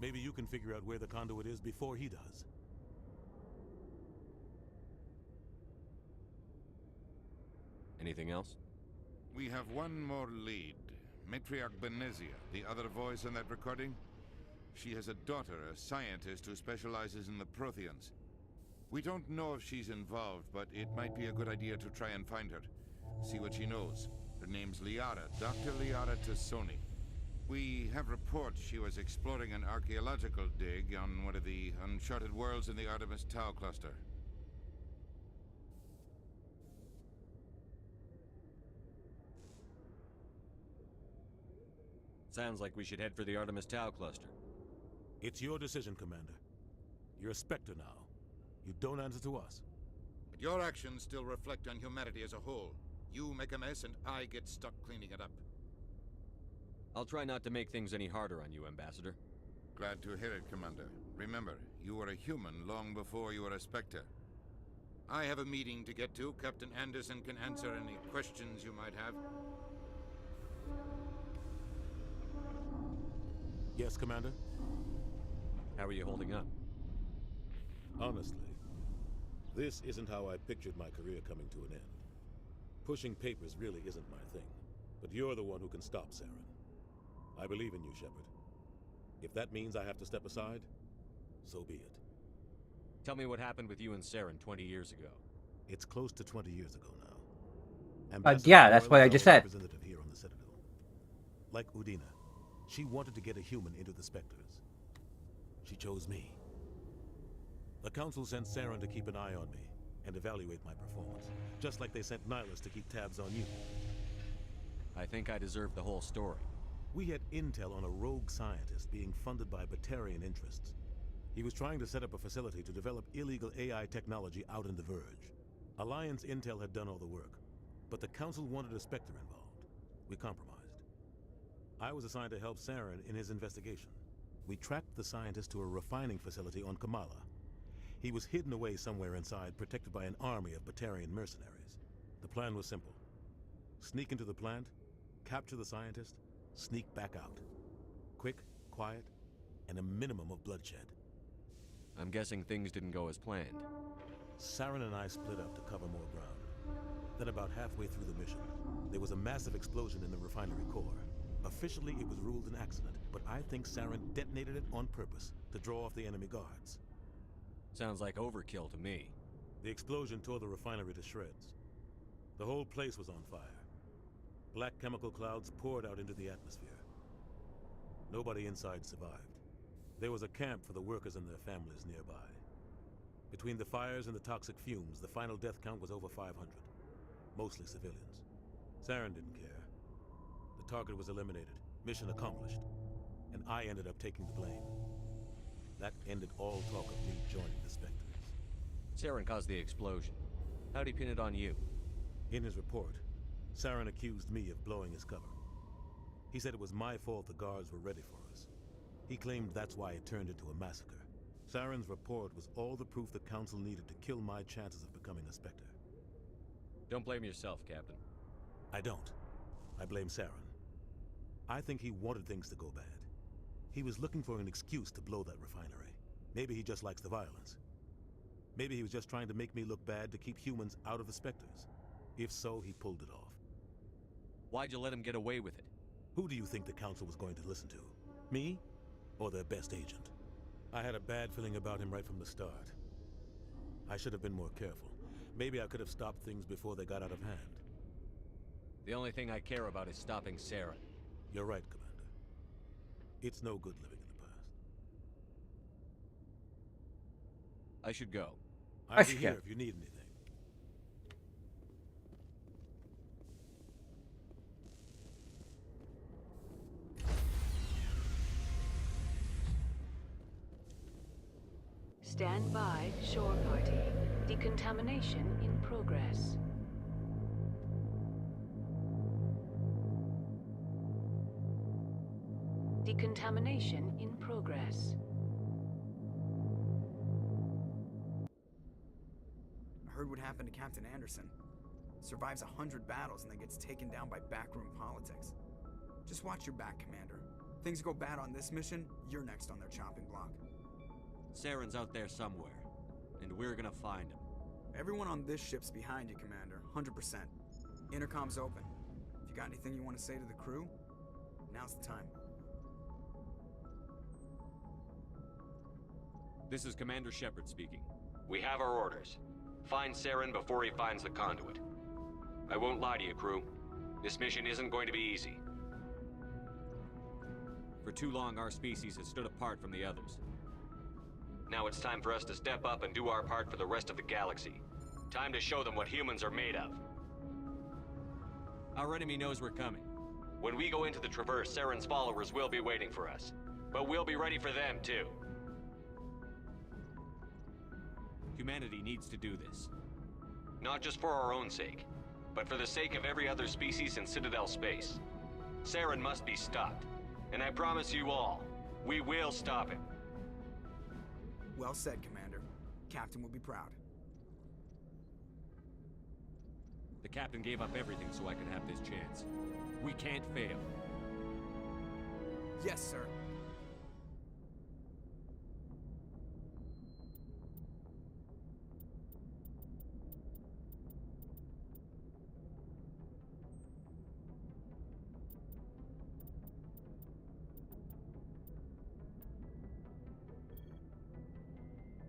Maybe you can figure out where the conduit is before he does. Anything else? We have one more lead. Matriarch Benezia, the other voice in that recording. She has a daughter, a scientist who specializes in the Protheans. We don't know if she's involved, but it might be a good idea to try and find her. See what she knows. Her name's Liara, Dr. Liara Tassoni. We have reports she was exploring an archaeological dig on one of the uncharted worlds in the Artemis Tau cluster. Sounds like we should head for the Artemis Tau cluster. It's your decision, Commander. You're a Spectre now. You don't answer to us. But your actions still reflect on humanity as a whole. You make a mess and I get stuck cleaning it up. I'll try not to make things any harder on you, Ambassador. Glad to hear it, Commander. Remember, you were a human long before you were a Spectre. I have a meeting to get to. Captain Anderson can answer any questions you might have. Yes, Commander? How are you holding up? Honestly, this isn't how I pictured my career coming to an end. Pushing papers really isn't my thing, but you're the one who can stop Saren. I believe in you, Shepard. If that means I have to step aside, so be it. Tell me what happened with you and Saren 20 years ago. It's close to 20 years ago now. Yeah, that's what I just said. Representative here on the Citadel. Like Udina, she wanted to get a human into the Spectres. She chose me. The Council sent Saren to keep an eye on me and evaluate my performance, just like they sent Nihilus to keep tabs on you. I think I deserve the whole story. We had intel on a rogue scientist being funded by Batarian interests. He was trying to set up a facility to develop illegal AI technology out in the Verge. Alliance intel had done all the work, but the Council wanted a Spectre involved. We compromised. I was assigned to help Saren in his investigation. We tracked the scientist to a refining facility on Kamala. He was hidden away somewhere inside, protected by an army of Batarian mercenaries. The plan was simple. Sneak into the plant, capture the scientist, sneak back out. Quick, quiet, and a minimum of bloodshed. I'm guessing things didn't go as planned. Saren and I split up to cover more ground. Then about halfway through the mission, there was a massive explosion in the refinery core. Officially, it was ruled an accident, but I think Saren detonated it on purpose to draw off the enemy guards. Sounds like overkill to me. The explosion tore the refinery to shreds. The whole place was on fire. Black chemical clouds poured out into the atmosphere. Nobody inside survived. There was a camp for the workers and their families nearby. Between the fires and the toxic fumes, the final death count was over 500. Mostly civilians. Saren didn't care. The target was eliminated, mission accomplished, and I ended up taking the blame. That ended all talk of me joining the Spectres. Saren caused the explosion. How'd he pin it on you? In his report, Saren accused me of blowing his cover. He said it was my fault the guards were ready for us. He claimed that's why it turned into a massacre. Saren's report was all the proof the Council needed to kill my chances of becoming a Spectre. Don't blame yourself, Captain. I don't. I blame Saren. I think he wanted things to go bad. He was looking for an excuse to blow that refinery. Maybe he just likes the violence. Maybe he was just trying to make me look bad to keep humans out of the Spectres. If so, he pulled it off. Why'd you let him get away with it? Who do you think the Council was going to listen to? Me? Or their best agent? I had a bad feeling about him right from the start. I should have been more careful. Maybe I could have stopped things before they got out of hand. The only thing I care about is stopping Saren. You're right, Commander. It's no good living in the past. I should go. I'll be here if you need anything. Stand by, shore party. Decontamination in progress. Decontamination in progress. I heard what happened to Captain Anderson. Survives 100 battles and then gets taken down by backroom politics. Just watch your back, Commander. Things go bad on this mission, you're next on their chopping block. Saren's out there somewhere, and we're gonna find him. Everyone on this ship's behind you, Commander. 100%. Intercom's open. If you got anything you want to say to the crew, now's the time. This is Commander Shepard speaking. We have our orders. Find Saren before he finds the conduit. I won't lie to you, crew. This mission isn't going to be easy. For too long, our species has stood apart from the others. Now it's time for us to step up and do our part for the rest of the galaxy. Time to show them what humans are made of. Our enemy knows we're coming. When we go into the Traverse, Saren's followers will be waiting for us. But we'll be ready for them, too. Humanity needs to do this. Not just for our own sake, but for the sake of every other species in Citadel space. Saren must be stopped. And I promise you all, we will stop him. Well said, Commander. Captain will be proud. The captain gave up everything so I could have this chance. We can't fail. Yes, sir.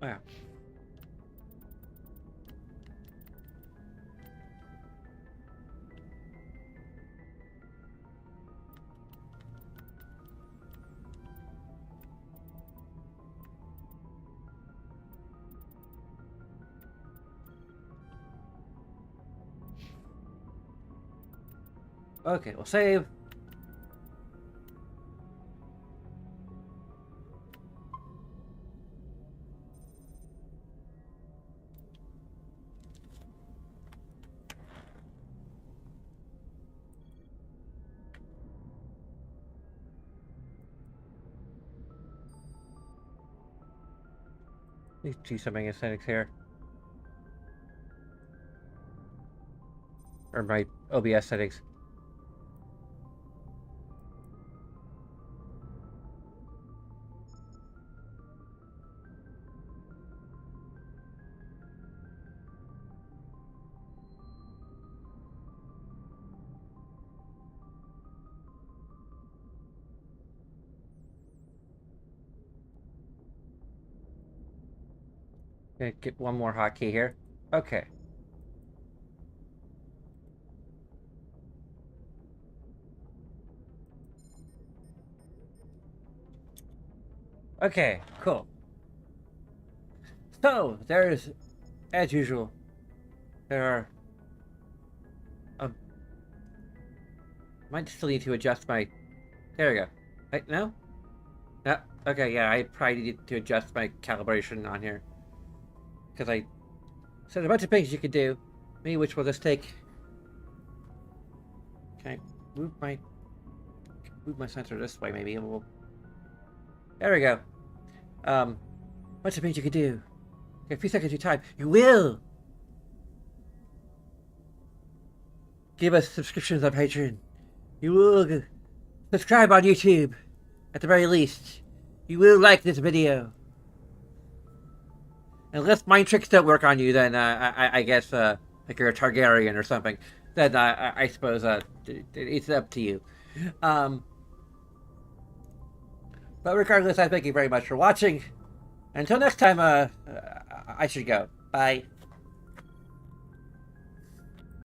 Wow. Okay, we'll save. Let's see something in settings here. Or my OBS settings. Gonna get one more hotkey here. Okay. Okay, cool. So, there's, as usual, there are, might still need to adjust my, there we go. Wait, no? No, okay, yeah, I probably need to adjust my calibration on here. Because I said a bunch of things you could do, many of which will just take, can I move my sensor this way maybe, and we'll, there we go. Bunch of things you could do. Okay, a few seconds of your time. You will give us subscriptions on Patreon. You will subscribe on YouTube, at the very least. You will like this video. Unless mind tricks don't work on you, then I guess like you're a Targaryen or something. Then I suppose it's up to you. But regardless, I thank you very much for watching. Until next time, I should go. Bye.